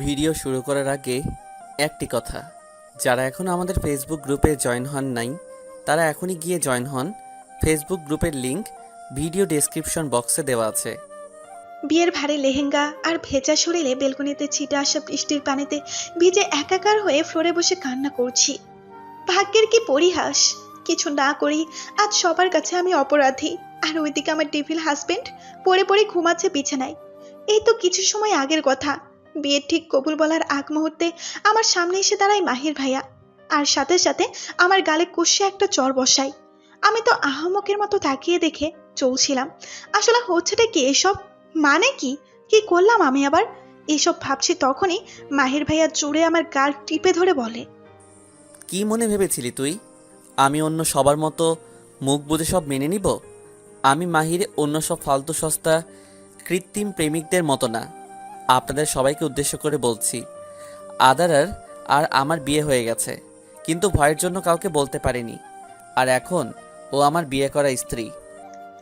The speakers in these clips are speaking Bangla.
ভিডিও শুরু করার আগে একটি কথা, যারা এখনও আমাদের ফেসবুক গ্রুপে জয়েন হন নাই তারা এখনই গিয়ে জয়েন হন। ফেসবুক গ্রুপের লিংক ভিডিও ডেসক্রিপশন বক্সে দেওয়া আছে। বিয়ের ভারী লেহেঙ্গা আর ভেজা শরীরে বেলকনিতে ছিটে আসা বৃষ্টির পানিতে ভিজে একাকার হয়ে ফ্লোরে বসে কান্না করছি। ভাগ্যের কি পরিহাস, কিছু না করি আজ সবার কাছে আমি অপরাধী। আর ওইদিকে আমার ডেভিল হাজবেন্ড পড়ে পড়ে ঘুমাচ্ছে বিছানায়। এই তো কিছু সময় আগের কথা, বিয়ের ঠিক কবুল বলার আগ মুহূর্তে আমার সামনে এসে দাঁড়ায় মাহির ভাইয়া, আর সাথে সাথে আমার গালে কষে একটা চর বসায়। আমি তো আহাম্মকের মতো তাকিয়ে দেখে চলছিলাম। আসলে হচ্ছেটা কি এসব? মানে কি কি করলাম আমি আবার? এসব ভাবছি তখনই মাহির ভাইয়া জোরে আমার গাল টিপে ধরে বলে, কি মনে ভেবেছিলি তুই আমি অন্য সবার মতো মুখ বুজে সব মেনে নিব? আমি মাহির অন্য সব ফালতু সস্তা কৃত্রিম প্রেমিকদের মতো না। আপনাদের সবাইকে উদ্দেশ্য করে বলছি, আদারার আর আমার বিয়ে হয়ে গেছে, কিন্তু ভয়ের জন্য কাউকে বলতে পারিনি। আর এখন ও আমার বিয়ে করা স্ত্রী।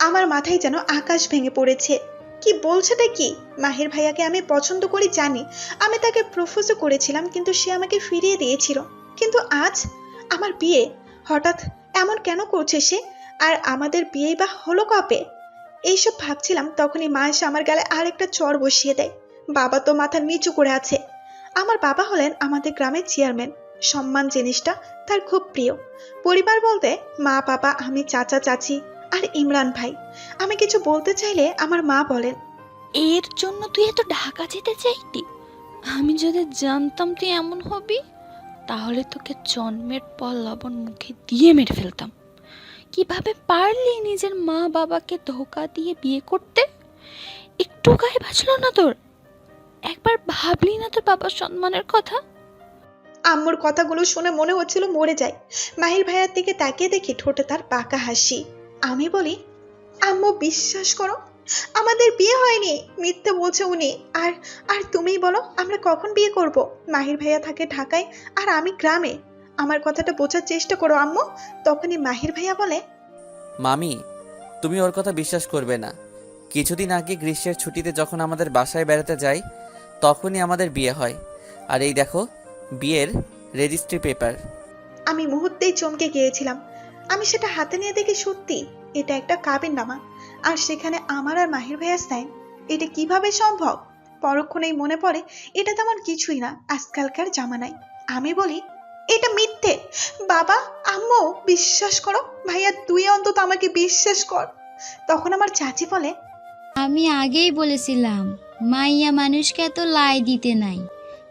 আমার মাথায় যেন আকাশ ভেঙে পড়েছে। কি বলছেটা কি? মাহির ভাইয়াকে আমি পছন্দ করি জানি, আমি তাকে প্রপোজও করেছিলাম, কিন্তু সে আমাকে ফিরিয়ে দিয়েছিল। কিন্তু আজ আমার বিয়ে, হঠাৎ এমন কেন করছে সে? আর আমাদের বিয়েই বা হলো কবে? এইসব ভাবছিলাম তখনই মা এসে আমার গালে আরেকটা চড় বসিয়ে দেয়। বাবা তো মাথা নিচু করে আছে। আমার বাবা হলেন আমাদের গ্রামের চেয়ারম্যান। সম্মান জিনিসটা তার খুব প্রিয়। পরিবার বলতে মা, বাবা, আমি, চাচা, চাচি আর ইমরান ভাই। আমি কিছু বলতে চাইলে আমার মা বলেন, এর জন্য তুই এত ঢাকা যেতে চাইতি? আমি যদি জানতাম তুই এমন হবি, তাহলে তোকে জন্মের পর লবণ মুখে দিয়ে মেরে ফেলতাম। কিভাবে পারলি নিজের মা বাবাকে ধোকা দিয়ে বিয়ে করতে? একটু গায়ে বাঁচলো না তোর? একবার ভাবলি না তোর বাবার সম্মানের কথা? আম্মুর কথাগুলো শুনে মনে হচ্ছিল মরে যায়। মাহির ভাইয়ার দিকে তাকিয়ে দেখি ঠোঁটে তার পাকা হাসি। আমি বলি, আম্মু বিশ্বাস করো, আমাদের বিয়ে হয়নি, মিথ্যে বলছে উনি। আর আর তুমিই বলো আমরা কখন বিয়ে করব? মাহির ভাইয়া থাকে ঢাকায় আর আমি গ্রামে। আমার কথাটা বোঝার চেষ্টা করো আম্মু। তখনই মাহির ভাইয়া বলে, মামি, তুমি ওর কথা বিশ্বাস করবে না। কিছুদিন আগে গ্রীষ্মের ছুটিতে যখন আমাদের বাসায় বেড়াতে যাই, তখনই আমাদের বিয়ে হয়। আর এই দেখো, বিয়ের রেজিস্ট্রি পেপার। আমি মুহূর্তেই চমকে গিয়েছিলাম। আমি সেটা হাতে নিয়ে দেখি সত্যি এটা একটা কাবিননামা, আর সেখানে আমার আর মাহির ভাইয়ার সাইন। এটা কিভাবে সম্ভব? পরক্ষণেই মনে পড়ে এটা তেমন কিছুই না আজকালকার জামানায়। আমি বলি, এটা মিথ্যে। বাবা, আম্মু, বিশ্বাস করো। ভাইয়া তুই অন্তত আমাকে বিশ্বাস কর। তখন আমার চাচি বলে, আমি আগেই বলেছিলাম মাইয়া মানুষকে এত লাই দিতে নাই।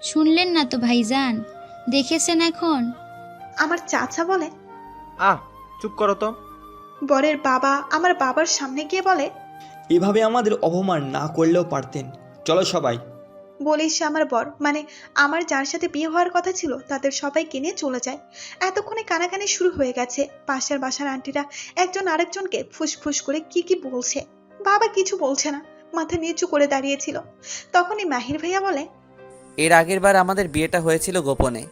শুনলেন না তো ভাইজান, দেখেছেন এখন। আমার চাচা বলে, আহ, চুপ করো তো। বরের বাবা আমার বাবার সামনে গিয়ে বলে, এভাবে আমাদের অপমান না করলেও পারতেন। চলো সবাই। বলেই সে আমার বর, মানে আমার যার সাথে বিয়ে হওয়ার কথা ছিল, তাদের সবাইকে নিয়ে চলে যায়। এতক্ষণে কানাকানি শুরু হয়ে গেছে। পাশের বাসার আন্টিরা একজন আরেকজনকে ফুসফুস করে কি কি বলছে। বাবা কিছু বলছে না, মাথা নিচু করে দাঁড়িয়েছিল। তখনই মাহির ভাইয়া বলে, এর আগের বার আমাদের বিয়েটা হয়েছিল গোপনে,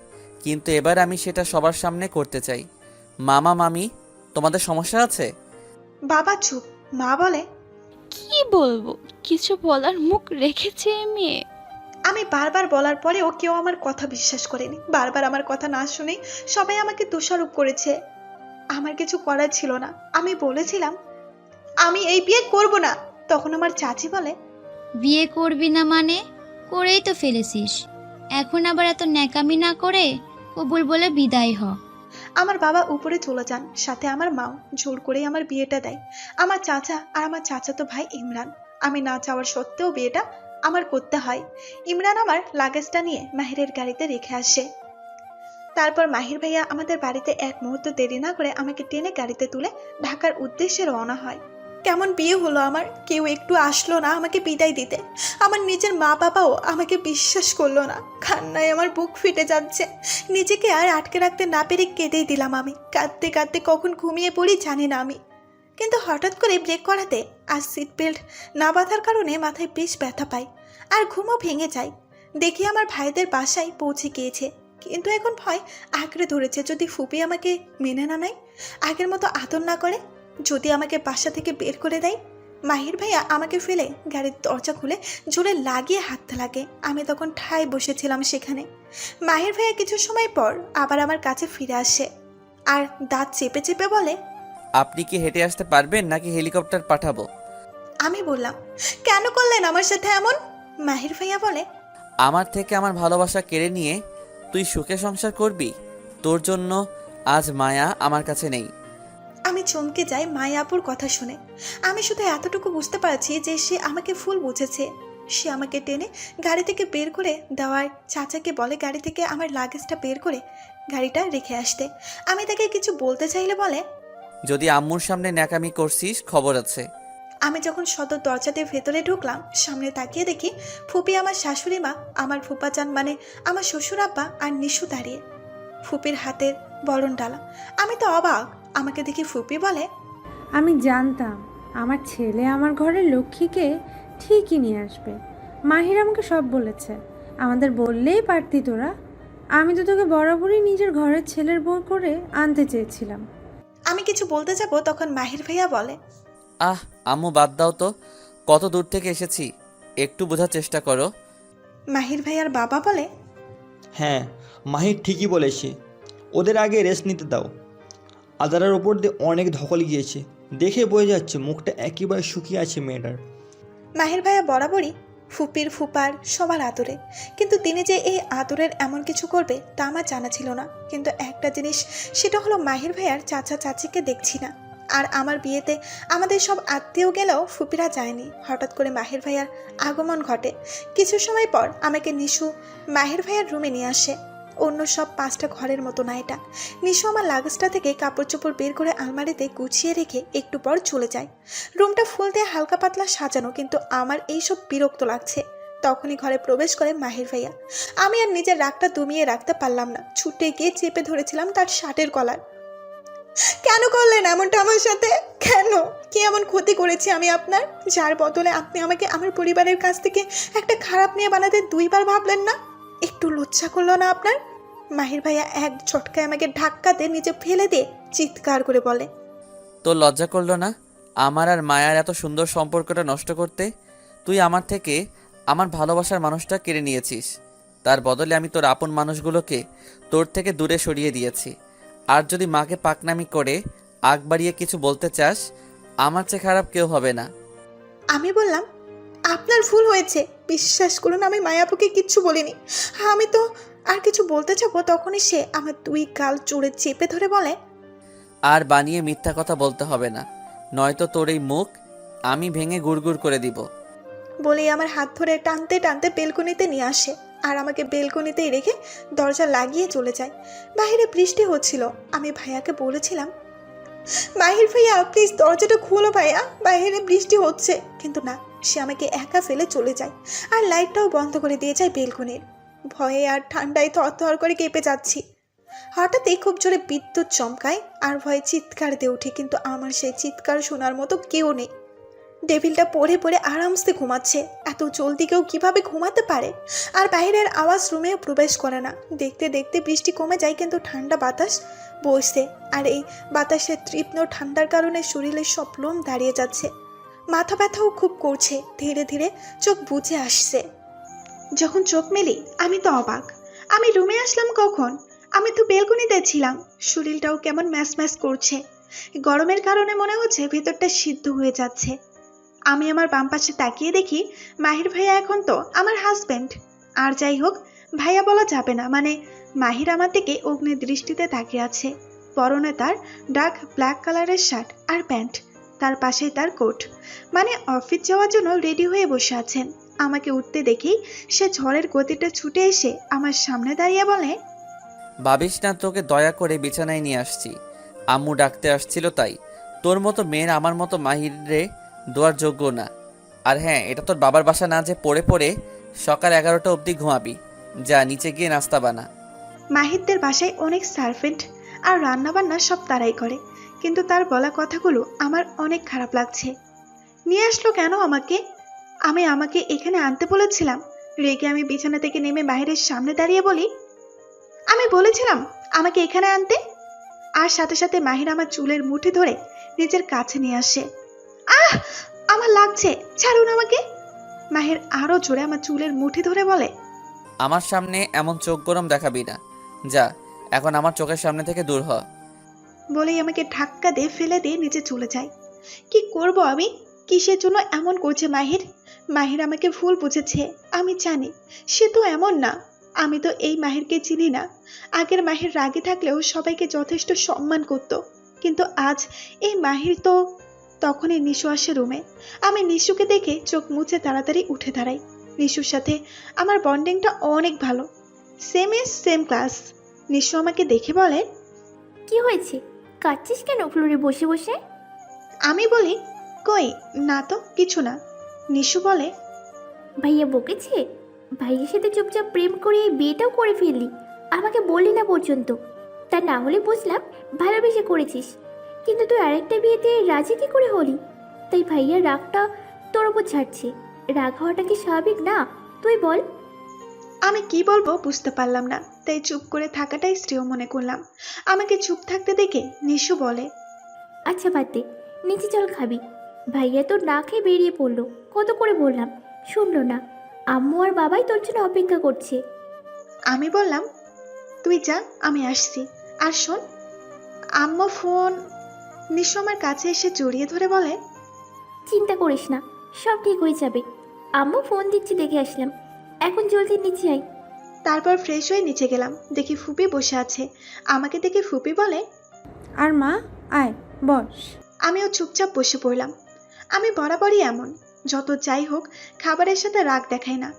কিন্তু এবার আমি সেটা সবার সামনে করতে চাই। মামা মামি, তোমাদের সমস্যা আছে? বাবা চুপ। মা বলে, কি বলবো, কিছু বলার মুখ রেখেছে এ মেয়ে। আমি বারবার বলার পরেও কেউ আমার কথা বিশ্বাস করেনি। বারবার আমার কথা না শুনেই সবাই আমাকে দোষারোপ করেছে। আমার কিছু করার ছিল না। আমি বলেছিলাম আমি এই বিয়ে করব না। তখন আমার চাচি বলে, বিয়ে করবি না মানে? করেই তো ফেলেছিস। এখন আবার এত ন্যাকামি না করে কবুল বলে বিদায় হ। আমার বাবা উপরে চলে যান, সাথে আমার মাও জোর করেই আমার বিয়েটা দেয়। আমার চাচা আর আমার চাচাতো ভাই ইমরান, আমি না চাওয়ার সত্ত্বেও বিয়েটা আমার করতে হয়। ইমরান আমার লাগেজটা নিয়ে মাহিরের গাড়িতে রেখে আসে। তারপর মাহির ভাইয়া আমাদের বাড়িতে এক মুহূর্ত দেরি না করে আমাকে টেনে গাড়িতে তুলে ঢাকার উদ্দেশ্যে রওনা হয়। কেমন বিয়ে হলো আমার! কেউ একটু আসলো না আমাকে বিদায় দিতে। আমার নিজের মা বাবাও আমাকে বিশ্বাস করলো না। কান্নায় আমার বুক ফেটে যাচ্ছে। নিজেকে আর আটকে রাখতে না পেরে কেঁদেই দিলাম আমি। কাঁদতে কাঁদতে কখন ঘুমিয়ে পড়ি জানি না আমি। কিন্তু হঠাৎ করে ব্রেক করাতে আর সিট বেল্ট না বাঁধার কারণে মাথায় বেশ ব্যথা পাই, আর ঘুমও ভেঙে যায়। দেখি আমার ভাইদের বাসায় পৌঁছে গিয়েছে, কিন্তু এখন ভয় আঁকড়ে ধরেছে। যদি ফুপি আমাকে মেনে না নেয়, আগের মতো আদর না করে, যদি আমাকে বাসা থেকে বের করে দেয়, মাহির ভাইয়া আমাকে ফেলে গাড়ির দরজা খুলে জোরে লাগিয়ে হাঁটতে লাগে। আমি তখন ঠায় বসেছিলাম সেখানে। মাহির ভাইয়া কিছু সময় পর আবার আমার কাছে ফিরে আসে আর দাঁত চেপে চেপে বলে, আপনি কি হেঁটে আসতে পারবেন নাকি হেলিকপ্টার পাঠাবো? আমি বললাম, কেন করলেন আমার সাথে এমন? মাহির ভাইয়া বলে, আমার থেকে আমার ভালোবাসা কেড়ে নিয়ে তুই সুখে সংসার করবি? তোর জন্য আজ মায়া আমার কাছে নেই। আমি চমকে যাই মায়াপুর কথা শুনে। আমি শুধু এতটুকু বুঝতে পারছি যে সে আমাকে ফুল বুঝেছে। সে আমাকে টেনে গাড়ি থেকে বের করে দেওয়ার চাচাকে বলে গাড়ি থেকে আমার লাগেজটা বের করে গাড়িটা রেখে আসতে। আমি তাকে কিছু বলতে চাইলে বলে, যদি আম্মুর সামনে ন্যাকামি করছিস খবর আছে। আমি যখন সদর দরজা দিয়ে ভেতরে ঢুকলাম, সামনে তাকিয়ে দেখি ফুপি, আমার শাশুড়ি মা, আমার ফুপাচান মানে আমার শ্বশুর আব্বা আর নিশু দাঁড়িয়ে। ফুপির হাতের বরণ ডালা। আমি তো অবাক। আমাকে দেখি ফুপি বলে, আমি জানতাম আমার ছেলে আমার ঘরের লক্ষ্মীকে ঠিকই নিয়ে আসবে। মাহির আমাকে সব বলেছে, আমাদের বললেই পারতি তোরা। আমি তো তোকে বরাবরই নিজের ঘরের ছেলের বউ করে আনতে চেয়েছিলাম। আমি কিছু বলতে যাব তখন মাহির ভাইয়া বলে, আহ আম্মু বাদ দাও তো, কত দূর থেকে এসেছি, একটু বোঝার চেষ্টা করো। মাহির ভাইয়ার বাবা বলে, হ্যাঁ, মাহির ঠিকই বলেছে, ওদের আগে রেস্ট নিতে দাও। আদারার ওপর দিয়ে অনেক ধকল গিয়েছে, দেখে বোঝা যাচ্ছে মুখটা একেবারে শুকিয়ে আছে মেয়েটার। মাহির ভাইয়া বরাবরই ফুপির ফুপার সবার আদরে, কিন্তু তিনি যে এই আদরের এমন কিছু করবে তা আমার জানা ছিল না। কিন্তু একটা জিনিস, সেটা হলো মাহির ভাইয়ার চাচা চাচিকে দেখছি না। আর আমার বিয়েতে আমাদের সব আত্মীয় গেলেও ফুপিরা যায়নি। হঠাৎ করে মাহির ভাইয়ার আগমন ঘটে। কিছু সময় পর আমাকে নিশু মাহির ভাইয়ার রুমে নিয়ে আসে। অন্য সব 5টা ঘরের মতো না এটা। নিশু আমার লাগেজটা থেকে কাপড় চোপড় বের করে আলমারিতে গুছিয়ে রেখে একটু পর চলে যায়। রুমটা ফুল দিয়ে হালকা পাতলা সাজানো, কিন্তু আমার এইসব বিরক্ত লাগছে। তখনই ঘরে প্রবেশ করে মাহির ভাইয়া। আমি আর নিজের রাগটা দমিয়ে রাখতে পারলাম না, ছুটে গিয়ে চেপে ধরেছিলাম তার শার্টের কলার। কেন করলেন এমনটা আমার সাথে? কেন? কি এমন ক্ষতি করেছি আমি আপনার, যার বদলে আপনি আমাকে আমার পরিবারের কাছ থেকে একটা খারাপ মেয়ে বানাতে 2বার ভাবলেন না? একটু লজ্জা করলো না আপনার? মাহির ভাইয়া এক ঝটকায় আমাকে ধাক্কাতে নিচে ফেলে দিয়ে চিৎকার করে বলে, তোর লজ্জা করলো না আমার আর মায়ার এত সুন্দর সম্পর্কটা নষ্ট করতে? তুই আমার থেকে আমার ভালোবাসার মানুষটা কেড়ে নিয়েছিস। তার বদলে আমি তোর আপন মানুষগুলোকে তোর থেকে দূরে সরিয়ে দিয়েছি। আর যদি মাকে পাকনামি করে আগ বাড়িয়ে কিছু বলতে চাস, আমার চেয়ে খারাপ কেউ হবে না। আমি বললাম, আপনার ভুল হয়েছে, বিশ্বাস করুন আমি মায়াপুকে কিচ্ছু বলিনি। আমি তো আর কিছু বলতে যাবো তখনই সে আমার 2 গাল জোরে চেপে ধরে বলে, আর বানিয়ে মিথ্যা কথা বলতে হবে না, নয়তো তোর এই মুখ আমি ভেঙে গুড়গুড় করে দিব। বলেই আমার হাত ধরে টানতে টানতে বেলকনিতে নিয়ে আসে আর আমাকে বেলকনিতেই রেখে দরজা লাগিয়ে চলে যায়। বাইরে বৃষ্টি হচ্ছিল। আমি ভাইয়াকে বলেছিলাম, মাহির ভাইয়া প্লিজ দরজাটা খোলো ভাইয়া, বাইরে বৃষ্টি হচ্ছে। কিন্তু না, সে আমাকে একা ফেলে চলে যায় আর লাইটটাও বন্ধ করে দিয়ে যায় বেলকনির। ভয়ে আর ঠান্ডায় থরথর করে কেঁপে যাচ্ছি। হঠাৎই খুব জোরে বিদ্যুৎ চমকায় আর ভয়ে চিৎকার দিয়ে ওঠে, কিন্তু আমার সেই চিৎকার শোনার মতো কেউ নেই। টেবিলটা পড়ে পড়ে আরামসে ঘুমাচ্ছে। এত জলদি কেউ কিভাবে ঘুমাতে পারে? আর বাইরের আওয়াজ রুমেও প্রবেশ করে না। দেখতে দেখতে বৃষ্টি কমে যায়, কিন্তু ঠান্ডা বাতাস বইছে। আর এই বাতাসের তীক্ষ্ণ ঠান্ডার কারণে শরীরের সব লোম দাঁড়িয়ে যাচ্ছে। মাথা ব্যথাও খুব করছে। ধীরে ধীরে চোখ বুজে আসছে। যখন চোখ মেলি আমি তো অবাক। আমি রুমে আসলাম কখন? আমি তো বেলকনিতে ছিলাম। শরীরটাও কেমন ম্যাস ম্যাস করছে। গরমের কারণে মনে হচ্ছে ভেতরটা সিদ্ধ হয়ে যাচ্ছে। আমি আমার বাম পাশে তাকিয়ে দেখি মাহির ভাইয়া এখন তো আমার হাজব্যান্ড। আর যাই হোক, ভাইয়া বলা যাবে না, মানে মাহির আমার দিকে অগ্নি দৃষ্টিতে তাকিয়ে আছে। পরনে তার ডার্ক ব্ল্যাক কালারের শার্ট আর প্যান্ট, তার পাশেই তার কোট, মানে অফিস যাওয়ার জন্য রেডি হয়ে বসে আছেন। আমাকে উঠতে দেখেই সে ঝড়ের গতিতে ছুটে এসে আমার সামনে দাঁড়িয়ে বলে, ভাবিস না তোকে দয়া করে বিছানায় নিয়ে আসছি, আম্মু ডাকতে আসছিল তাই। তোর মতো মেয়ের আমার মতো মাহিরে দোয়ার যোগ্য না। আর হ্যাঁ, এটা তোর বাবার বাসা না যে পড়ে পড়ে সকাল 11টা অবধি ঘুমাবি। যা নিচে গিয়ে নাস্তা বানা। মাহিরদের বাসায় অনেক সার্ভেন্ট আর রান্নাবান্না সব তারাই করে, কিন্তু তার বলা কথাগুলো আমার অনেক খারাপ লাগছে। নিয়ে আসলো কেন আমাকে? আমাকে এখানে আনতে বলেছিলাম। রেগে আমি বিছানা থেকে নেমে মাহিরের সামনে দাঁড়িয়ে বলি, আমি বলেছিলাম আমাকে এখানে আনতে। আর সাথে সাথে মাহির আমার চুলের মুঠি ধরে নিজের কাছে নিয়ে আসে। আহ আমার লাগছে, ছাড়ুন আমাকে। মাহির আরো জোরে আমার চুলের মুঠি ধরে বলে, আমার সামনে এমন চোখ গরম দেখাবি না। যা, এখন আমার চোখের সামনে থেকে দূর হ। বলেই আমাকে ধাক্কা দিয়ে ফেলে দিয়ে নিচে চলে যায়। কি করব আমি? কিসের জন্য এমন করছে মাহির? মাহির আমাকে ভুল বুঝেছে, আমি জানি। সে তো এমন না। আমি তো এই মাহিরকে চিনি না। আগের মাহির রাগে থাকলেও সবাইকে যথেষ্ট সম্মান করত, কিন্তু আজ এই মাহির তো। তখনই নিশু আসে রুমে। আমি নিশুকে দেখে চোখ মুছে তাড়াতাড়ি উঠে দাঁড়াই। নিশুর সাথে আমার বন্ডিংটা অনেক ভালো, same age same class. Nishu আমাকে দেখে বলে, কি হয়েছে, কাঁদছিস কেন ফ্লোরে বসে বসে? আমি বলি, কই না তো, কিছু না। নিশু বলে, ভাইয়া বকেছে? ভাইয়ের সাথে চুপচাপ প্রেম করে এই বিয়েটাও করে ফেললি, আমাকে বললি না পর্যন্ত। তা না হলে বুঝলাম ভালোবেসে করেছিস, কিন্তু তুই আরেকটা বিয়েতে রাজি কি করে হলি? তাই ভাইয়ার রাগটা তোর ওপর ছাড়ছে। রাগ হওয়াটা কি স্বাভাবিক না? তুই বল। আমি কি বলবো বুঝতে পারলাম না, তাই চুপ করে থাকাটাই শ্রেয় মনে করলাম। আমাকে চুপ থাকতে দেখে নিশু বলে, আচ্ছা বাদ দে, নিচে চল খাবি। ভাইয়া তোর না খেয়ে বেরিয়ে পড়লো, কত করে বললাম, শুনলো না। আম্মু আর বাবাই তোর জন্য অপেক্ষা করছে। আমি বললাম, তুই যা, আমি আসছি। আর শোন, আম্মু ফোন। নিশু আমার কাছে এসে জড়িয়ে ধরে বলে, চিন্তা করিস না, সব ঠিক হয়ে যাবে। আম্মু ফোন দিচ্ছি দেখে আসলাম, এখন জলদি নিচে আয়। তারপর ফ্রেশ হয়ে নিচে গেলাম, দেখি ফুপি বসে আছে। আমাকে দেখে ফুপি বলে, আর মা, আয় বস। আমিও চুপচাপ বসে পড়লাম। আমি বরাবরই এমন, যত যাই হোক খাবারের সাথে রাগ দেখাই না।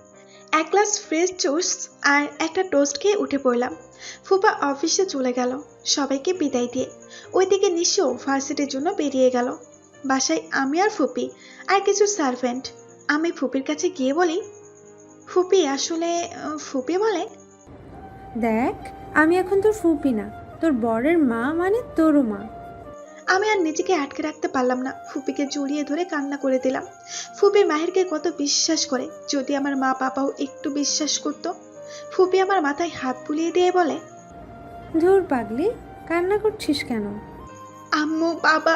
এক গ্লাস ফ্রেশ জুস আর একটা টোস্ট খেয়ে উঠে পড়লাম। ফুপা অফিসে চলে গেল সবাইকে বিদায় দিয়ে। ওইদিকে নিশো ভার্সিটির জন্য বেরিয়ে গেল। বাসায় আমি আর ফুপি আর কিছু সার্ভেন্ট। আমি ফুপির কাছে গিয়ে বলি, ফুপি আসলে। ফুপি বলে, দেখ, আমি এখন তোর ফুপি না, তোর বরের মা, মানে তোরও মা। আমি আর নিজেকে আটকে রাখতে পারলাম না, ফুপিকে জড়িয়ে ধরে কান্না করে দিলাম। ফুপি মাহিরকে কত বিশ্বাস করে, যদি আমার মা বাবাও একটু বিশ্বাস করতো। ফুপি আমার মাথায় হাত বুলিয়ে দিয়ে বলে, ধুর পাগলি, কান্না করছিস কেন? আম্মু বাবা।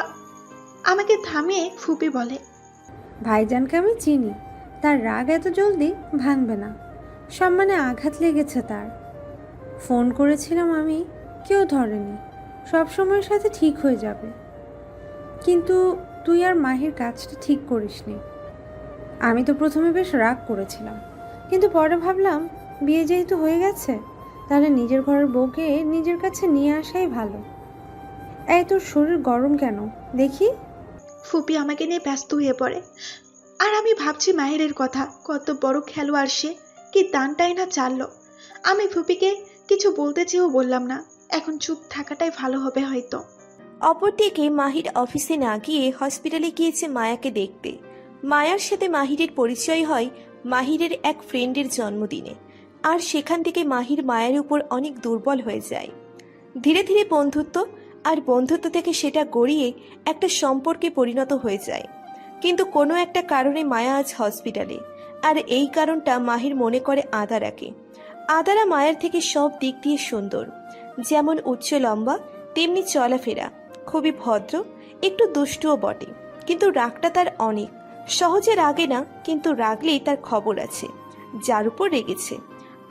আমাকে থামিয়ে ফুপি বলে, ভাইজানকে আমি চিনি, তার রাগ এত জলদি ভাঙবে না। সম্মানে আঘাত লেগেছে তার। ফোন করেছিলাম আমি, কেউ ধরেনি। সব সময়ের সাথে ঠিক হয়ে যাবে। কিন্তু তুই আর মাহির কাজটা ঠিক করিসনি। আমি তো প্রথমে বেশ রাগ করেছিলাম, কিন্তু পরে ভাবলাম বিয়ে যেহেতু হয়ে গেছে, তাহলে নিজের ঘরের বউকে নিজের কাছে নিয়ে আসাই ভালো। এই তোর শরীর গরম কেন দেখি? ফুপি আমাকে নিয়ে ব্যস্ত হয়ে পড়ে। আর আমি ভাবছি মাহিরের কথা, কত বড় খেলোয়াড় সে, কি দানটাই না চাললো। আমি ফুপিকে কিছু বলতে চেয়েও বললাম না। এখন চুপ থাকাটাই ভালো হবে হয়তো। অপরদিকে মাহির অফিসে না গিয়ে হসপিটালে গিয়েছে মায়াকে দেখতে। মায়ার সাথে মাহিরের পরিচয় হয় মাহিরের এক ফ্রেন্ডের জন্মদিনে, আর সেখান থেকে মাহির মায়ের উপর অনেক দুর্বল হয়ে যায়। ধীরে ধীরে বন্ধুত্ব, আর বন্ধুত্ব থেকে সেটা গড়িয়ে একটা সম্পর্কে পরিণত হয়ে যায়। কিন্তু কোনো একটা কারণে মায়া আজ হসপিটালে, আর এই কারণটা মাহির মনে করে আদারাকে। আদারা মায়ের থেকে সব দিক দিয়ে সুন্দর, যেমন উচ্চ লম্বা, তেমনি চলাফেরা, খুবই ভদ্র, একটু দুষ্টুও বটে, কিন্তু রাগটা তার অনেক। সহজে রাগে না, কিন্তু রাগলেই তার খবর আছে, যার উপর রেগেছে।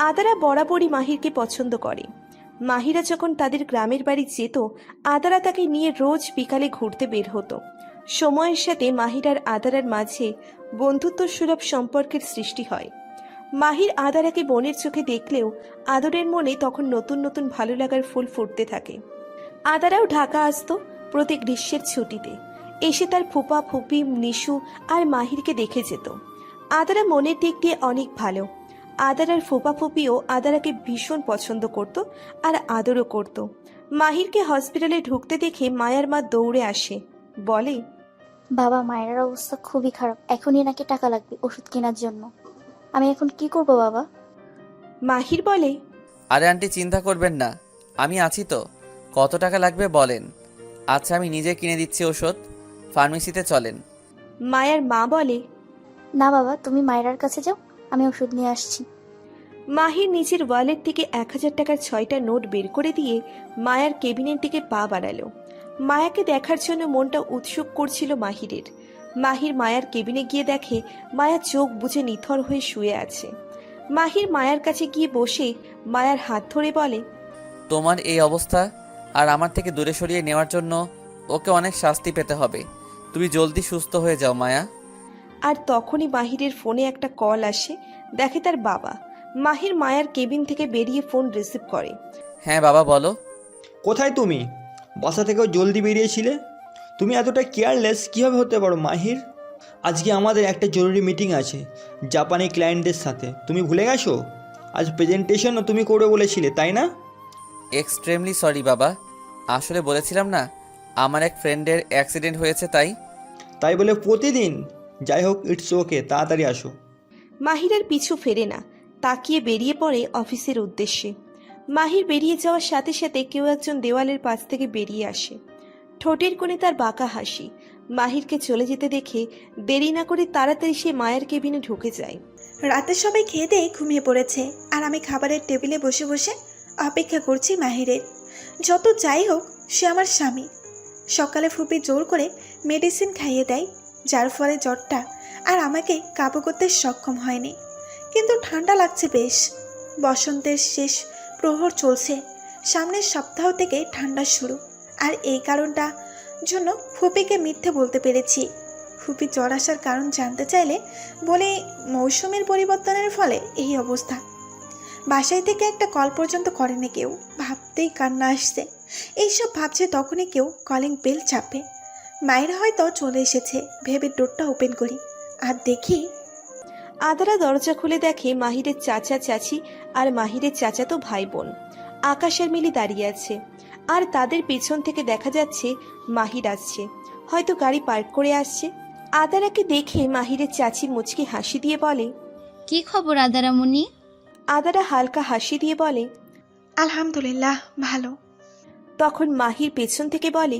আদারা বরাবরই মাহিরকে পছন্দ করে। মাহিরা যখন তাদের গ্রামের বাড়ি যেত, আদারা তাকে নিয়ে রোজ বিকালে ঘুরতে বের হতো। সময়ের সাথে মাহির আর আদারার মাঝে বন্ধুত্ব সুলভ সম্পর্কের সৃষ্টি হয়। মাহির আদারাকে বোনের চোখে দেখলেও আদরের মনে তখন নতুন নতুন ভালো লাগার ফুল ফুটতে থাকে। আদারাও ঢাকা আসতো প্রতি গ্রীষ্মের ছুটিতে, এসে তার ফুপা ফুপি নিশু আর মাহিরকে দেখে যেত। আদারা মনের দিক দিয়ে অনেক ভালো। আদারার ফুপা ফুপিও আদারাকে ভীষণ পছন্দ করত আর আদরও করত। মাহিরকে হসপিটালে ঢুকতে দেখে মায়ার মা দৌড়ে আসে, বলে, বাবা, মায়ের অবস্থা খুবই খারাপ, এখনই নাকি টাকা লাগবে ওষুধ কেনার জন্য। আমি এখন কি করব বাবা? মাহির বলে, আরে আন্টি, চিন্তা করবেন না, আমি আছি তো। কত টাকা লাগবে বলেন? আচ্ছা, আমি নিজে কিনে দিচ্ছি ওষুধ। ফার্মেসিতে চলেন। মায়ার মা বলে, না বাবা, তুমি মায়ের কাছে যাও, আমি ওষুধ নিয়ে আসছি। মাহির নিজের ওয়ালেট থেকে 1000 টাকার 6টা নোট বের করে দিয়ে মায়ার কেবিনের দিকে পা বাড়ালো। মায়াকে দেখার জন্য মনটা উৎসুক করছিল মাহিরের। মাহির মায়ার কেবিনে গিয়ে দেখে মায়া চোখ বুজে নিথর হয়ে শুয়ে আছে। মাহির মায়ার কাছে গিয়ে বসে মায়ার হাত ধরে বলে, তোমার এই অবস্থা আর আমার থেকে দূরে সরিয়ে নেওয়ার জন্য ওকে অনেক শাস্তি পেতে হবে। তুমি জলদি সুস্থ হয়ে যাও মায়া। আর তখনই মাহিরের ফোনে একটা কল আসে। দেখে তার বাবা। মাহির মায়ার কেবিন থেকে বেরিয়ে ফোন রিসিভ করে। হ্যাঁ বাবা বলো। কোথায় তুমি? বাসা থেকেও জলদি বেরিয়েছিলে। তুমি এতটা কেয়ারলেস কীভাবে হতে পারো মাহির? আজকে আমাদের একটা জরুরি মিটিং আছে জাপানি ক্লায়েন্টদের সাথে, তুমি ভুলে গেছো? আজ প্রেজেন্টেশনও তুমি করবে বলেছিলে, তাই না? এক্সট্রিমলি সরি বাবা, আসলে বলেছিলাম না আমার এক ফ্রেন্ডের অ্যাক্সিডেন্ট হয়েছে তাই বলে প্রতিদিন? যাই হোক, ইটস ওকে, তাড়াতাড়ি আসো। মাহিরের পিছু ফেরে না, তাকিয়ে বেরিয়ে পড়ে অফিসের উদ্দেশ্যে। মাহির বেরিয়ে যাওয়ার সাথে সাথে কেউ একজন দেওয়ালের পাশ থেকে বেরিয়ে আসে। ঠোঁটের কোণে তার বাঁকা হাসি। মাহিরকে চলে যেতে দেখে দেরি না করে তাড়াতাড়ি সে মায়ের কেবিনে ঢুকে যায়। রাতে সবাই খেয়ে দিয়ে ঘুমিয়ে পড়েছে আর আমি খাবারের টেবিলে বসে বসে অপেক্ষা করছি মাহিরের। যত যাই হোক সে আমার স্বামী। সকালে ফুপি জোর করে মেডিসিন খাইয়ে দেয়, যার ফলে জ্বরটা আর আমাকে কাবু করতে সক্ষম হয়নি। কিন্তু ঠান্ডা লাগছে বেশ। বসন্তের শেষ প্রহর চলছে, সামনের সপ্তাহ থেকে ঠান্ডা শুরু। আর এই কারণটা জন্য ফুপিকে মিথ্যে বলতে পেরেছি। ফুপি জ্বর আসার কারণ জানতে চাইলে বলে মৌসুমের পরিবর্তনের ফলে এই অবস্থা। বাসায় থেকে একটা কল পর্যন্ত করেনি কেউ, ভাবতেই কান্না আসছে। এইসব ভাবছে তখনই কেউ কলিং বেল চাপে। মায়ের হয়তো চলে এসেছে ভেবে ডোরটা ওপেন করি আর দেখি আদারা দরজা খুলে দেখে মাহিরের চাচা চাচি আর মাহিরের চাচাতো ভাই বোন আকাশ আর মিলি দাঁড়িয়ে আছে। আর তাদের পেছন থেকে দেখা যাচ্ছে মাহির আসছে, হয়তো গাড়ি পার্ক করে আসছে। আদারাকে দেখে মাহিরের চাচি মুচকি হাসি দিয়ে বলে, কি খবর আদারামণি? আদারা হালকা হাসি দিয়ে বলে, আলহামদুলিল্লাহ ভালো। তখন মাহির পেছন থেকে বলে,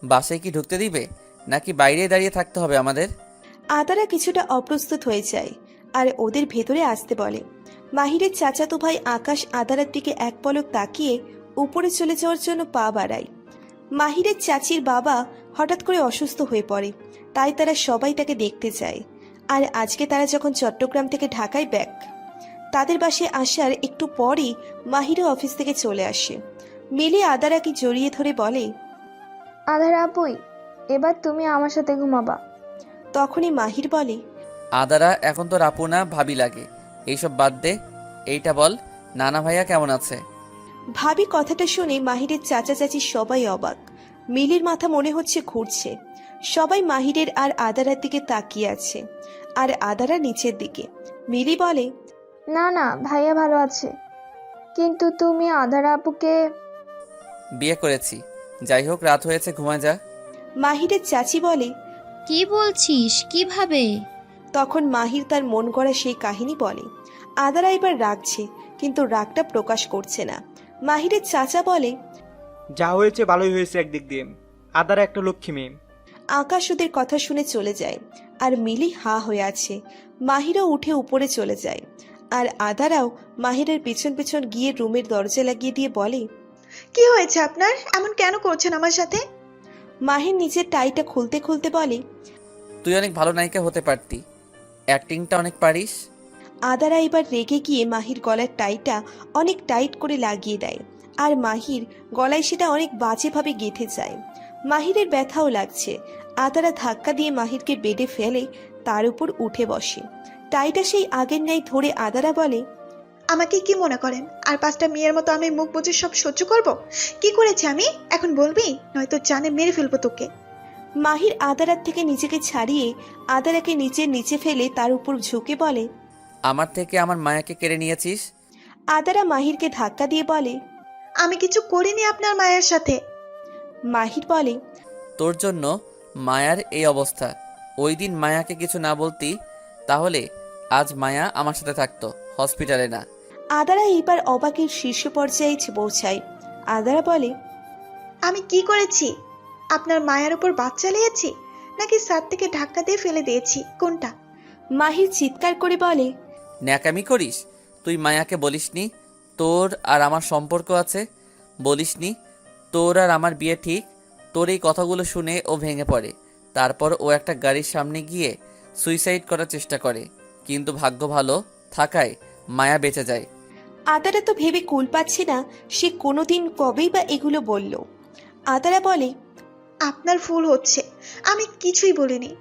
বাসায় কি ঢুকতে দিবে নাকি বাইরে দাঁড়িয়ে থাকতে হবে আমাদের? আদারা কিছুটা অপ্রস্তুত হয়ে যায় আর ওদের ভেতরে আসতে বলে। মাহিরের চাচাতো ভাই আকাশ আদারার দিকে এক পলক তাকিয়ে উপরে চলে যাওয়ার জন্য পা বাড়ায়। মাহিরের চাচির বাবা হঠাৎ করে অসুস্থ হয়ে পড়ে, তাই তারা সবাই তাকে দেখতে যায়। আর আজকে তারা যখন চট্টগ্রাম থেকে ঢাকায় ব্যাক, তাদের বাসায় আসার একটু পরই মাহিরও অফিস থেকে চলে আসে। মিলি আদারাকে জড়িয়ে ধরে বলে, আধার আপুই, এবার তুমি আমার সাথে ঘুমাবা। তখনই মাহির বলে, আদারা এখন তো আপু না ভাবি লাগে, এইসব বাদ দে। এইটা বল নানা ভাইয়া কেমন আছে? ভাবি কথাটা শুনে মাহিরের চাচা চাচি সবাই অবাক। মিলির মাথা মনে হচ্ছে ঘুরছে। সবাই মাহিরের আর আদারার দিকে তাকিয়ে আছে, আর আদারা নিচের দিকে। মিলি বলে, না না, ভাইয়া ভালো আছে, কিন্তু তুমি আধার আপুকে। বিয়ে করেছি, যাই হোক রাত হয়েছে, ঘুমা যা। মাহিরের চাচি বলে, কি বলছিস? কিভাবে? তখন মাহির তার মন গড়া সেই কাহিনী বলে। আদারা এবার রাগছে, কিন্তু রাগটা প্রকাশ করছে না। মাহিরের চাচা বলে, যা হয়েছে ভালোই হয়েছে একদিক দিয়ে। আদারা একটা লক্ষ্মী মেয়ে। আকাশ ওদের কথা শুনে চলে যায়, আর মিলি হা হয়ে আছে। মাহিরও উঠে উপরে চলে যায়, আর আদারাও মাহিরের পেছন পেছন গিয়ে রুমের দরজা লাগিয়ে দিয়ে বলে, কি হয়েছে আপনার? এমন কেন করছেন আমার সাথে? মাহির নিজের টাইটা খুলতে খুলতে বলে, তুই অনেক ভালো নায়িকা হতে পারতি, অ্যাক্টিংটা অনেক পারিস। আদারা এবার রেগে গিয়ে মাহির গলার টাইটা অনেক টাইট করে লাগিয়ে দেয়, আর মাহির গলায় সেটা অনেক বাজেভাবে গেঁথে যায়। মাহিরের ব্যথাও লাগছে। আদারা ধাক্কা দিয়ে মাহিরকে বেডে ফেলে তার উপর উঠে বসে। টাইটা সেই আগের ন্যায় ধরে আদারা বলে, আমাকে কি মনে করেন আর 5টা মেয়ের মতো আমি মুখ বুজে সব সহ্য করব? কি করেছি আমি এখন বলবি, নয়তো জানে মেরে ফেলবো তোকে। মাহির আদারার থেকে নিজেকে ছাড়িয়ে আদারাকে নিচের নিচে ফেলে তার উপর ঝুঁকে বলে, আমার থেকে আমার মায়াকে কেড়ে নিয়েছিস। আদারা মাহিরকে ধাক্কা দিয়ে বলে, আমি কিছু করিনি আপনার মায়ের সাথে। মাহির বলে, তোর জন্য মায়ার এই অবস্থা। ওই দিন মায়াকে কিছু না বলতি, তাহলে আজ মায়া আমার সাথে থাকতো, হসপিটালে না। আদারা এইবার অবাকের শীর্ষ পর্যায়ে পৌঁছায়। আদারা বলে, আমি কি করেছি? আপনার মায়ের উপর বাস চালিয়েছি নাকি সাত থেকে ধাক্কা দিয়ে ফেলে দিয়েছি, কোনটা? মাহির চিৎকার করে বলে, ন্যাকামি করিস? তুই মায়াকে বলিসনি তোর আর আমার সম্পর্ক আছে? বলিসনি তোর আর আমার বিয়ে ঠিক? তোর এই কথাগুলো শুনে ও ভেঙে পড়ে। তারপর ও একটা গাড়ির সামনে গিয়ে সুইসাইড করার চেষ্টা করে, কিন্তু ভাগ্য ভালো থাকায় মায়া বেঁচে যায়। আদারা তো ভেবে কুল পাচ্ছে না সে কোনোদিন কবেই বা এগুলো বলল। আদারা বলে, আপনার ভুল হচ্ছে, আমি কিছুই বলিনি।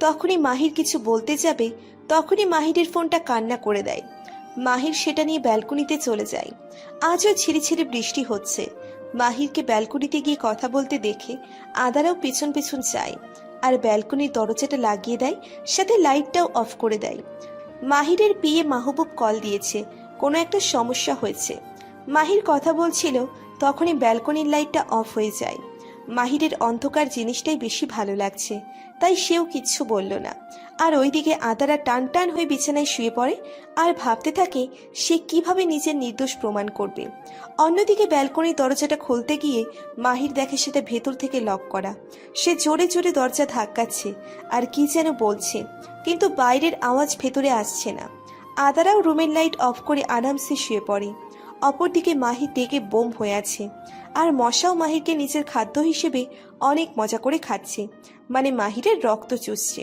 তখনই মাহির কিছু বলতে যাবে, তখনই মাহিরের ফোনটা কান্না করে দেয়। মাহির সেটা নিয়ে ব্যালকনিতে চলে যায়। আজও ঝিরিঝিরি বৃষ্টি হচ্ছে। মাহিরকে ব্যালকনিতে গিয়ে কথা বলতে দেখে আদারাও পেছন পেছন যায় আর ব্যালকনির দরজাটা লাগিয়ে দেয়, সাথে লাইটটাও অফ করে দেয়। মাহিরের পিএ মাহবুব কল দিয়েছে, কোনো একটা সমস্যা হয়েছে। মাহির কথা বলছিল, তখনই ব্যালকনির লাইটটা অফ হয়ে যায়। মাহিরের অন্ধকার জিনিসটাই বেশি ভালো লাগছে, তাই সেও কিচ্ছু বলল না। আর ওইদিকে আদারা টান টান হয়ে বিছানায় শুয়ে পড়ে আর ভাবতে থাকে সে কিভাবে নিজের নির্দোষ প্রমাণ করবে। অন্যদিকে ব্যালকনির দরজাটা খুলতে গিয়ে মাহির দেখে সেটা ভেতর থেকে লক করা। সে জোরে জোরে দরজা ধাক্কাচ্ছে আর কি যেন বলছে, কিন্তু বাইরের আওয়াজ ভেতরে আসছে না। আদারাও রুমের লাইট অফ করে আরামসে শুয়ে পড়ে। অপরদিকে মাহির ডেকে বোম হয়ে আছে, আর মশাও মাহিরকে নিজের খাদ্য হিসেবে অনেক মজা করে খাচ্ছে, মানে মাহিরের রক্ত চুষছে।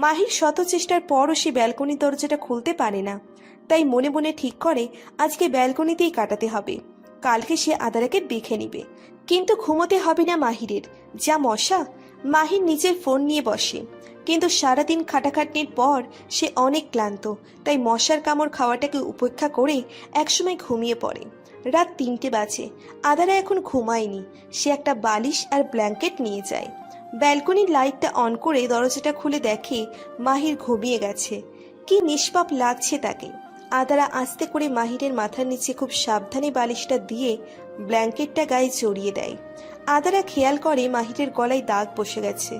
মাহির শত চেষ্টার পরও সে ব্যালকনির দরজাটা খুলতে পারে না, তাই মনে মনে ঠিক করে আজকে ব্যালকনিতেই কাটাতে হবে। কালকে সে আদারাকে দেখে নিবে, কিন্তু ঘুমোতে হবে না মাহিরের, যা মশা। মাহির নিজের ফোন নিয়ে বসে, কিন্তু সারাদিন খাটাখাটনির পর সে অনেক ক্লান্ত, তাই মশার কামড় খাওয়াটাকে উপেক্ষা করে একসময় ঘুমিয়ে পড়ে। রাত 3টে বাজে। আদারা এখন ঘুমায়নি, সে একটা বালিশ আর ব্ল্যাঙ্কেট নিয়ে যায়। ব্যালকনির লাইটটা অন করে দরজাটা খুলে দেখে মাহির ঘুমিয়ে গেছে। কি নিষ্পাপ লাগছে তাকে। আদারা আস্তে করে মাহিরের মাথার নিচে খুব সাবধানে বালিশটা দিয়ে ব্ল্যাঙ্কেটটা গায়ে জড়িয়ে দেয়। আদারা খেয়াল করে মাহিরের গলায় দাগ বসে গেছে।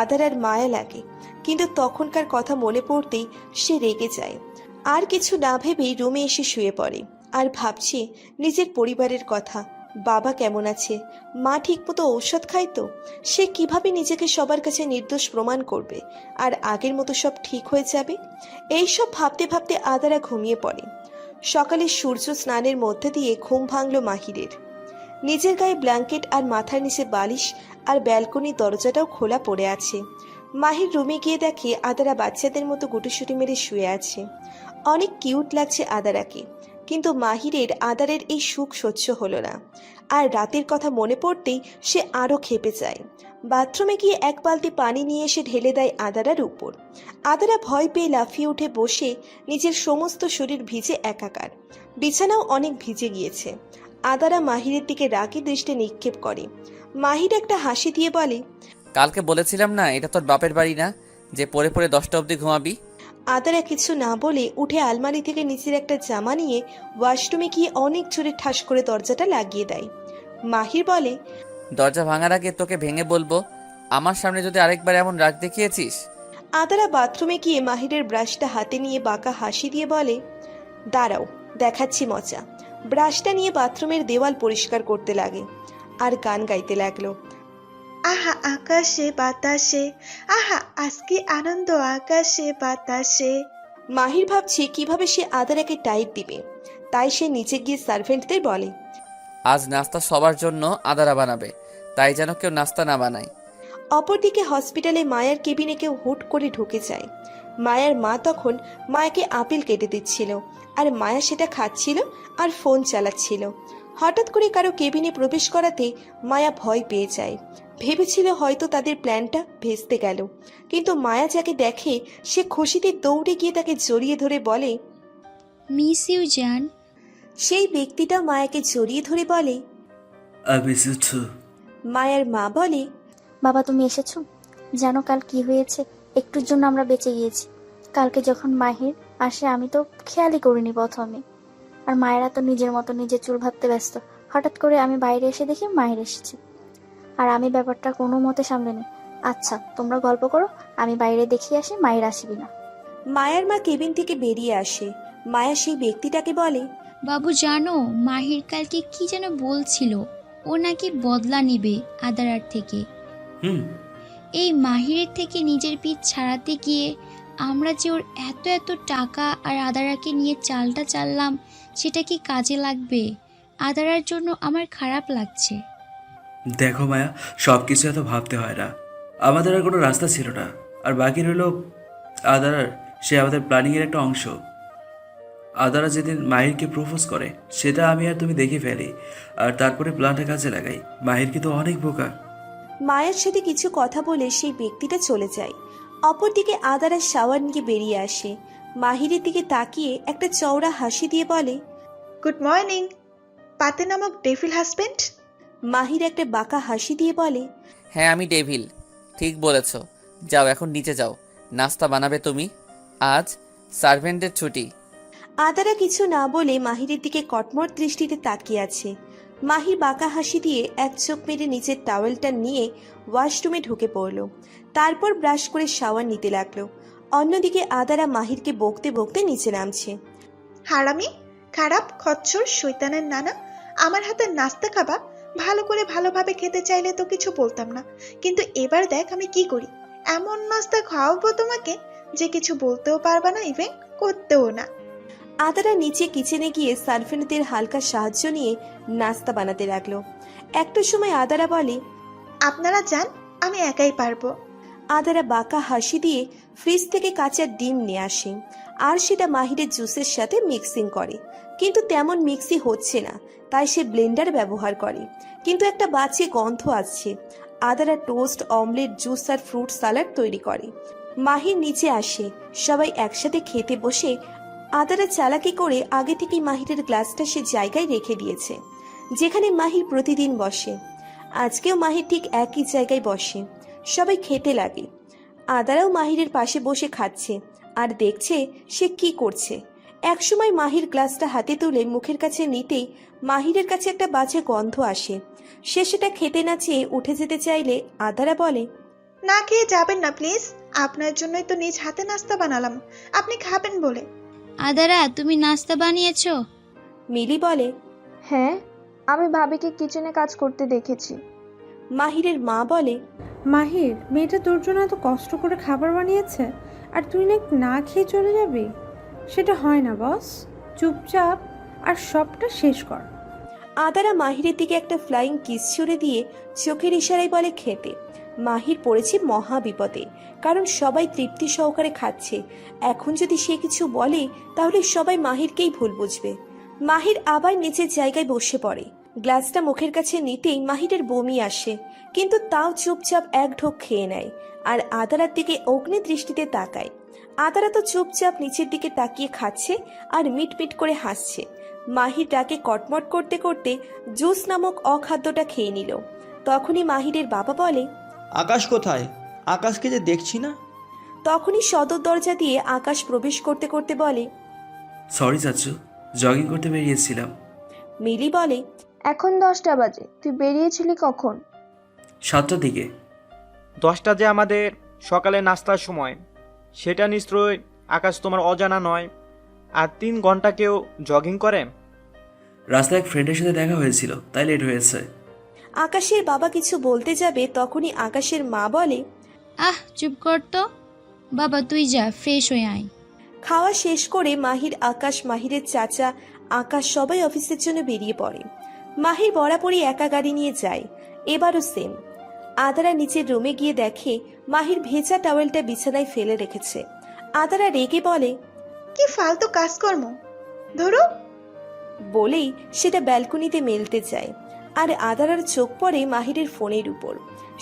আদারার মায়া লাগে, কিন্তু তখনকার কথা মনে পড়তেই সে রেগে যায়। আর কিছু না ভেবেই রুমে এসে শুয়ে পড়ে আর ভাবছে নিজের পরিবারের কথা। বাবা কেমন আছে, মা ঠিকমতো ঔষধ খায় তো, সে কিভাবে নিজেকে সবার কাছে নির্দোষ প্রমাণ করবে আর আগের মতো সব ঠিক হয়ে যাবে। এইসব ভাবতে ভাবতে আদারা ঘুমিয়ে পড়ে। সকালে সূর্য স্নানের মধ্যে দিয়ে ঘুম ভাঙল মাহিরের। নিজের গায়ে ব্ল্যাঙ্কেট আর মাথার নিচে বালিশ আর ব্যালকনির দরজাটাও খোলা পড়ে আছে। মাহির রুমে গিয়ে দেখে আদারা বাচ্চাদের মতো গুটিসুটি মেরে শুয়ে আছে। অনেক কিউট লাগছে আদারাকে, কিন্তু মাহিরের আদারের এই সুখ সহ্য হলো না। আর রাতের কথা মনে পড়তেই সে আরও ক্ষেপে যায়। বাথরুমে গিয়ে এক বালতি পানি নিয়ে এসে ঢেলে দেয় আদারার উপর। আদারা ভয় পেয়ে লাফিয়ে উঠে বসে নিজের সমস্ত শরীর ভিজে একাকার। বিছানাও অনেক ভিজে গিয়েছে। আদারা মাহিরের দিকে রাগী দৃষ্টি নিক্ষেপ করে। মাহির একটা হাসি দিয়ে বলে, কালকে বলেছিলাম না এটা তোর বাপের বাড়ি না যে পরে পরে 10টা অবধি ঘুমাবি। আদারা কিছু না বলে উঠে আলমারি থেকে নিচের একটা জামা নিয়ে ওয়াশরুমে গিয়ে অনেক জোরে ঠাস করে দরজাটা লাগিয়ে দেয়। মাহির বলে, দরজা ভাঙার আগে তোকে ভেঙে বলবো, আমার সামনে যদি আরেকবার এমন রাগ দেখিয়েছিস। আদারা বাথরুমে গিয়ে মাহিরের ব্রাশটা হাতে নিয়ে বাঁকা হাসি দিয়ে বলে, দাঁড়াও দেখাচ্ছি মজা। ব্রাশটা নিয়ে বাথরুমের দেওয়াল পরিষ্কার করতে লাগে আর গান গাইতে লাগলো। আহা আকাশে বাতাসে, আহা আজকে আনন্দ আকাশে বাতাসে। মাহির ভাবছে কিভাবে সে আদারাকে টাইট দিবে, তাই সে নিচে গিয়ে সার্ভেন্টদের বলে, আজ নাস্তা সবার জন্য আদারা বানাবে, তাই যেন কেউ নাস্তা না বানায়। অপরদিকে হসপিটালে মায়ার কেবিনে কেউ হুট করে ঢুকে যায়। মায়ার মা তখন মায়াকে আপেল কেটে দিচ্ছিল, আর মায়া সেটা খাচ্ছিল আর ফোন চালাচ্ছিল। হঠাৎ করে কারো কেবিনে প্রবেশ করাতে মায়া ভয় পেয়ে যায়। ভেবেছিল হয়তো তাদের প্ল্যানটা ভেস্তে গেল, কিন্তু মায়া যাকে দেখে সে খুশিতে দৌড়ে গিয়ে তাকে জড়িয়ে ধরে বলে, মিস ইউ জান। সেই ব্যক্তিটা মায়াকে জড়িয়ে ধরে বলে, মায়ার মা বলে, বাবা তুমি এসেছো? জানো কাল কি হয়েছে? একটুর জন্য আমরা বেঁচে গিয়েছি। কালকে যখন মাহির আসে আমি তো খেয়ালই করিনি প্রথমে, আর মায়েরা তো নিজের মতো নিজের চুল ভাবতে ব্যস্ত। হঠাৎ করে আমি বাইরে এসে দেখি মাহির এসেছে, আর আমি ব্যাপারটা কোনো মতে সামলে নিই। আচ্ছা তোমরা গল্প করো, আমি বাইরে দেখিয়ে আসি মাহির আসবি না। মায়ার মা কেবিন থেকে বেরিয়ে আসে। মায়া সেই ব্যক্তিটাকে বলে, বাবু জানো মাহির কালকে কি যেন বলছিল, ও নাকি বদলা নিবে আদারার থেকে। এই মাহিরের থেকে নিজের পিঠ ছাড়াতে গিয়ে আমরা যে ওর এত এত টাকা আর আদারাকে নিয়ে চালটা চাললাম, সেটা কি কাজে লাগবে? আদারার জন্য আমার খারাপ লাগছে। দেখো মায়া, সব কিছু এত ভাবতে হয় না। আমাদের আর কোনো রাস্তা ছিল না, আর বাকি রইল আদারার। সে আমাদের প্ল্যানিংয়ের একটা অংশ। আদারা যেদিন মাহিরকে প্রপোজ করে সেটা আমি আর তুমি দেখে ফেলি, আর তারপরে প্ল্যানটা কাজে লাগাই। মাহির কিন্তু অনেক বোকা। মায়ের সাথে কিছু কথা বলে সেই ব্যক্তিটা চলে যায়। অপরদিকে আদারা শাওয়ার নিয়ে বেরিয়ে আসে। মাহিরের দিকে তাকিয়ে একটা চওড়া হাসি দিয়ে বলে, গুড মর্নিং পাতে নামক ডেভিল হাজবেন্ড। মাহির একটা বাঁকা হাসি দিয়ে বলে, হ্যাঁ আমি ডেভিল, ঠিক বলেছ। যাও এখন নিচে যাও, নাস্তা বানাবে তুমি। আজ সার্ভেন্টের ছুটি। আদারা কিছু না বলে মাহিরের দিকে কটমট দৃষ্টিতে তাকিয়ে আছে। মাহির বাঁকা হাসি দিয়ে এক চোখ মেরে নিচের টাওয়েলটা নিয়ে ওয়াশরুমে ঢুকে পড়ল। তারপর ব্রাশ করে শাওয়ার নিতে লাগলো। অন্যদিকে আদারা মাহিরকে বকতে বকতে নিচে নামছে। হারামি, খারাপ, খচ্চর, শৈতানের নানা, আমার হাতে নাস্তা খাবা। ভালো করে ভালোভাবে খেতে চাইলে তো কিছু বলতাম না, কিন্তু এবার দেখ আমি কি করি। এমন নাস্তা খাওয়াবো তোমাকে যে কিছু বলতেও পারবা না, ইভেন করতেও না। আদারা নিচে কিচেনে গিয়ে সার্ভেন্টদের হালকা সাহায্য নিয়ে নাস্তা বানাতে লাগলো। একটা সময় আদারা বলে, আপনারা যান, আমি একাই পারবো। আদারা বাঁকা হাসি দিয়ে ফ্রিজ থেকে কাঁচা ডিম নিয়ে আসে, আর সেটা মাহিরের জুসের সাথে মিক্সিং করে। কিন্তু তেমন মিক্সি হচ্ছে না, তাই সে ব্লেন্ডার ব্যবহার করে। কিন্তু একটা বাজে গন্ধ আসছে। আদারা টোস্ট, অমলেট, জুস আর ফ্রুট সালাড তৈরি করে। মাহির নিচে আসে, সবাই একসাথে খেতে বসে আদারা চালাকি করে আগে থেকেই মাহিরের গ্লাসটা সে জায়গায় রেখে দিয়েছে, যেখানে মাহির প্রতিদিন বসে। আজকেও মাহির ঠিক একই জায়গায় বসে। সবাই খেতে লাগে। আদারাও মাহিরের পাশে বসে খাচ্ছে আর দেখছে সে কি করছে। একসময় মাহির গ্লাসটা হাতে তুলে মুখের কাছে নিতেই মাহিরের কাছে একটা বাজে গন্ধ আসে। সে সেটা খেতে না চেয়ে উঠে যেতে চাইলে আদারা বলে, না খেয়ে যাবেন না প্লিজ, আপনার জন্যই তো নিজ হাতে নাস্তা বানালাম, আপনি খাবেন বলে। আদারা, তুমি নাস্তা বানিয়েছো? মিলি বলে, হ্যাঁ, আমি ভাবিকে কিচেনে কাজ করতে দেখেছি। মাহিরের মা বলে, মাহির, মেয়েটা তোর জন্য এত কষ্ট করে খাবার বানিয়েছে আর তুই না খেয়ে চলে যাবি? সেটা হয় না বস। চুপচাপ আর সবটা শেষ কর। আদারা মাহিরের দিকে একটা ফ্লাইং কিস ছুড়ে দিয়ে চোখের ইশারায় বলে খেতে। মাহির পড়েছে মহা বিপদে, কারণ সবাই তৃপ্তি সহকারে খাচ্ছে। এখন যদি সে কিছু বলে তাহলে সবাই মাহিরকেই ভুল বুঝবে। মাহির আবার নিচের জায়গায় বসে পড়ে। গ্লাসটা মুখের কাছে নিতেই মাহিরের বমি আসে, কিন্তু তাও চুপচাপ এক ঢোক খেয়ে নেয় আর আদারার দিকে অগ্নি দৃষ্টিতে তাকায়। আদারা তো চুপচাপ নিচের দিকে তাকিয়ে খাচ্ছে আর মিটমিট করে হাসছে। মাহির ডাকে কটমট করতে করতে জুস নামক অখাদ্যটা খেয়ে নিল। তখনই মাহিরের বাবা বলে, আকাশ কোথায়? আকাশকে যে দেখছি না। তখনই সদর দরজা দিয়ে আকাশ প্রবেশ করতে করতে বলে, সরি চাচু, জগিং করতে বেরিয়েছিলাম। মিলি বলে, এখন 10টা বাজে, তুই বেরিয়েছিলি কখন? 7টার দিকে। 10টা যে আমাদের সকালে নাস্তার সময়, সেটা নিশ্চয়ই আকাশ তোমার অজানা নয়। আর 3 ঘন্টা কেউ জগিং করে? রাস্তায় এক ফ্রেন্ডের সাথে দেখা হয়েছিল, তাই লেট হয়েছে। আকাশের বাবা কিছু বলতে যাবে, তখনই আকাশের মা বলে, আহ, চুপ কর তো। বাবা তুই যা, ফ্রেশ হয়ে আয়। খাওয়া শেষ করে মাহির, আকাশ, মাহিরের চাচা আকাশ সবাই অফিসের জন্য বেরিয়ে পড়ে। মাহির বরাবরই একা গাড়ি নিয়ে যায়। এবারও সেম। আদারা নিচের রুমে গিয়ে দেখে মাহির ভেজা টাওয়েলটা বিছানায় ফেলে রেখেছে। আদারা রেগে বলে, কি ফালতু কাজকর্ম, ধরো। বলেই সেটা ব্যালকনিতে মেলতে যায়। আর আদারার চোখ পড়ে মাহিরের ফোনের উপর।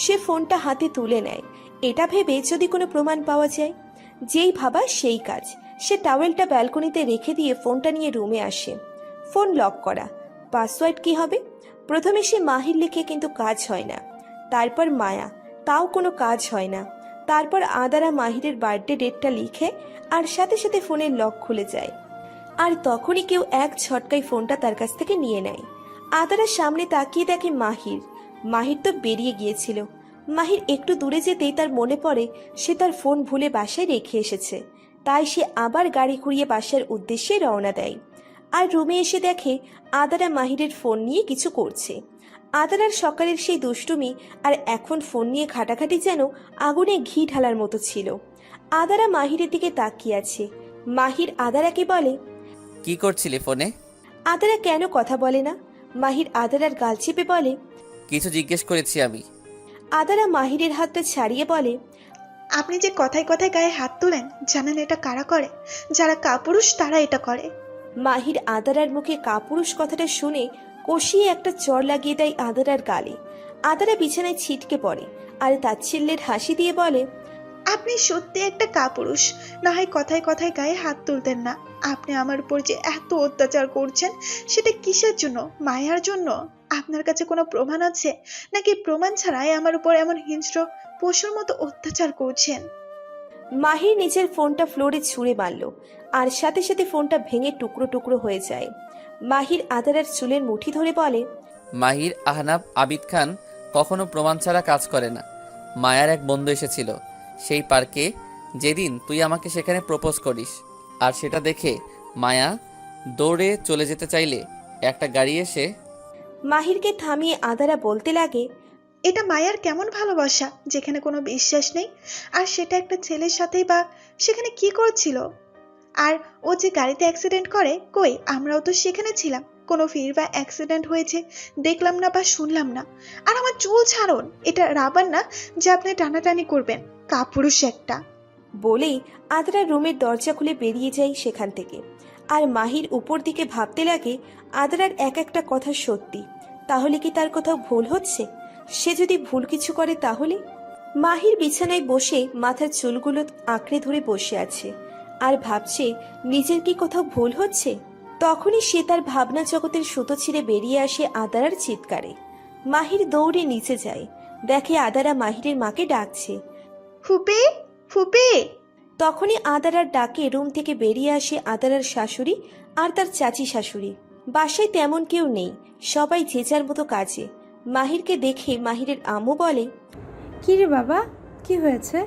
সে ফোনটা হাতে তুলে নেয়, এটা ভেবে যদি কোনো প্রমাণ পাওয়া যায়। যেই ভাবা সেই কাজ। সে টাওয়েলটা ব্যালকনিতে রেখে দিয়ে ফোনটা নিয়ে রুমে আসে। ফোন লক করা। পাসওয়ার্ড কি হবে? প্রথমে সে মাহির লিখে, কিন্তু কাজ হয় না। তারপর মায়া, তাও কোনো কাজ হয় না। তারপর আদারা মাহিরের বার্থডে ডেটটা লিখে, আর সাথে সাথে ফোনের লক খুলে যায়। আর তখনই কেউ এক ঝটকায় ফোনটা তার কাছ থেকে নিয়ে নেয়। আদারা সামনে তাকিয়ে দেখে মাহির তো বেরিয়ে গিয়েছিল। মাহির একটু দূরে যেতেই তার মনে পড়ে সে তার ফোন ভুলে বাসায় রেখে এসেছে। তাই সে আবার গাড়ি ঘুরিয়ে বাসার উদ্দেশ্যে রওনা দেয়। আর রুমে এসে দেখে আদারা মাহিরের ফোন নিয়ে কিছু করছে। আদারার সকালের সেই দুষ্টুমি আর এখন ফোন নিয়ে ঘাটাঘাটি যেন আগুনে ঘি ঢালার মতো ছিল। আদারা মাহিরের দিকে তাকিয়ে আছে। মাহির আদারাকে বলে, কি করছিলি ফোনে? আদারা কেন কথা বলে না? মাহির আদারার গাল চেপে বলে, কিছু জিজ্ঞেস করেছি আমি। আদারা মাহিরের হাতটা ছাড়িয়ে বলে, আপনি যে কথায় কথায় গায়ে হাত তোলেন, জানেন এটা কারা করে? যারা কাপুরুষ তারা এটা করে। মাহির আদারার মুখে কাপুরুষ কথাটা শুনে কষিয়ে একটা চড় লাগিয়ে দেয় আদারার গালে। আদারা বিছানায় ছিটকে পড়ে আর তাচ্ছিল্যের হাসি দিয়ে বলে, আপনি সত্যি একটা কাপুরুষ। না হয় কথায় কথায় গায়ে হাত তুলতেন না। আপনি আমার উপর যে এত অত্যাচার করছেন, সেটা কিসের জন্য? মায়ার জন্য? আপনার কাছে কোনো প্রমাণ আছে নাকি প্রমাণ ছাড়াই আমার উপর এমন হিংস্র পশুর মতো অত্যাচার করছেন? মাহির নিজের ফোনটা ফ্লোরে ছুঁড়ে মারল আর সাথে সাথে ফোনটা ভেঙে টুকরো টুকরো হয়ে যায়। মাহির আদারার চুলের মুঠি ধরে বলে, মাহির, আহনাব, আবিদ খান কখনো প্রমাণ ছাড়া কাজ করে না। মায়ার এক বন্ধু এসেছিল সেই পার্কে যেদিন তুই আমাকে সেখানে প্রপোজ করিস, আর সেটা দেখে মায়া দৌড়ে চলে যেতে চাইলে একটা গাড়ি এসে মাহিরকে থামিয়ে আদারা বলতে লাগে, এটা মায়ার কেমন ভালোবাসা যেখানে কোনো বিশ্বাস নেই? আর সেটা একটা ছেলের সাথেই বা সেখানে কি করছিল? আর ও যে গাড়িতে অ্যাক্সিডেন্ট করে, কই আমরাও তো সেখানে ছিলাম। কোনো ফির বা অ্যাক্সিডেন্ট হয়েছে দেখলাম না বা শুনলাম না। আর আমার চুল ছাড়ুন, এটা রাবার না যে আপনি টানাটানি করবেন। কাপুরুষ একটা। বলেই আদারা রুমের দরজা খুলে বেরিয়ে যায় সেখান থেকে। আর মাহির উপর দিকে ভাবতে লাগে, আদারার এক একটা কথা সত্যি, তাহলে কি তার কোথাও ভুল হচ্ছে? সে যদি ভুল কিছু করে তাহলে? মাহির বিছানায় বসে মাথার চুলগুলো আঁকড়ে ধরে বসে আছে আর ভাবছে নিজের কি কোথাও ভুল হচ্ছে। তখনই সে তার ভাবনা জগতের সুতো ছিঁড়ে বেরিয়ে আসে আদারার চিৎকারে। মাহির দৌড়ে নিচে যায়, দেখে আদারা মাহিরের মাকে ডাকছে, ফুপি, ফুপি। তখনই আদারার ডাকে রুম থেকে বেরিয়ে আসে আদারার শাশুড়ি আর তার চাচি শাশুড়ি। বাসায় তেমন কেউ নেই, সবাই যে যার মতো কাজে। মাহিরকে দেখে মাহিরের আম্মু বলে, কি রে বাবা, কি হয়েছে?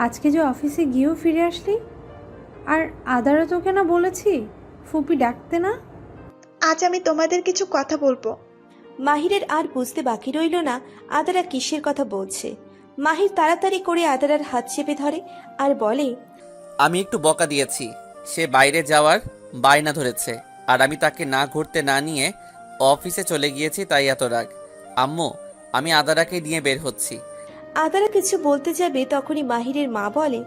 আজকে যে অফিসে গিয়েও ফিরে আসলি? আর আদারা তোকে না বলেছি ফুপি ডাকতে না? আজ আমি তোমাদের কিছু কথা বলবো। মাহিরের আর বুঝতে বাকি রইল না আদারা কিসের কথা বলছে। মাহির তাড়াতাড়ি করে আদারার হাত চেপে ধরে আর বলে, আমি একটু বকা দিয়েছি, সে বাইরে যাওয়ার বায়না ধরেছে, আর আমি তাকে না ঘুরতে না নিয়ে অফিসে চলে গিয়েছি, তাই এত রাগ। আম্মু, আমি আদারাকে নিয়ে বের হচ্ছি। আদারা কিছু বলতে যাবে তখনই মাহিরের মা বলে,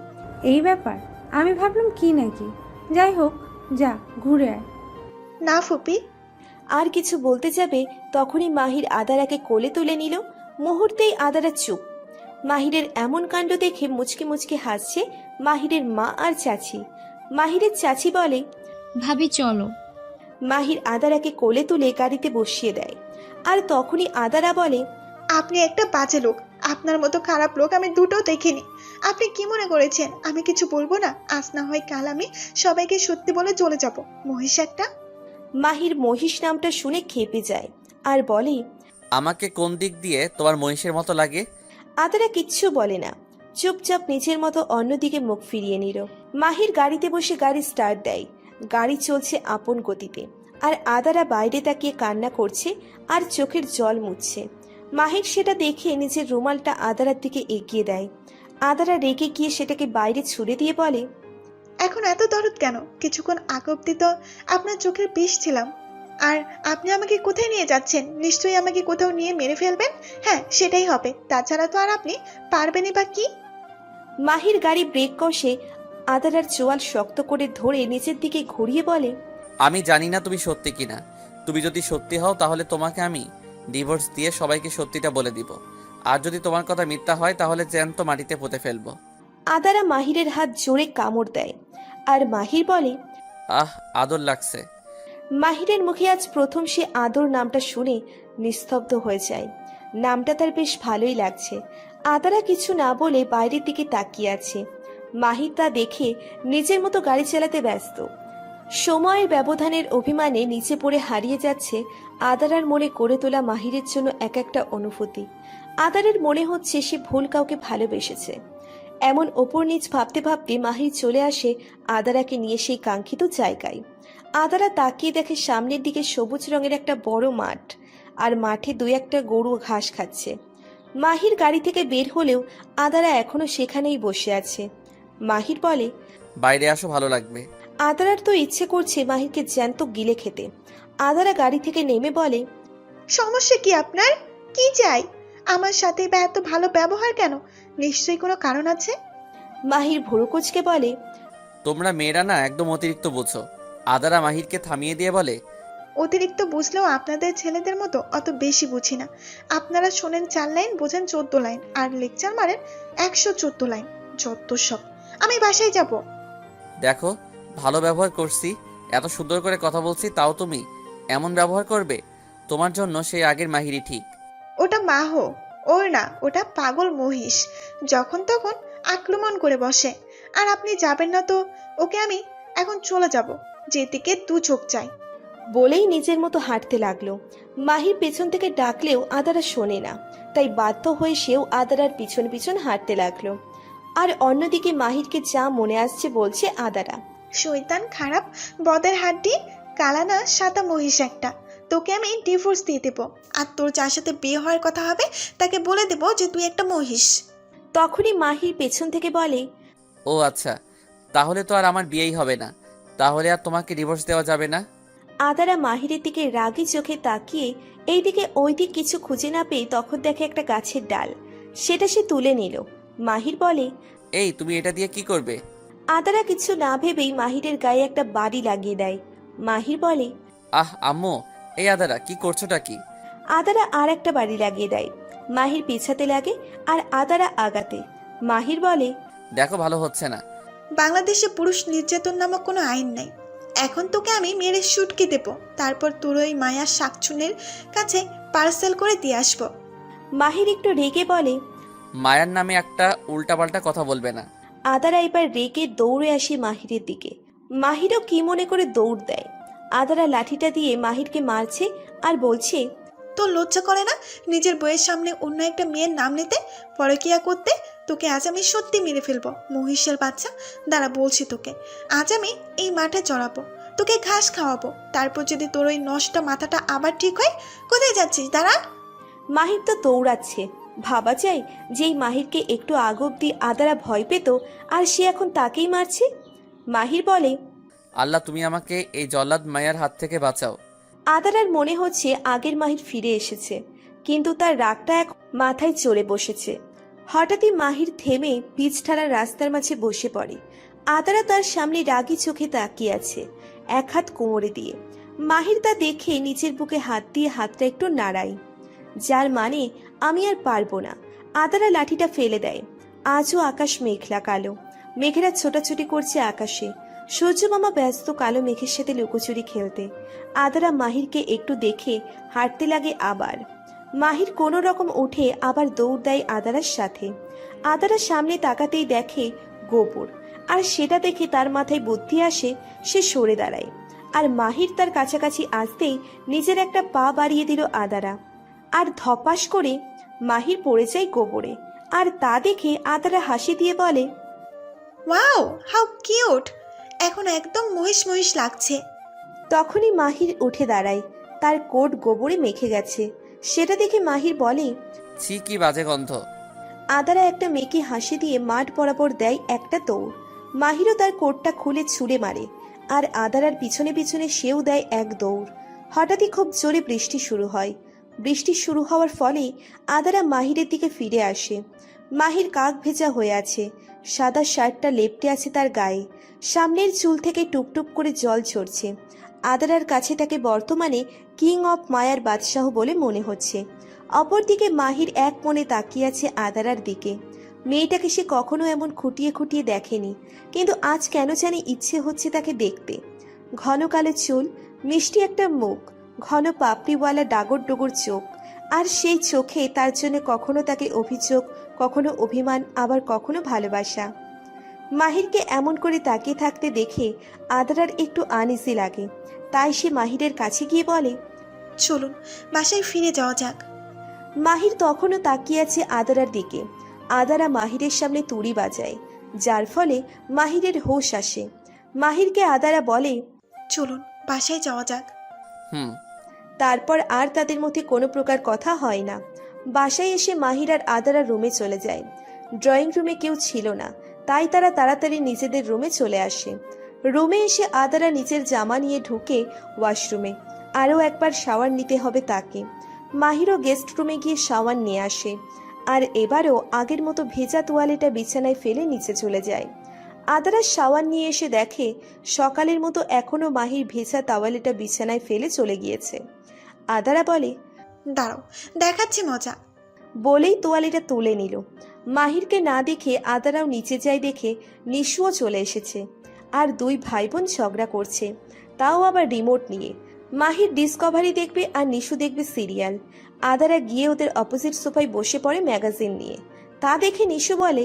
এই ব্যাপার? আমি ভাবলাম কি নাকি। যাই হোক, যা ঘুরে আয়। না ফুপি। আর কিছু বলতে যাবে তখনই মাহির আদারাকে কোলে তুলে নিল। মুহূর্তেই আদারা চুপ। মাহিরের এমন কাণ্ড দেখে মুচকি মুচকি হাসছে মাহিরের মা আর চাচি। মাহিরের চাচি বলে, ভাবি চলো। মাহির আদারাকে কোলে তুলে গাড়িতে বসিয়ে দেয়। আর তখনই আদারা বলে, আপনি একটা বাজে লোক। আপনার মতো খারাপ লোক আমি দুটো দেখিনি। আপনি কি মনে করেছেন আমি কিছু বলবো না? আজ না হয় কাল আমি সবাইকে সত্যি বলে চলে যাব। মহিষ একটা। মাহির মহিষ নামটা শুনে খেপে যায় আর বলে, আমাকে কোন দিক দিয়ে তোমার মহিষের মতো লাগে? আদারা কিচ্ছু বলে না, চুপচাপ নিজের মতো অন্যদিকে মুখ ফিরিয়ে নিল। মাহির গাড়িতে বসে গাড়ি স্টার্ট দেয়। গাড়ি চলছে আপন গতিতে আর আদারা বাইরে তাকিয়ে কান্না করছে আর চোখের জল মুছছে। মাহির সেটা দেখে নিজের রুমালটা আদারার দিকে এগিয়ে দেয়। আদারা রেগে গিয়ে সেটাকে বাইরে ছুড়ে দিয়ে বলে, এখন এত দরদ কেন? কিছুক্ষণ আগে অব্দি তো আপনার চোখের বিষ ছিলাম। আর আপনি আমাকে কোথায় নিয়ে যাচ্ছেন? নিশ্চয়ই আমাকে কোথাও নিয়ে মেরে ফেলবেন। হ্যাঁ, সেটাই হবে। তাছাড়া তো আর আপনি পারবেনই বা কি? মাহির গাড়ি ব্রেক কষে আদারার চোয়াল শক্ত করে ধরে নিচের দিকে ঘুরিয়ে বলে, আমি জানি না তুমি সত্যি কিনা। তুমি যদি সত্যি হও তাহলে তোমাকে আমি ডিভোর্স দিয়ে সবাইকে সত্যিটা বলে দিব। আর যদি তোমার কথা মিথ্যা হয় তাহলে জ্যান্ত মাটিতে পুঁতে ফেলবো। আদারা মাহিরের হাত জোরে কামড় দেয় আর মাহির বলে, আহ, আদর লাগছে। মাহিরের মুখে আজ প্রথম সে আদর নামটা শুনে নিস্তব্ধ হয়ে যায়। নামটা তার বেশ ভালোই লাগছে। আদারা কিছু না বলে বাইরের দিকে তাকিয়ে আছে। মাহির তা দেখে নিজের মতো গাড়ি চালাতে ব্যস্ত। সময়ের ব্যবধানের অভিমানে নিচে পড়ে হারিয়ে যাচ্ছে আদারার মনে করে তোলা মাহিরের জন্য এক একটা অনুভূতি। আদারের মনে হচ্ছে সে ভুল কাউকে ভালোবেসেছে। এমন ওপর নিচ ভাবতে ভাবতে মাহির চলে আসে আদারাকে নিয়ে সেই কাঙ্ক্ষিত জায়গায়। আদারা তাকিয়ে দেখে সামনের দিকে সবুজ রঙের একটা বড় মাঠ, আর মাঠে দুই একটা গরু ঘাস খাচ্ছে। মাহির গাড়ি থেকে বের হলেও আদারা এখনো সেখানেই বসে আছে। মাহির বলে, বাইরে আসো, ভালো লাগবে। আদারার তো ইচ্ছে করছে মাহিরকে জ্যান্ত গিলে খেতে। আদারা গাড়ি থেকে নেমে বলে, সমস্যা কি আপনার? কি চাই? আমার সাথে বা এত ভালো ব্যবহার কেন? নিশ্চয়ই কোনো কারণ আছে। মাহির ভুরু কুচকে বলে, তোমরা মেয়েরা না একদম অতিরিক্ত বোঝো। আদারা মাহিরকে থামিয়ে দিয়ে বলে, অতিরিক্ত বুঝলেও আপনাদের ছেলেদের মতো অত বেশি বুঝি না। আপনারা শোনেন 4 লাইন, বোঝেন 14 লাইন, আর লেকচার মারেন 114 লাইন। যত সব। আমি বাসায় যাব। দেখো ভালো ব্যবহার করছি, এত সুন্দর করে কথা বলছি, তাও তুমি এমন ব্যবহার করবে? তোমার জন্য সেই আগের মাহিরই ঠিক। ওটা মাহো, ওর না, ওটা পাগল মহিষ। যখন তখন আক্রমণ করে বসে। আর আপনি যাবেন না তো ওকে আমি এখন চলে যাব, যেদিকে 2 চোখ চাই। বলেই নিজের মতো হাঁটতে লাগলো। মাহির পেছন থেকে ডাকলেও আদারা শোনে না, তাই বাধ্য হয়ে সেও আদারার পিছন পিছন হাঁটতে লাগলো। আর অন্যদিকে মাহিরকে যা মনে আসছে বলছে আদারা, শয়তান, খারাপ, বদের হাড্ডি, কালানা সাদা মহিষ একটা। তোকে আমি ডিভোর্স দিয়ে দেবো। আর তোর যার সাথে বিয়ে হওয়ার কথা হবে তাকে বলে দেবো যে তুই একটা মহিষ। তখনই মাহির পেছন থেকে বলে, ও আচ্ছা, তাহলে তো আর আমার বিয়েই হবে না। তাহলে আর তোমাকে ডিভোর্স দেওয়া যাবে না? আদারা মাহিরের দিকে রাগী চোখে তাকিয়ে এইদিকে ওইদিক কিছু খুঁজে না পেয়ে তখন দেখে একটা গাছের ডাল, সেটা সে তুলে নিল। মাহির বলে, এই তুমি এটা দিয়ে কি করবে? আদারা কিছু না ভেবেই মাহিরের গায়ে একটা বাড়ি লাগিয়ে দেয়। মাহির বলে, আহ আম্মু, এই আদারা কি করছোটা কি? আদারা আর একটা বাড়ি লাগিয়ে দেয়। মাহির পিছাতে লাগে আর আদারা আগাতে। মাহির বলে, দেখো ভালো হচ্ছে না। বাংলাদেশে পুরুষ নির্যাতন নামক কোনো আইন নাই। এখন তোকে আমি মেরে শুটকে দেবো, তারপর তোর ওই মায়া শাকচুনের কাছে পার্সেল করে দিয়ে আসবো। মাহির একটু রেগে বলে, মায়ার নামে একটা উল্টাপাল্টা কথা বলবে না। আদারা এবার রেগে দৌড়ে আসে মাহিরের দিকে। মাহিরও কি মনে করে দৌড় দেয়। আদারা লাঠিটা দিয়ে মাহিরকে মারছে আর বলছে, তোর লজ্জা করে না নিজের বইয়ের সামনে অন্য একটা মেয়ের নাম নিতে, পরকিয়া করতে? তোকে আজ আমি সত্যি মেরে ফেলবো, মহিষের বাচ্চা। দাঁড়া বলছি তোকে, আজ আমি এই মাঠে চড়াবো, তোকে ঘাস খাওয়াবো, তারপর যদি তোর ওই নষ্ট মাথাটা আবার ঠিক হয়। কোথায় যাচ্ছিস? দাঁড়া। মাহির তো দৌড়াচ্ছে। ভাবা যায় যেই মাহিরকে একটু আগ অব্দি আদারা ভয় পেত, আর সে এখন তাকেই মারছে। মাহির বলে, আল্লাহ তুমি আমাকে এই জল্লাদ মায়ার হাত থেকে বাঁচাও। আদারার মনে হচ্ছে আগের মাহির ফিরে এসেছে, কিন্তু তার রাগটা এক মাথায় চড়ে বসেছে। হঠাৎই মাহির থেমে পিচঢালা রাস্তার মাঝে বসে পড়ে। আদারা তার সামনে রাগী চোখে তাকিয়ে আছে, এক হাত কোমরে দিয়ে। মাহির তা দেখে নিচের বুকে হাত দিয়ে হাতটা একটু নাড়ায়, যার মানে আমি আর পারবো না। আদারা লাঠিটা ফেলে দেয়। আজও আকাশ মেঘলা কালো, মেঘেরা ছোটাছুটি করছে আকাশে। সূর্য মামা ব্যস্ত কালো মেঘের সাথে লুকোচুরি খেলতে। আদারা মাহিরকে একটু দেখে হাঁটতে লাগে আবার। মাহির কোনো রকম উঠে আবার দৌড় দেয় আদারার সাথে। আদারা সামনে তাকাতেই দেখে গোবর, আর সেটা দেখে তার মাথায় বুদ্ধি আসে, সে সরে দাঁড়ায়। আর মাহির তার কাছাকাছি আসতেই নিজের একটা পা বাড়িয়ে দিল আদারা, আর ধপাস করে মাহির পড়ে যায় গোবরে। আর তা দেখে আদারা হাসি দিয়ে বলে, ওয়াও, হাউ কিউট, এখন একদম মহিষ মহিষ লাগছে। তখনই মাহির উঠে দাঁড়ায়। তার কোট গোবরে মেখে গেছে। সেটা দেখে মাহির বলে, ছি কি বাজে গন্ধ। আদারা একটা মেকি হাসি দিয়ে মাঠ বরাবর দেয় একটা দৌড়। মাহিরও তার কোটটা খুলে ছুঁড়ে মারে, আর আদারার পিছনে পিছনে সেও দেয় এক দৌড়। হঠাৎই খুব জোরে বৃষ্টি শুরু হয়। বৃষ্টি শুরু হওয়ার ফলে আদারা মাহিরের দিকে ফিরে আসে। মাহির কাক ভেজা হয়ে আছে, সাদা শার্টটা লেপ্টে আছে তার গায়ে, সামনের চুল থেকে টুপটুপ করে জল ঝরছে। আদারার কাছে তাকে বর্তমানে কিং অফ মায়ার বাদশাহ বলে মনে হচ্ছে। অপরদিকে মাহির এক মনে তাকিয়ে আছে আদারার দিকে। মেয়েটাকে সে কখনো এমন খুঁটিয়ে খুঁটিয়ে দেখেনি, কিন্তু আজ কেন জানি ইচ্ছে হচ্ছে তাকে দেখতে। ঘন কালো চুল, মিষ্টি একটা মুখ, ঘন পাপড়িওয়ালা ডাগর ডোগর চোখ, আর সেই চোখে তার জন্য কখনো তাকে অভিযোগ, কখনো অভিমান, আবার কখনো ভালোবাসা। মাহিরকে এমন করে তাকিয়ে থাকতে দেখে আদারার একটু আনইজি লাগে, তাই সে মাহিরের কাছে গিয়ে বলে, চলুন বাসায় ফিরে যাওয়া যাক। মাহির তখনও তাকিয়ে আছে আদারার দিকে। আদারা মাহিরের সামনে তুড়ি বাজায়, যার ফলে মাহিরের হোশ আসে। মাহিরকে আদারা বলে, চলুন বাসায় যাওয়া যাক। তারপর আর তাদের মধ্যে কোনো প্রকার কথা হয় না। বাসায় এসে মাহির আর আদারা রুমে চলে যায়। ড্রয়িং রুমে কেউ ছিল না, তাই তারা তাড়াতাড়ি নিজেদের রুমে চলে আসে। রুমে এসে আদারা নিচের জামা নিয়ে ঢুকে ওয়াশরুমে। আরও একবার শাওয়ার নিতে হবে তাকে। মাহিরও গেস্ট রুমে গিয়ে শাওয়ার নিয়ে আসে, আর এবারও আগের মতো ভেজা তোয়ালেটা বিছানায় ফেলে নিচে চলে যায়। আদারা শাওয়ার নিয়ে এসে দেখে সকালের মতো এখনও মাহির ভেজা তাওয়ালেটা বিছানায় ফেলে চলে গিয়েছে। আদারা বলে, দাঁড়াও, দেখাচ্ছি মজা। বলেই তোয়ালিটা তুলে নিল। মাহিরকে না দেখে আদারাও নিচে যায় দেখে নিশুও চলে এসেছে, আর দুই ভাই বোন ঝগড়া করছে, তাও আবার রিমোট নিয়ে। মাহির ডিসকভারি দেখবে আর নিশু দেখবে সিরিয়াল। আদারা গিয়ে ওদের অপোজিট সোফায় বসে পড়ে ম্যাগাজিন নিয়ে। তা দেখে নিশু বলে,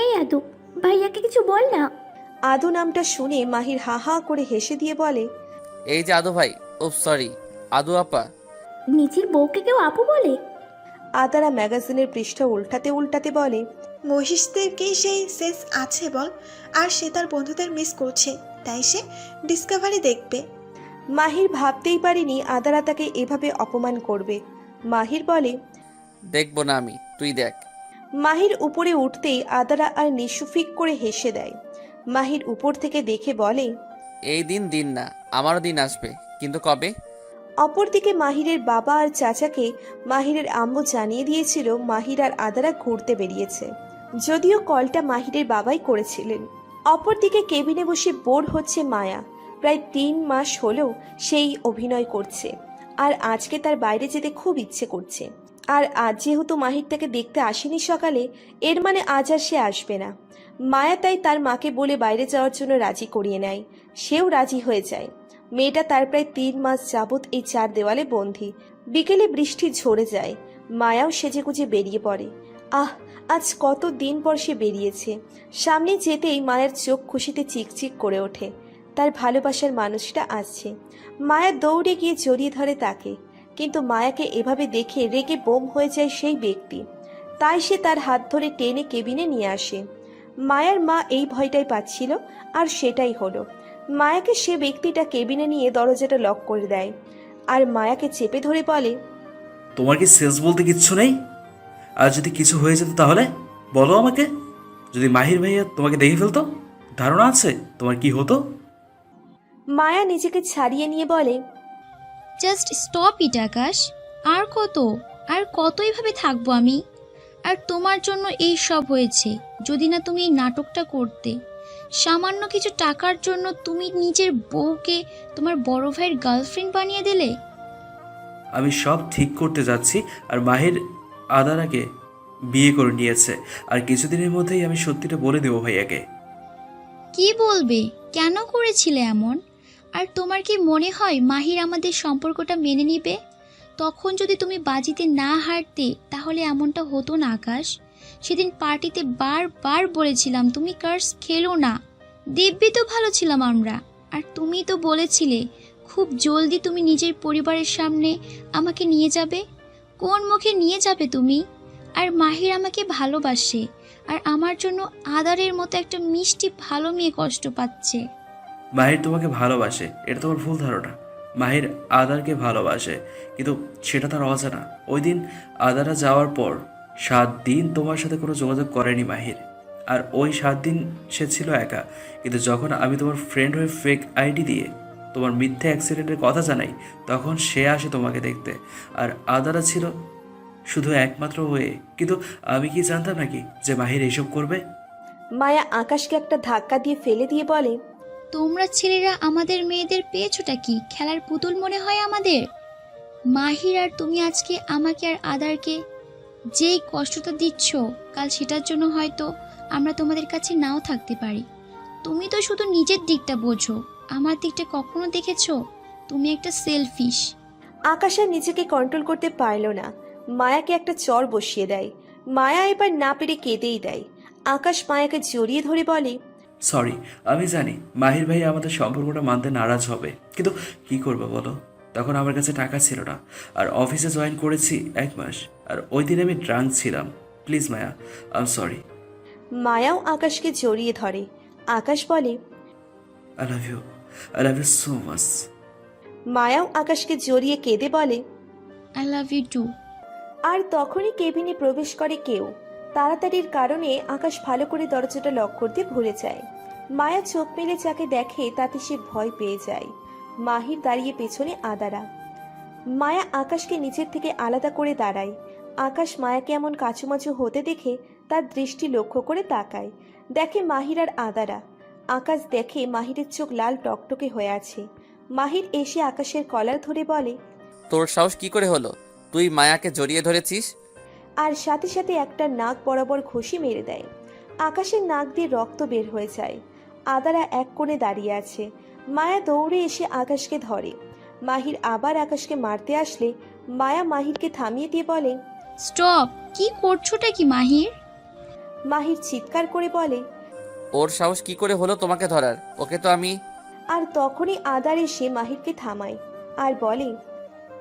এই আদু, ভাইয়াকে কিছু বল না। আদু নামটা শুনে মাহির হা হা করে হেসে দিয়ে বলে, এই যে আদু ভাই, ও সরি আদু আপা। নিজের বউকে কেউ আপু বলে? আদারা ম্যাগাজিনের পৃষ্ঠা উল্টাতে উল্টাতে বলে, মহিষদের কি সেই সেন্স আছে বল? আর সে তার বন্ধুদের মিস করছে, তাই সে ডিসকভারি দেখবে। মাহির ভাবতেই পারেনি আদারা তাকে এভাবে অপমান করবে। মাহির বলে, দেখবো না আমি, তুই দেখ। মাহির উপরে উঠতেই আদারা আর নিশু ফিক করে হেসে দেয়। মাহির উপর থেকে দেখে বলে, এই দিন দিন না, আমারও দিন আসবে, কিন্তু কবে? অপরদিকে মাহিরের বাবা আর চাচাকে মাহিরের আম্মু জানিয়ে দিয়েছিল মাহির আর আদারা ঘুরতে বেরিয়েছে, যদিও কলটা মাহিরের বাবাই করেছিলেন। অপরদিকে কেবিনে বসে বোর হচ্ছে মায়া। প্রায় 3 মাস হলেও সেই অভিনয় করছে, আর আজকে তার বাইরে যেতে খুব ইচ্ছে করছে। আর আজ যেহেতু মাহির তাকে দেখতে আসেনি সকালে, এর মানে আজ আর সে আসবে না। মায়া তাই তার মাকে বলে বাইরে যাওয়ার জন্য রাজি করিয়ে নেয়। সেও রাজি হয়ে যায়। মেয়েটা তার প্রায় 3 মাস যাবৎ এই 4 দেওয়ালে বন্দী। বিকেলে বৃষ্টি ঝরে যায়, মায়াও সেজেগুজে বেরিয়ে পড়ে। আজ কত দিন পর সে বেরিয়েছে। সামনে যেতেই মায়ের চোখ খুশিতে চিকচিক করে ওঠে। তার ভালোবাসার মানুষটা আসছে। মায়া দৌড়ে গিয়ে জড়িয়ে ধরে তাকে, কিন্তু মায়াকে এভাবে দেখে রেগে বোম হয়ে যায় সেই ব্যক্তি। তাই সে তার হাত ধরে টেনে কেবিনে নিয়ে আসে। মায়ার মা এই ভয়টাই পাচ্ছিল, আর সেটাই হলো। মায়াকে সে ব্যক্তিটা কেবিনে নিয়ে দরজাটা লক করে দেয়, আর মায়াকে চেপে ধরে বলে, তোমার কি সেন্স বলতে কিচ্ছু নেই? আর যদি কিছু হয়ে যেত তাহলে বলো আমাকে। যদি মাহির ভাইয়া তোমাকে দেখে ফেলতো, ধারণা আছে তোমার কি হতো? মায়া নিজেকে ছাড়িয়ে নিয়ে বলে, জাস্ট স্টপ ইট আকাশ। আর কত এইভাবে থাকবো আমি? আর তোমার জন্য এই সব হয়েছে। যদি না তুমি এই নাটকটা করতে, সামান্য কিছু টাকার জন্য তুমি নিজের বউকে তোমার বড় ভাইয়ের গার্লফ্রেন্ড বানিয়ে দিলে। আমি সব ঠিক করতে যাচ্ছি, আর মাহির আদারাকে বিয়ে করে নিয়েছে। আর কিছুদিনের মধ্যেই আমি সত্যিটা বলে দেবো ভাইয়াকে। কি বলবে? কেন করেছিলে এমন? আর তোমার কি মনে হয় মাহির আমাদের সম্পর্কটা মেনে নিবে? তখন যদি তুমি বাজিতে না হারতে তাহলে এমনটা হতো না আকাশ। সেদিন পার্টিতে বারবার বলেছিলাম তুমি কার্স খেলো না, দিব্যি তো ভালো ছিলাম আমরা। আর তুমি তো বলেছিলে খুব জলদি তুমি নিজের পরিবারের সামনে আমাকে নিয়ে যাবে। কোন মুখে নিয়ে যাবে তুমি? আর মাহির আমাকে ভালোবাসে, আর আমার জন্য আদারের মতো একটা মিষ্টি ভালো মেয়ে কষ্ট পাচ্ছে। মাহির তোমাকে ভালোবাসে, এটা তোমার ভুল ধারণা। মাহির আদারকে ভালোবাসে, কিন্তু সেটা তার অজানা। ওই দিন আদারা যাওয়ার পর 7 দিন তোমার সাথে কোনো যোগাযোগ করেনি মাহির। আর ওই 7 দিন সে ছিল একা। কিন্তু যখন আমি তোমার ফ্রেন্ড হয়ে ফেক আইডি দিয়ে তোমার মিথ্যে অ্যাক্সিডেন্টের কথা জানাই, তখন সে আসে তোমাকে দেখতে। আর আদারা ছিল শুধু একমাত্র হয়ে। কিন্তু আমি কি জানতাম নাকি যে মাহির এইসব করবে? মায়া আকাশকে একটা ধাক্কা দিয়ে ফেলে দিয়ে বলে, তোমরা ছেলেরা আমাদের মেয়েদের পেয়েছোটা কি খেলার পুতুল মনে হয় আমাদের? মাহির আর তুমি আজকে আমাকে আর আদারকে যেই কষ্টটা দিচ্ছ, কাল সেটার জন্য হয়তো আমরা তোমাদের কাছে নাও থাকতে পারি। তুমি তো শুধু নিজের দিকটা বোঝো, আমার দিকটা কখনো দেখেছো? তুমি একটা সেলফিশ। আকাশ আর নিজেকে কন্ট্রোল করতে পারল না, মায়াকে একটা চর বসিয়ে দেয়। মায়া এবার না পেরে কেঁদেই দেয়। আকাশ মায়াকে জড়িয়ে ধরে বলে, সরি, আমি জানি মাহির ভাই আমাদের সম্পর্কটা মানতে নারাজ হবে, কিন্তু কি করবো বলো? তখন আমার কাছে টাকা ছিল না, আর অফিসে জয়েন করেছি 1 মাস, আর ওই দিন আমি ড্রাঙ্ক ছিলাম। Please Maya, I am sorry. মায়াও আকাশকে জড়িয়ে ধরে। আকাশ বলে, I love you so much. মায়াও আকাশকে জড়িয়ে কেঁদে বলে, আই লাভ ইউ টু। আর তখনই কেবিনে প্রবেশ করে কেউ। তাড়াতাড়ির কারণে আকাশ ভালো করে দরজাটা লক করতে ভুলে যায়। মায়া চোখ মেলে যাকে দেখে তাতে সে ভয় পেয়ে যায়। মাহির দাঁড়িয়ে পেছনে আদারা। মায়া আকাশকে নিচের থেকে আলাদা করে দাঁড়ায়। আকাশ মায়াকে এমন কাচুমাচু হতে দেখে তার দৃষ্টি লক্ষ্য করে তাকায়, দেখে মাহির আর আদারা। আকাশ দেখে মাহিরের চোখ লাল টকটকে হয়ে আছে। মাহির এসে আকাশের কলার ধরে বলে, তোর সাহস কি করে হলো? তুই মায়াকে জড়িয়ে ধরেছিস? আর সাথে সাথে একটা নাক বরাবর ঘুষি মেরে দেয়। আকাশের নাক দিয়ে রক্ত বের হয়ে যায়। আদারা এক কোণে দাঁড়িয়ে আছে। মায়া দৌড়ে এসে আকাশকে ধরে। মাহির আবার আকাশকে মারতে আসলে মায়া মাহিরকে থামিয়ে দিয়ে বলে, স্টপ! কি করছোটা কি মাহির? মাহির চিৎকার করে বলে, ওর সাহস কি করে হলো তোমাকে ধরার? ওকে তো আমি... আর তখনই আদার এসে মাহিরকে থামায় আর বলে,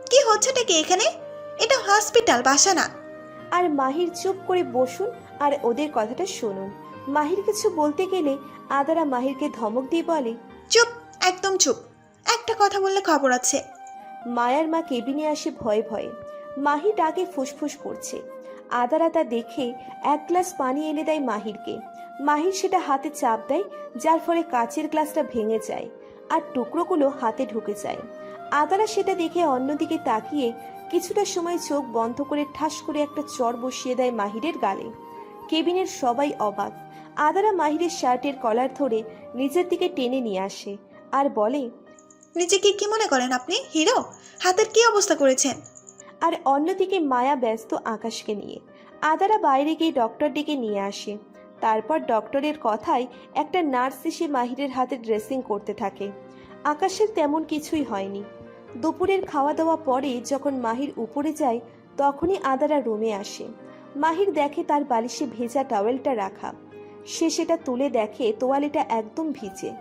কি হচ্ছেটা কি এখানে? এটা হসপিটাল, বাসা না। আর মাহির চুপ করে বসুন আর ওদের কথাটা শুনুন। মাহির কিছু বলতে গেলে আদারা মাহিরকে ধমক দিয়ে বলে, চুপ, একদম চুপ। একটা কথা বললে খবর আছে। মায়ার মা কেবিনে আসে ভয়ে ভয়ে। মাহির ডাকে ফুসফুস করছে। আদারা তা দেখে এক গ্লাস পানি এনে দেয় মাহিরকে। মাহির সেটা হাতে চাপ দেয়, যার ফলে কাচের গ্লাসটা ভেঙে যায় আর টুকরোগুলো হাতে ঢুকে যায়। আদারা সেটা দেখে অন্যদিকে তাকিয়ে কিছুটা সময় চোখ বন্ধ করে ঠাস করে একটা চড় বসিয়ে দেয় মাহিরের গালে। কেবিনের সবাই অবাক। আদারা মাহিরের শার্টের কলার ধরে নিজের দিকে টেনে নিয়ে আসে আর বলে, নিজেকে কি মনে করেন আপনি হিরো? হাতের কি অবস্থা করেছেন? আর অন্যদিকে মায়া ব্যস্ত আকাশকে নিয়ে। আদারা বাইরে গিয়ে ডক্টর ডেকে নিয়ে আসে। তারপর ডক্টরের কথায় একটা নার্স এসে মাহিরের হাতে ড্রেসিং করতে থাকে। আকাশের তেমন কিছুই হয়নি। দুপুরের খাওয়া দাওয়া পরে যখন মাহির উপরে যায় তখনই আদারা রুমে আসে। মাহির দেখে তার বালিশে ভেজা টাওয়েলটা রাখা। সে সেটা তুলে দেখে তোয়ালেটা একদম ভিজে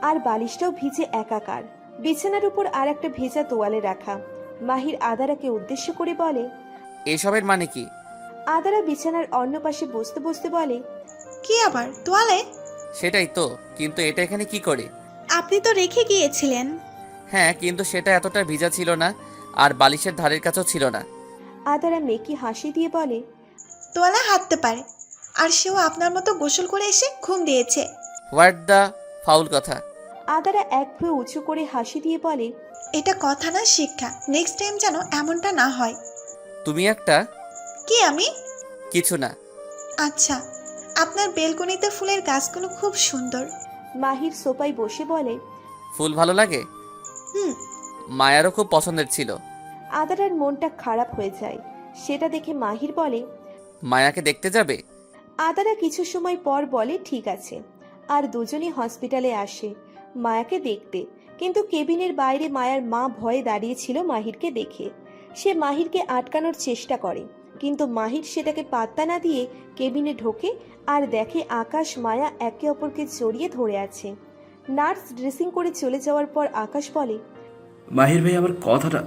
আর বালিশটাও ভিজে একাকার। বিছানার উপর আর একটা ভেজা তোয়ালে রাখা। মাহির আদারাকে উদ্দেশ্য করে বলে, এসবের মানে কি? আদারা বিছানার অন্য পাশে বসতে বসতে বলে, কি আবার তোয়ালে? সেটাই তো, কিন্তু এটা এখানে কি করে? আপনি তো রেখে গিয়েছিলেন। হ্যাঁ, কিন্তু সেটা এতটা ভিজা ছিল না, আর বালিশের ধারের কাছেও ছিল না। আদারা মেকি হাসি দিয়ে বলে, তোয়ালে হাঁটতে পারে, আর সেও আপনার মতো গোসল করে এসে ঘুম দিয়েছে। হোয়াট দ্য ফাউল কথা! আদারা এক ভ্রু উঁচু করে হাসি দিয়ে বলে, এটা কথা না, শিক্ষা। নেক্সট টাইম যেন এমনটা না হয়। তুমি একটা... কি আমি? কিছু না। আচ্ছা, আপনার বেলকনিতে ফুলের গাছগুলো খুব সুন্দর। মাহির সোফায় বসে বলে, ফুল ভালো লাগে? হুম। মায়ারও খুব পছন্দের ছিল। আদারার মনটা খারাপ হয়ে যায়। সেটা দেখে মাহির বলে, মায়াকে দেখতে যাবে? আদারা কিছু সময় পর বলে, ঠিক আছে। আর দুজনই হসপিটালে আসে মায়াকে দেখতে। কিন্তু কেবিনের বাইরে মায়ার মা ভয়ে দাঁড়িয়েছিল মাহিরকে দেখে। সে মাহিরকে আটকানোর চেষ্টা করে, কিন্তু মাহির সেটাকে পাত্তা না দিয়ে কেবিনে ঢোকে আর দেখে আকাশ মায়া একে অপরকে জড়িয়ে ধরে আছে। নার্স ড্রেসিং করে চলে যাওয়ার পর আকাশ বলে, মাহির ভাই আমার কথাটা...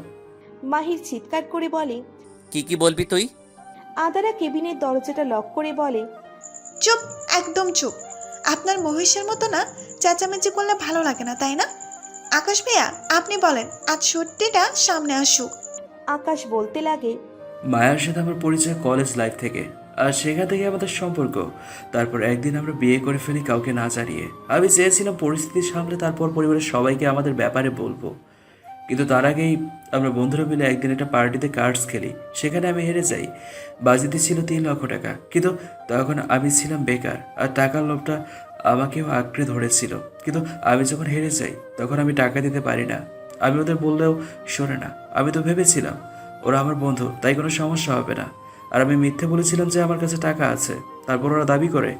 মাহির চিৎকার করে বলে, কি কি বলবি তুই? আদারা কেবিনের দরজাটা লক করে বলে, চুপ, একদম চুপ। আপনার মহিষের মতো না চেঁচামেচি করলে ভালো লাগে না, তাই না? আকাশ ভাইয়া, আপনি বলেন, আজ সত্যিটা সামনে আসুক। আকাশ বলতে লাগে, মায়ার সাথে আমার পরিচয় কলেজ লাইফ থেকে, আর সেখান থেকে আমাদের সম্পর্ক। তারপর একদিন আমরা বিয়ে করে ফেলি কাউকে না জানিয়ে। আমি চেয়েছিলাম পরিস্থিতি সামলে তারপর পরিবারের সবাইকে আমাদের ব্যাপারে বলবো, কিন্তু তার আগেই আমরা বন্ধুরা মিলে একদিন একটা পার্টিতে কার্ডস খেলি। সেখানে আমি হেরে যাই। বাজিতে ছিল 3 লক্ষ টাকা, কিন্তু তখন আমি ছিলাম বেকার, আর টাকার লোভটা আমাকেও আঁকড়ে ধরেছিল। কিন্তু আমি যখন হেরে যাই তখন আমি টাকা দিতে পারি না। আমি ওদের বললেও শোনে না। আমি তো ভেবেছিলাম ওরা আমার বন্ধু, তাই কোনো সমস্যা হবে না। আর আমি মিথ্যে বলেছিলাম যে আমার কাছে টাকা আছে। তারপর ওরা দাবি করে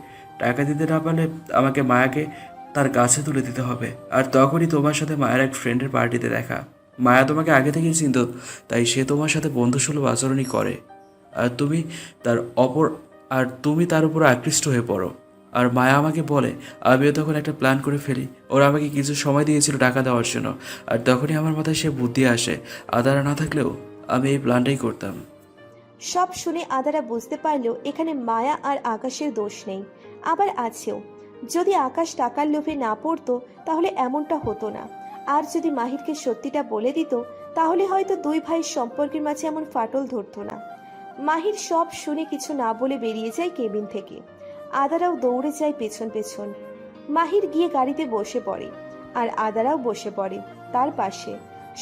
টাকা দিতে না পারলে আমাকে মায়াকে তার কাছে তুলে দিতে হবে। আর তখনই তোমার সাথে মায়ের এক ফ্রেন্ডের পার্টিতে দেখা। মায়া তোমাকে আগে থেকেই চিনত, তাই সে তোমার সাথে বন্ধুসুলভ আচরণই করে। আর তুমি তার উপর আকৃষ্ট হয়ে পড়ো। আর মায়া আমাকে বলে, আমিও তখন একটা প্ল্যান করে ফেলি। ওরা আমাকে কিছু সময় দিয়েছিল টাকা দেওয়ার জন্য, আর তখনই আমার মাথায় সে বুদ্ধি আসে। আদারা না থাকলেও আমি এই প্ল্যানটাই করতাম। সব শুনে আদারা বুঝতে পারলো এখানে মায়া আর আকাশের দোষ নেই, আবার আছেও। যদি আকাশ টাকার লোভে না পড়তো তাহলে এমনটা হতো না। আর যদি মাহিরকে সত্যিটা বলে দিত তাহলে হয়তো দুই ভাইয়ের সম্পর্কের মাঝে এমন ফাটল ধরতো না। মাহির সব শুনে কিছু না বলে বেরিয়ে যায় কেবিন থেকে। আদারাও দৌড়ে যায় পেছন পেছন। মাহির গিয়ে গাড়িতে বসে পড়ে আর আদারাও বসে পড়ে তার পাশে।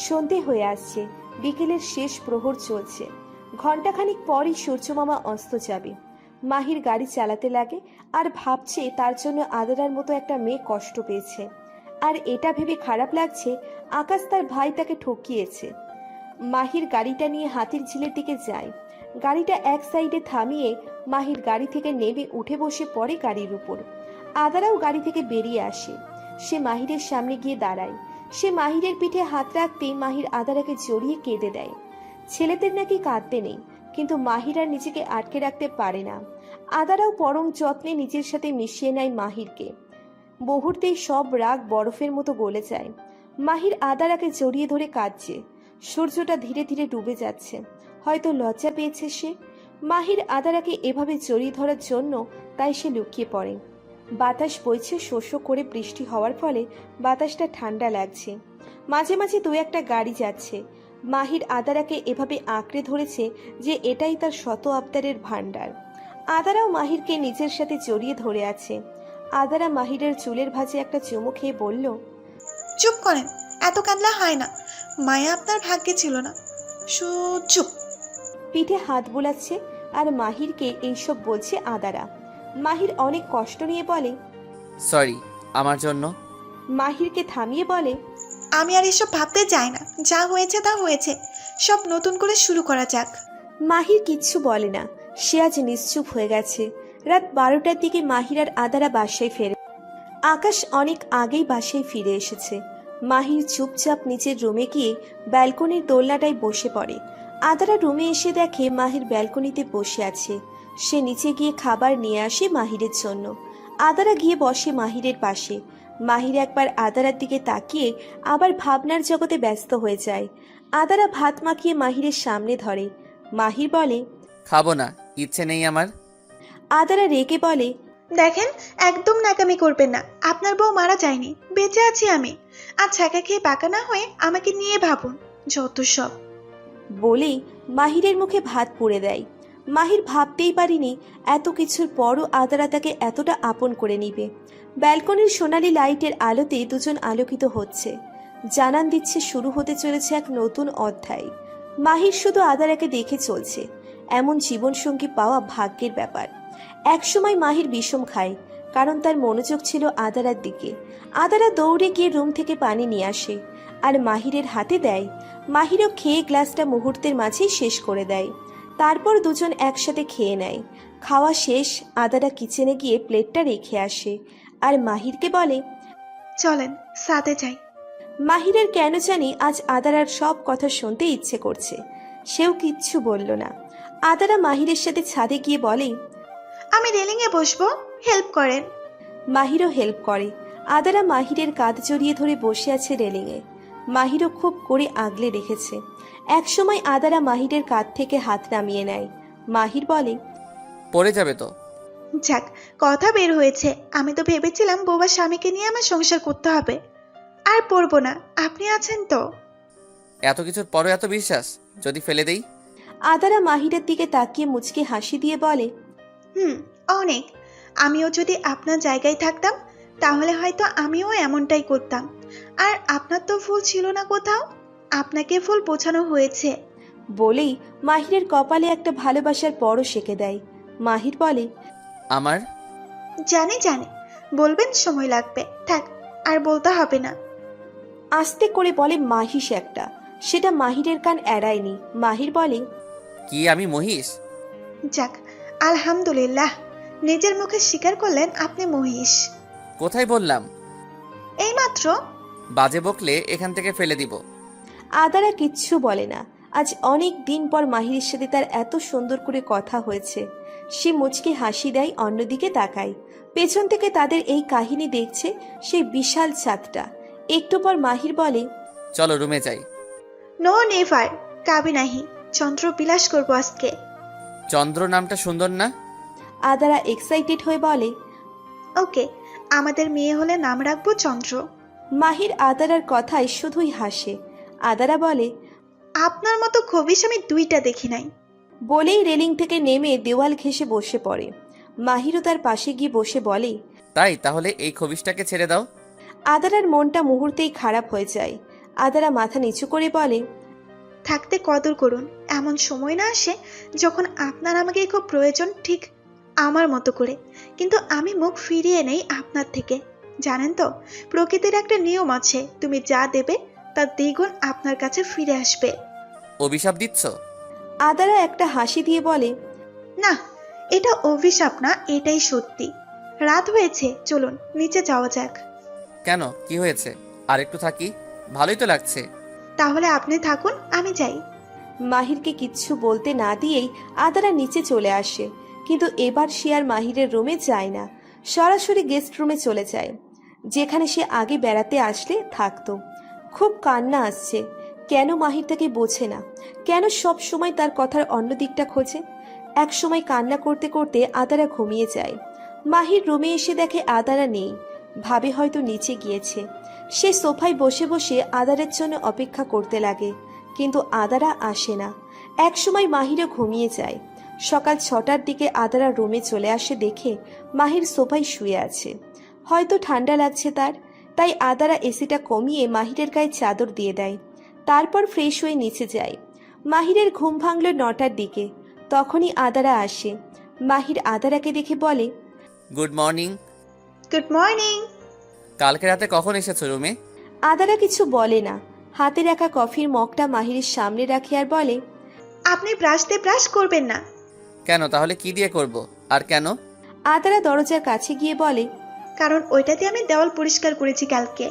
সন্ধে হয়ে আসছে। বিকেলের শেষ প্রহর চলছে। ঘণ্টাখানিক পরই সূর্যমামা অস্ত যাবে। মাহির গাড়ি চালাতে লাগে আর ভাবছে তার জন্য আদরার মতো একটা মেয়ে কষ্ট পেয়েছে। আর এটা ভেবে খারাপ লাগছে আকাশ তার ভাই তাকে ঠকিয়েছে। মাহির গাড়িটা নিয়ে হাতির ঝিলের দিকে যায়। গাড়িটা এক সাইডে থামিয়ে মাহির গাড়ি থেকে নেমে উঠে বসে পড়ে গাড়ির উপর। আদারাও গাড়ি থেকে বেরিয়ে আসে। সে মাহিরের সামনে গিয়ে দাঁড়ায়। সে মাহিরের পিঠে হাত রাখতেই মাহির আদারাকে জড়িয়ে কেঁদে দেয়। ছেলেদের নাকি কাঁদতে নেই, কিন্তু মাহির আর নিজেকে আটকে রাখতে পারে না। আদারাও পরম যত্নে নিজের সাথে মিশিয়ে নেয় মাহিরকে। মুহূর্তেই সব রাগ বরফের মতো গলে যায়। মাহির আদারাকে জড়িয়ে ধরে কাঁদছে। সূর্যটা ধীরে ধীরে ডুবে যাচ্ছে। হয়তো লজ্জা পেয়েছে সে। মাহির আদারাকে এভাবে জড়িয়ে ধরার জন্য তাই সে লুকিয়ে পড়ে। বাতাস বইছে শো শো করে, বৃষ্টি হওয়ার ফলে বাতাসটা ঠান্ডা লাগছে। মাঝে মাঝে দু একটা গাড়ি যাচ্ছে। মাহির আদারাকে এভাবে আঁকড়ে ধরেছে যে এটাই তার শত আবদারের ভান্ডার। আদারাও মাহিরকে নিজের সাথে জড়িয়ে ধরে আছে। আদারা মাহিরের চুলের ভাঁজে একটা চুমু খেয়ে বলল, চুপ করেন, এত কাঁদলে হয় না। মায়া আপনার ভাগ্যে ছিল না। চুপ। পিঠে হাত বোলাচ্ছে আর মাহিরকে এইসব বলছে আদারা। মাহির অনেক কষ্ট নিয়ে বলে, সরি আমার জন্য। মাহিরকে থামিয়ে বলে, আমি আর এসব ভাবতে চাই না। যা হয়েছে তা হয়েছে, সব নতুন করে শুরু করা যাক। মাহির কিচ্ছু বলে না। সে আজ নিশ্চুপ হয়ে গেছে। রাত 12টার দিকে মাহির আর আদারা বাসায় ফেরে। আকাশ অনেক আগেই বাসায় ফিরে এসেছে। মাহির চুপচাপ নিচের রুমে গিয়ে ব্যালকনির দোলনাটায় বসে পড়ে। আদারা রুমে এসে দেখে মাহির ব্যালকনিতে বসে আছে। সে নিচে গিয়ে খাবার নিয়ে আসে মাহিরের জন্য। আদারা গিয়ে বসে মাহিরের পাশে। মাহির একবার আদারার দিকে তাকিয়ে আবার ভাবনার জগতে ব্যস্ত হয়ে যায়। আদারা ভাত মাখিয়ে মাহিরের সামনে ধরে। মাহির বলে, খাবো না, ইচ্ছে নেই আমার। আদারা রেগে বলে, দেখেন, একদম নাকামি করবেন না। আপনার বউ মারা যায়নি, বেঁচে আছি আমি। আর ছাকা খেয়ে পাকা না হয়ে আমাকে নিয়ে ভাবুন, যত সব। বলেই মাহিরের মুখে ভাত পুড়ে দেয়। মাহির ভাবতেই পারিনি এত কিছুর পরও আদারা তাকে এতটা আপন করে নিবে। ব্যালকনির সোনালি লাইটের আলোতে দুজন আলোকিত হচ্ছে। জানান দিচ্ছে শুরু হতে চলেছে এক নতুন অধ্যায়। মাহির শুধু আদারাকে দেখে চলছে। এমন জীবনসঙ্গী পাওয়া ভাগ্যের ব্যাপার। একসময় মাহির বিষম খায়, কারণ তার মনোযোগ ছিল আদারার দিকে। আদারা দৌড়ে গিয়ে রুম থেকে পানি নিয়ে আসে আর মাহিরের হাতে দেয়। মাহিরও খেয়ে গ্লাসটা মুহূর্তের মাঝেই শেষ করে দেয়। তারপর দুজন একসাথে খেয়ে নেয়। খাওয়া শেষ, আদারা কিচেনে গিয়ে প্লেটটা রেখে আসে আর মাহিরকে বলে, চলেন সাথে যাই। মাহিরের কেন জানি আজ আদারার সব কথা শুনতে ইচ্ছে করছে। সেও কিচ্ছু বলল না। আদারা মাহিরের সাথে ছাদে গিয়ে বলে, আমি রেলিংয়ে বসবো, হেল্প করেন। মাহিরও হেল্প করে। আদারা মাহিরের কাঁধ জড়িয়ে ধরে বসে আছে রেলিংয়ে। মাহিরও খুব করে আগলে রেখেছে। একসময় আদারা মাহিরের কাঁধ থেকে হাত নামিয়ে নেয়। মাহির বলে, পড়ে যাবে তো। যাক, কথা বের হয়েছে। আমি তো ভেবেছিলাম বোবা স্বামীকে নিয়ে আমার সংসার করতে হবে। আর পড়বো না, আপনি আছেন তো। এত কিছুর পরও এত বিশ্বাস? যদি ফেলে দেই? আদারা মাহিরের দিকে তাকিয়ে মুচকে হাসি দিয়ে বলে, অনেক। আমিও যদি আপনার জায়গায় থাকতাম তাহলে হয়তো আমিও এমনটাই করতাম। আর আপনার তো ফুল ছিল না কোথাও, আপনাকে ফুল বোঝানো হয়েছে। বলেই মাহিরের কপালে একটা ভালোবাসার পরশ এঁকে দেয়। মাহির বলে, আমার? জানি বলবেন, সময় লাগবে। থাক, আর বলতে হবে না। আস্তে করে বলে মাহিষ একটা। সেটা মাহিরের কান এড়ায়নি। মাহির বলে, কি আমি মহিষ? যাক, আলহামদুলিল্লাহ, নিজের মুখে স্বীকার করলেন আপনি মহিষ। কোথায় বললাম? এইমাত্র। বাজে বকলে এখান থেকে ফেলে দিব। আদারা কিচ্ছু বলে না। আজ অনেক দিন পর মাহিরের সাথে তার এত সুন্দর করে কথা হয়েছে। সে মুচকি হাসি দেয়, অন্যদিকে তাকায়। পেছন থেকে তাদের এই কাহিনী দেখছে সেই বিশাল ছাদটা। একটু পর মাহির বলে, চলো রুমে যাই। নো নেভার, কাবি নাহি। চন্দ্র বিলাস করবো আজকে। চন্দ্র নামটা সুন্দর না? আদারা এক্সাইটেড হয়ে বলে, ওকে, আমাদের মেয়ে হলে নাম রাখবো চন্দ্র। মাহির আদারার কথায় শুধুই হাসে। আদারা বলে, আপনার মতো খবিশ আমি দুইটা দেখি নাই। বলেই রেলিং থেকে নেমে দেওয়াল ঘেঁষে বসে পড়ে। মাহিরও তার পাশে গিয়ে বসে বলে, তাই তাহলে এই খবিশটাকে ছেড়ে দাও। আদারার মনটা মুহূর্তেই খারাপ হয়ে যায়। আদারা মাথা নিচু করে বলে, থাকতে কদর করুন। এমন সময় না আসে যখন আপনার আমাকে খুব প্রয়োজন, ঠিক আমার মতো করে, কিন্তু আমি মুখ ফিরিয়ে নেই আপনার থেকে। জানেন তো, প্রকৃতির একটা নিয়ম আছে, তুমি যা দেবে তার দ্বিগুণ আপনার কাছে ফিরে আসবে। অভিশাপ দিচ্ছ? আদারা একটা হাসি দিয়ে বলে, না, এটা অভিশাপ না, এটাই সত্যি। রাত হয়েছে, চলুন নিচে যাওয়া যাক। কেন, কি হয়েছে? আর একটু থাকি, ভালোই তো লাগছে। তাহলে আপনি থাকুন, আমি যাই। মাহিরকে কিচ্ছু বলতে না দিয়েই আদারা নিচে চলে আসে, কিন্তু এবার সে আর মাহিরের রুমে যায় না, সরাসরি গেস্ট রুমে চলে যায়, যেখানে সে আগে বেড়াতে আসলে থাকতো। খুব কান্না আসছে। কেন মাহির তাকে বোঝে না? কেন সব সময় তার কথার অন্য দিকটা খোঁজে? এক সময় কান্না করতে করতে আদারা ঘুমিয়ে যায়। মাহির রুমে এসে দেখে আদারা নেই, ভাবে হয়তো নিচে গিয়েছে। সে সোফায় বসে বসে আদারের জন্য অপেক্ষা করতে লাগে, কিন্তু আদারা আসে না। এক সময় মাহিরও ঘুমিয়ে যায়। সকাল 6টার দিকে আদারা রুমে চলে আসে, দেখে মাহির সোফায় শুয়ে আছে। হয়তো ঠান্ডা লাগছে তার, তাই আদারা এসিটা কমিয়ে মাহিরের গায়ে চাদর দিয়ে দেয়। তারপর ফ্রেশ হয়ে নিচে যায়। মাহিরের ঘুম ভাঙল 9টার দিকে। তখনই আদারা আসে। মাহির আদারাকে দেখে বলে, গুড মর্নিং। Good morning. কালকে রাতে কখন এসেছো রুমে? আদারা কিছু বলে না, হাতে রাখা কফির মগটা মাহিরের সামনে রাখে আর বলে, আপনি ব্রাশ দিয়ে ব্রাশ করবেন না। কেন, তাহলে কি দিয়ে করব? আর কেন? আদারা দরজার কাছে গিয়ে বলে, কারণ ওইটাতে আমি দেওয়াল পরিষ্কার করেছি কালকে।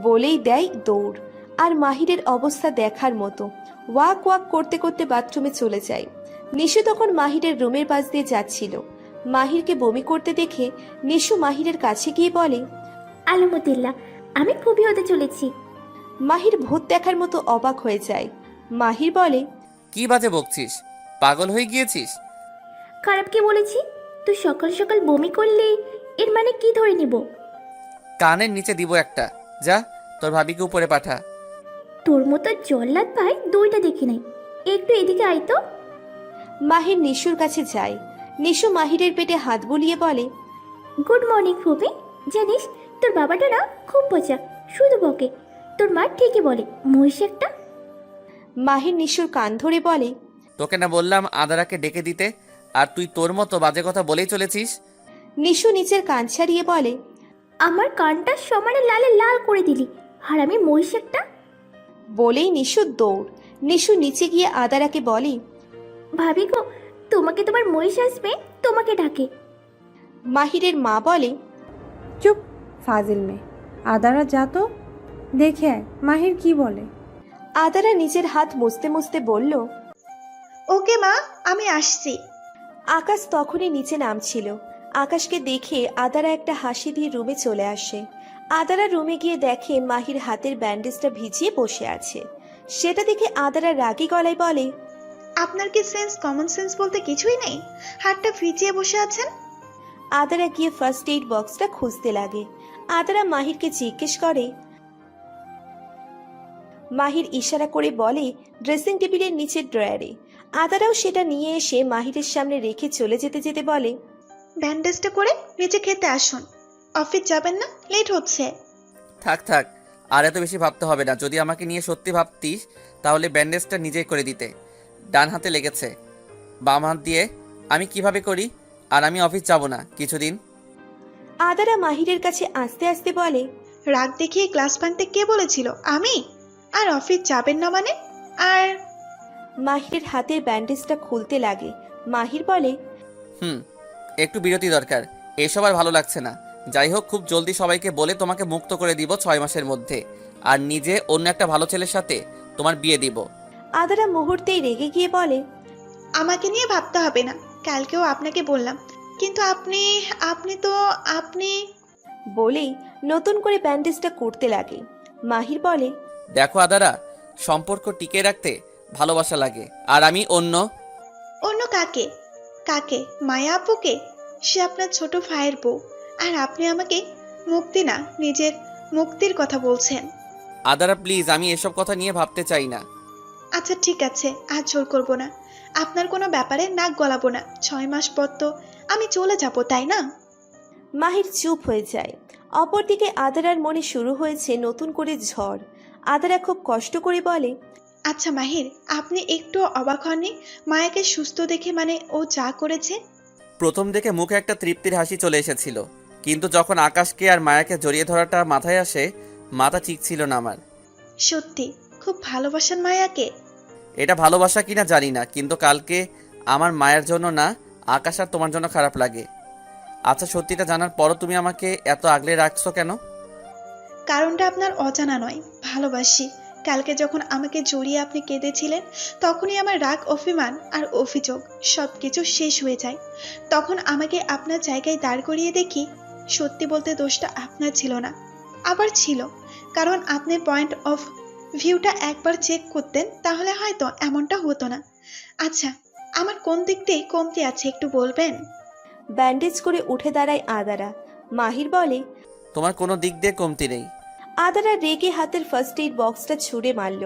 বলেই দেয় দৌড়। আর মাহিরের অবস্থা দেখার মতো। ওয়াক ওয়াক করতে করতে বাথরুমে চলে যায়। নিশু তখন মাহিরের রুমের পাশ দিয়ে যাচ্ছিল। মাহিরকে বমি করতে দেখে নিশু মাহিরের কাছে গিয়ে বলে, আলহামদুলিল্লাহ, আমি খুবই হতে চলেছি। মাহির ভূত দেখার মতো অবাক হয়ে যায়। মাহির বলে, কি বাজে বকছিস? পাগল হয়ে গিয়েছিস? খারাপ কি বলেছি? তুই সকাল সকাল বমি করলে এর মানে কি ধরে নিব? কানের নিচে দিব একটা। যা, তোর ভাবিকে উপরে পাঠা। তোর মতো জল্লাদ ভাই 2টা দেখি নাই। একটু এদিকে আয় তো। মাহির নিশুর কাছে যায়। নিশু মাহিরের পেটে হাত বুলিয়ে বলে, গুড মর্নিং ফুপি। জানিস তোর বাবাটা না খুব বোঝা, শুধু বকে। তোর মা ঠিকই বলে, মহিষ একটা। মাহির নিশুর কান ধরে বলে, তোকে না বললাম আদারাকে ডেকে দিতে, আর তুই তোর মতো বাজে কথা বলেই চলেছিস। নিশু নিচের কান ছাড়িয়ে বলে, আমার কানটা সমানে লালে লাল করে দিলি, হারামি মহিষ একটা। বলেই নিশু দৌড়। নিশু নিচে গিয়ে আদারাকে বলে, ভাবি গো, তোমাকে তোমার মহিষ আসবে, তোমাকে ডাকে। মাহিরের মা বলে, চুপ, ফাজিল মেয়ে। আদারা যা তো, দেখে আয় মাহির কি বলে। আদারা নিজের হাত মুছতে মুছতে বলল, ওকে মা, আমি আসছি। আকাশ তখনই নিচে নামছিল। আকাশকে দেখে আদারা একটা হাসি দিয়ে রুমে চলে আসে। আদারা রুমে গিয়ে দেখে মাহির হাতের ব্যান্ডেজটা ভিজিয়ে বসে আছে। সেটা দেখে আদারা রাগী গলায় বলে, আপনার কি সেন্স, কমন সেন্স বলতে কিছুই নেই? হাতটা ভিজিয়ে বসে আছেন। আদারা গিয়ে ফার্স্ট এইড বক্সটা খুঁজতে লাগে। আদারা মাহিরকে জিজ্ঞেস করে। মাহির ইশারা করে বলে, ড্রেসিং টেবিলের নিচের ড্রয়ারে। আদারাও সেটা নিয়ে এসে মাহিরের সামনে রেখে চলে যেতে যেতে বলে, ব্যান্ডেজটা করে নিচে খেতে আসুন। অফিস যাবেন না? লেট হচ্ছে। থাক থাক, আর এত বেশি ভাবতে হবে না। যদি আমাকে নিয়ে সত্যি ভাবতিস তাহলে ব্যান্ডেজটা নিজেই করে দিতে। ডান হাতে লেগেছে, বাম হাত দিয়ে আমি কিভাবে করি? আর আমি অফিস যাব না কিছুদিন। আদারা মাহিরের কাছে আস্তে আস্তে বলে, রাগ দেখিয়ে ক্লাস ভাঙতে কে বলেছিল? আমি? আর অফিস যাবেন না মানে? আর মাহিরের হাতের ব্যান্ডেজটা খুলতে লাগে। মাহির বলে, একটু বিরতি দরকার, এসব আর ভালো লাগছে না। যাই হোক, খুব জলদি সবাইকে বলে তোমাকে মুক্ত করে দিব 6 মাসের মধ্যে, আর নিজে অন্য একটা ভালো ছেলের সাথে তোমার বিয়ে দিব। আদারা মুহূর্তেই রেগে গিয়ে বলে, আমাকে নিয়ে ভাবতে হবে না, কালকেও আপনাকে বললাম, কিন্তু আপনি বলেই নতুন করে ব্যান্ডেজটা করতে লাগে। মাহির বলে, দেখো আদারা, সম্পর্ক টিকে রাখতে ভালোবাসা লাগে, আর আমি অন্য কাকে? কাকে? মায়া আপুকে? সে আপনার ছোট ভাইয়ের বউ, আর আপনি আমাকে মুক্তি না, নিজের মুক্তির কথা বলছেন। আদারা প্লিজ, আমি এসব কথা নিয়ে ভাবতে চাই না। আচ্ছা ঠিক আছে, আর জোর করবো না, আপনার কোনো ব্যাপারে নাক গলাবো না। 6 মাস পর তো আমি চলে যাব, তাই না? মাহির চুপ হয়ে যায়। অপরদিকে আদারার মনে শুরু হয়েছে নতুন করে ঝড়। আদারা খুব কষ্ট করে বলে, আচ্ছা মাহির, আপনি একটু অবাক হননি মায়াকে সুস্থ দেখে? মানে ও যা করেছে। প্রথম দেখে মুখে একটা তৃপ্তির হাসি চলে এসেছিল, কিন্তু যখন আকাশকে আর মায়াকে জড়িয়ে ধরাটা মাথায় আসে, মাথা ঠিক ছিল না আমার। সত্যি খুব ভালোবাসেন মায়াকে? এটা ভালোবাসা কিনা জানি না, কিন্তু কালকে আমার মায়ের জন্য না, আকাশ আর তোমার জন্য খারাপ লাগে। আচ্ছা, সত্যিটা জানার পরও তুমি আমাকে এত আগলে রাখছো কেন? কারণটা আপনার অজানা নয়, ভালোবাসি। কালকে যখন আমাকে জড়িয়ে আপনি কেঁদেছিলেন, তখনই আমার রাগ, অভিমান আর অভিযোগ সবকিছু শেষ হয়ে যায়। তখন আমাকে আপনার জায়গায় দাঁড় করিয়ে দেখি, সত্যি বলতে দোষটা আপনার ছিল না, আবার ছিল। কারণ আপনি পয়েন্ট অফ ভিউটা একবার চেক করতেন, তাহলে হয়তো এমনটা হতো না। আচ্ছা, আমার কোন দিকটাই কমতি আছে একটু বলবেন? ব্যান্ডেজ করে উঠে দাঁড়ায় আদারা। মাহির বলে, তোমার কোনো দিক দিয়ে কমতি নেই। আদারা রেগে হাতের ফার্স্ট এইড বক্সটা ছুঁড়ে মারল।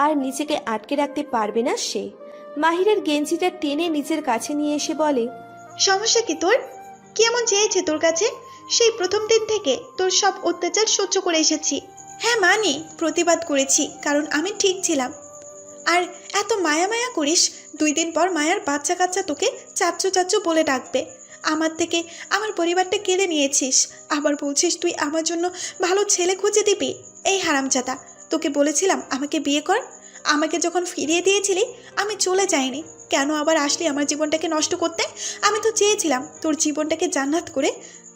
আর নিজেকে আটকে রাখতে পারবে না সে। মাহিরের গেঞ্জিটা টেনে নিজের কাছে নিয়ে এসে বলে, সমস্যা কি তোর? কি এমন চেয়েছে তোর কাছে? সেই প্রথম দিন থেকে তোর সব অত্যাচার সহ্য করে এসেছি। হ্যাঁ মানি, প্রতিবাদ করেছি, কারণ আমি ঠিক ছিলাম। আর এত মায়া মায়া করিস, 2 দিন পর মায়ার বাচ্চা কাচ্চা তোকে চাচ্চু চাচ্চু বলে ডাকবে। আমার থেকে আমার পরিবারটা কেড়ে নিয়েছিস, আবার বলছিস তুই আমার জন্য ভালো ছেলে খুঁজে দিবি। এই হারামজাদা, তোকে বলেছিলাম আমাকে বিয়ে কর। আমাকে যখন ফিরিয়ে দিয়েছিলি আমি চলে যাইনি, কেন আবার আসলি আমার জীবনটাকে নষ্ট করতে? আমি তো চেয়েছিলাম তোর জীবনটাকে জান্নাত করে,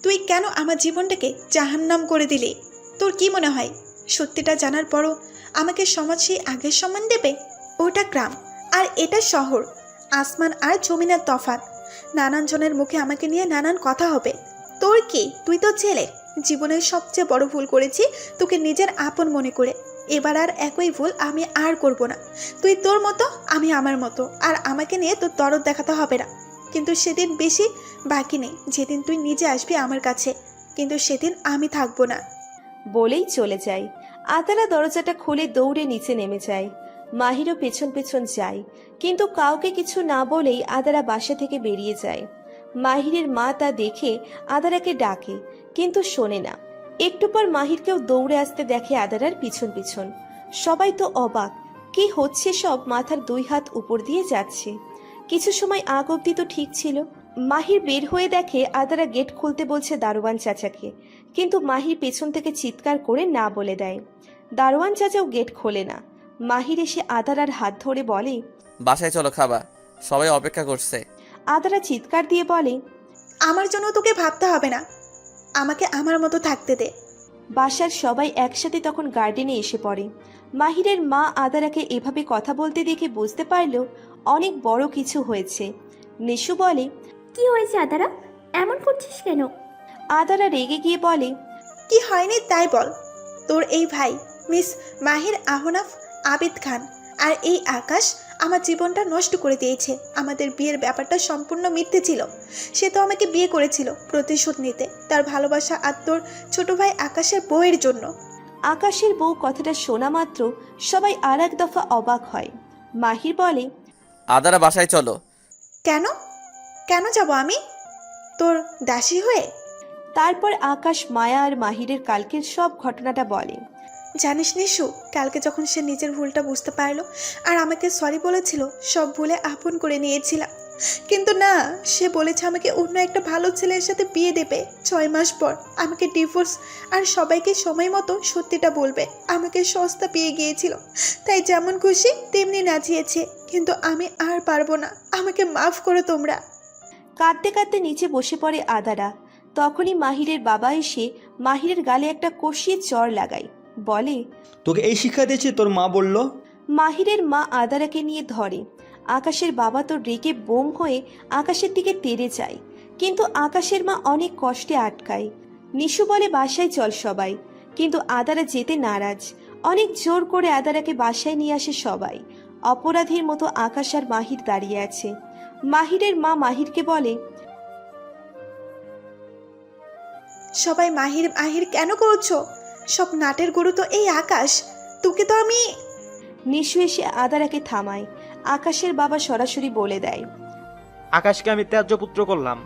তুই কেন আমার জীবনটাকে জাহান্নাম করে দিলি? তোর কি মনে হয় সত্যিটা জানার পরও আমাকে সমাজ সেই আগের সম্মান দেবে? ওটা গ্রাম আর এটা শহর, আসমান আর জমিনের তফাৎ। নানান জনের মুখে আমাকে নিয়ে নানান কথা হবে। তোর কি? তুই তো ছেলে। জীবনের সবচেয়ে বড় ভুল করেছি তোকে নিজের আপন মনে করে। এবার আর একই ভুল আমি আর করব না। তুই তোর মতো, আমি আমার মতো, আর আমাকে নিয়ে তোর দরদ দেখাতে হবে না। কিন্তু সেদিন বেশি বাকি নেই, যেদিন তুই নিজে আসবি আমার কাছে, কিন্তু সেদিন আমি থাকবো না। বলেই চলে যায়। আদারা দরজাটা খুলে দৌড়ে নিচে নেমে যায়। মাহিরও পেছন পেছন যায়, কিন্তু কাউকে কিছু না বলেই আদারা বাসা থেকে বেরিয়ে যায়। মাহিরের মা তা দেখে আদারাকে ডাকে, কিন্তু শোনে না। একটু পর মাহিরকেও দৌড়ে আসতে দেখে আদারার পিছন পিছন। সবাই তো অবাক, কি হচ্ছে সব? মাথার 2 হাত উপর দিয়ে যাচ্ছে। কিছু সময় আগ অব্দি তো ঠিক ছিল। মাহির বের হয়ে দেখে আদারা গেট খুলতে বলছে দারোয়ান চাচাকে, কিন্তু মাহির পেছন থেকে চিৎকার করে না বলে দেয়। দারোয়ান চাচাও গেট খোলে না। মাহির এসে আদারার হাত ধরে বলে, বাসায় চলো, খাবা, সবাই অপেক্ষা করছে। আদারা চিৎকার দিয়ে বলে, আমার জন্য তোকে ভাবতে হবে না, আমাকে আমার মতো থাকতে দে। বাসার সবাই একসাথে তখন গার্ডেনে এসে পড়ে। মাহিরের মা আদারাকে এভাবে কথা বলতে দেখে বুঝতে পারল অনেক বড় কিছু হয়েছে। নিশু বলে, কি হয়েছে আদারা? এমন করছিস কেন? আদারা রেগে গিয়ে বলে, কি হয়নি তাই বল। তোর এই ভাই মিস মাহির আহনাফ আবিদ খান আর এই আকাশ আমার জীবনটা নষ্ট করে দিয়েছে। আমাদের বিয়ের ব্যাপারটা সম্পূর্ণ মিথ্যে ছিল। সে তো আমাকে বিয়ে করেছিল প্রতিশোধ নিতে, তার ভালোবাসা আর তোর ছোট ভাই আকাশের বউয়ের জন্য। আকাশের বউ কথাটা শোনা মাত্র সবাই আর এক দফা অবাক হয়। মাহির বলে, আদারা বাসায় চলো। কেন? কেন যাব আমি তোর দাসী হয়ে? তারপর আকাশ মায়া আর মাহিরের কালকের সব ঘটনাটা বলে। জানিস নিশু, কালকে যখন সে নিজের ভুলটা বুঝতে পারলো আর আমাকে সরি বলেছিল, সব ভুলে আপন করে নিয়েছিলাম। কিন্তু না, সে বলেছে আমাকে অন্য একটা ভালো ছেলের সাথে বিয়ে দেবে 6 মাস পর, আমাকে ডিভোর্স আর সবাইকে সময় মতো সত্যিটা বলবে। আমাকে সস্তা পেয়ে গিয়েছিল, তাই যেমন খুশি তেমনি নাচিয়েছে। কিন্তু আমি আর পারবো না, আমাকে মাফ করো তোমরা। কাঁদতে কাঁদতে নিচে বসে পড়ে আদারা। তখনই মাহিরের বাবা এসে মাহিরের গালে একটা কষিয়ে চড় লাগায়, বলে, তোকে এই শিক্ষা দিয়েছে তোর মা বলল? মাহিরের মা আদারাকে নিয়ে ধরে। আকাশের বাবা তো রেগে বোম হয়ে আকাশের দিকে তেড়ে যায়, কিন্তু আকাশের মা অনেক কষ্টে আটকায়। নিশু বলে বাসায় চল সবাই, কিন্তু আদারা যেতে নারাজ। অনেক জোর করে আদারাকে বাসায় নিয়ে আসে সবাই। অপরাধীর মতো আকাশ আর মাহির দাঁড়িয়ে আছে। মাহিরের মা মাহিরকে বলে, সবাই মাহির মাহির কেন করছো? সব নাটের গরু তো এই আকাশ, তোকে তো আমি। নিশু এসে আদারাকে থামায়। আকাশের বাবা সরাসরি বলে দেয়, আকাশকে আমি ত্যায্য পুত্র করলাম।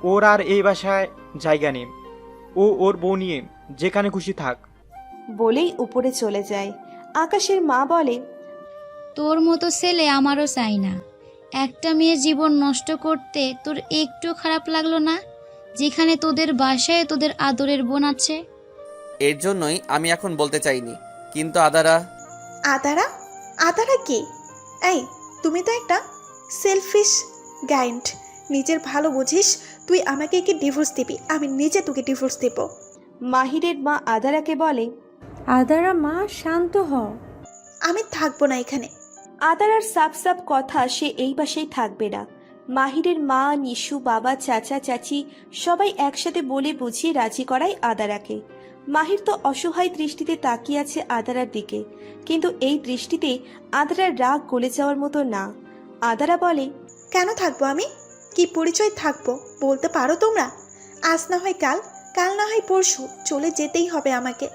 ওর আর এই বাসায় জায়গা নেই। ও ওর বউ নিয়ে যেখানে খুশি থাক। বলেই উপরে চলে যায়। আকাশের মা বলে, তোর মতো ছেলে আমারও চাই না। একটা মেয়ের জীবন নষ্ট করতে তোর একটু খারাপ লাগলো না, যেখানে তোদের বাসায় তোদের আদরের বোন আছে? এর জন্যই আমি এখন বলতে চাইনি, কিন্তু আদারা। আদারা? আদারা কি? এই, তুমি তো একটা সেলফিশ গাইন্ড। নিজের ভালো বুঝিস, তুই আমাকে কি ডিভোর্স দিবি? আমি নিজে তোকে ডিভোর্স দেব। মাহিরের মা আদারাকে বলে, আদারা মা, শান্ত হও। আমি থাকবো না এখানে। আদারার সাফ সাফ কথা, সে এই বাসায় থাকবে না। মাহিরের মা, নিশু, বাবা, চাচা, চাচি সবাই একসাথে বলে বুঝিয়ে রাজি করায় আদারাকে। মাহির তো অসহায় দৃষ্টিতে তাকিয়ে আছে আদারার দিকে, কিন্তু এই দৃষ্টিতে আদারার রাগ গলে যাওয়ার মতো না। আদারা বলে, কেন থাকবো আমি? কি পরিচয় থাকবো বলতে পারো তোমরা? আজ না হয় কাল, কাল না হয় পরশু, চলে যেতেই হবে আমাকে।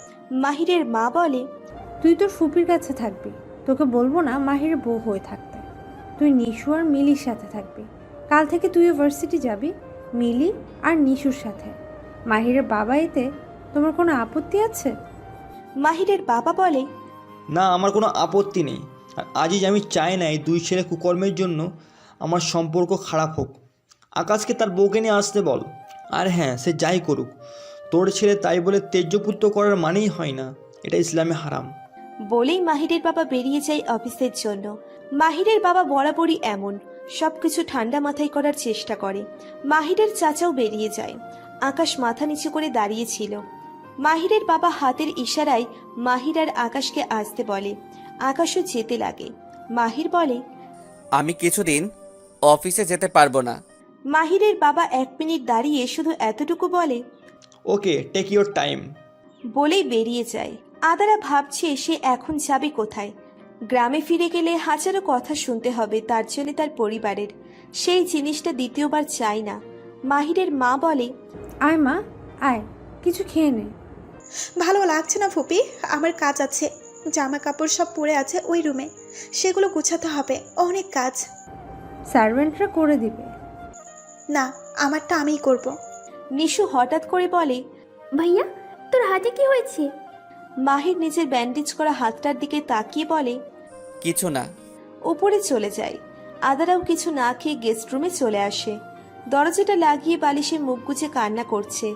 মাহিরের মা বলে, তুই তোর ফুপির কাছে থাকবি, তোকে বলবো না মাহিরের বউ হয়ে থাকতে। তুই নিশু আর মিলির সাথে থাকবি। কাল থেকে তুইও ভার্সিটি যাবি মিলি আর নিশুর সাথে। মাহিরের বাবা, এতে তোমার কোনো আপত্তি আছে? মাহিরের বাবা বলে, না, আমার কোনো আপত্তি নেই। আর আজই আমি চাই না এই দুই ছেলে কুকর্মের জন্য আমার সম্পর্ক খারাপ হোক। আকাশকে তার বউকে নিয়ে আসতে বল। আর হ্যাঁ, সে যাই করুক, তোর ছেলে তাই বলে তেজ্যপুত্র করার মানেই হয় না, এটা ইসলামে হারাম। বলেই মাহিরের বাবা বেরিয়ে যায় অফিসের জন্য। মাহিরের বাবা বরাবরই এমন, সবকিছু ঠান্ডা মাথায় করার চেষ্টা করে। মাহিরের চাচাও বেরিয়ে যায়। আকাশ মাথা নিচু করে দাঁড়িয়েছিল। মাহিরের বাবা হাতের ইশারায় মাহির আর আকাশকে আসতে বলে। আকাশও যেতে লাগে। মাহির বলে, আমি কিছুদিন অফিসে যেতে পারবো না। মাহিরের বাবা 1 মিনিট দাঁড়িয়ে শুধু এতটুকু বলে, ওকে, টেক ইউর টাইম। বলেই বেরিয়ে যায়। আদারা ভাবছে সে এখন যাবে কোথায়। গ্রামে ফিরে গেলে হাজারো কথা শুনতে হবে তার জন্য তার পরিবারের। সেই জিনিসটা দ্বিতীয়বার চাই না। মাহিরের মা বলে, আয় মা, আয়, কিছু খেয়ে নে। ভালো লাগছে না ফুপি, আমার কাজ আছে। জামা কাপড় সব পড়ে আছে ওই রুমে, সেগুলো গুছাতে হবে, অনেক কাজ। সার্ভেন্টরা করে দিবে। না, আমারটা আমিই করব। নিশু হঠাৎ করে বলে, ভাইয়া, তোর হাতে কি হয়েছে? মাহির নিজের ব্যান্ডেজ করা হাতটার দিকে তাকিয়ে বলে, কিছু না। উপরে চলে যায়। আদারাও কিছু না খেয়ে গেস্ট রুমে চলে আসে। দরজাটা লাগিয়ে বালিশে মুখ গুজে কান্না করছে।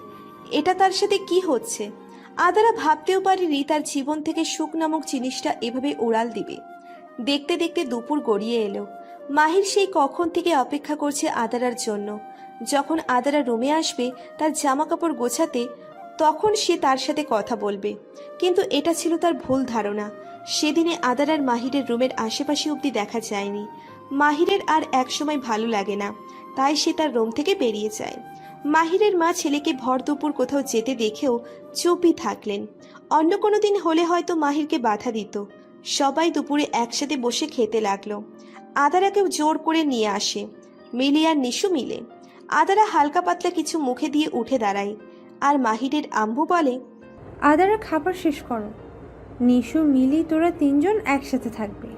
এটা তার সাথে কি হচ্ছে? আদারা ভাবতেও পারেনি তার জীবন থেকে সুখ নামক জিনিসটা এভাবে উড়াল দিবে। দেখতে দেখতে দুপুর গড়িয়ে এলো। মাহির সেই কখন থেকে অপেক্ষা করছে আদারার জন্য। যখন আদারা রুমে আসবে তার জামা কাপড় গোছাতে, তখন সে তার সাথে কথা বলবে। কিন্তু এটা ছিল তার ভুল ধারণা। সেদিনে আদারার মাহিরের রুমের আশেপাশে অবধি দেখা যায়নি। মাহিরের আর একসময় ভালো লাগে না, তাই সে তার রুম থেকে বেরিয়ে যায়। মাহিরের মা ছেলেকে ভর দুপুর কোথাও যেতে দেখেও চুপই থাকলেন। অন্য কোনো দিন হলে হয়তো মাহিরকে বাধা দিত। সবাই দুপুরে একসাথে বসে খেতে লাগলো। আদারাকেও জোর করে নিয়ে আসে মিলি আর নিশু মিলে। আদারা হালকা পাতলা কিছু মুখে দিয়ে উঠে দাঁড়ায়। আর মাহিরের আম্মু বলে, আদারা খাবার শেষ করো। নিশু, মিলি, তোরা 3 জন একসাথে থাকবে।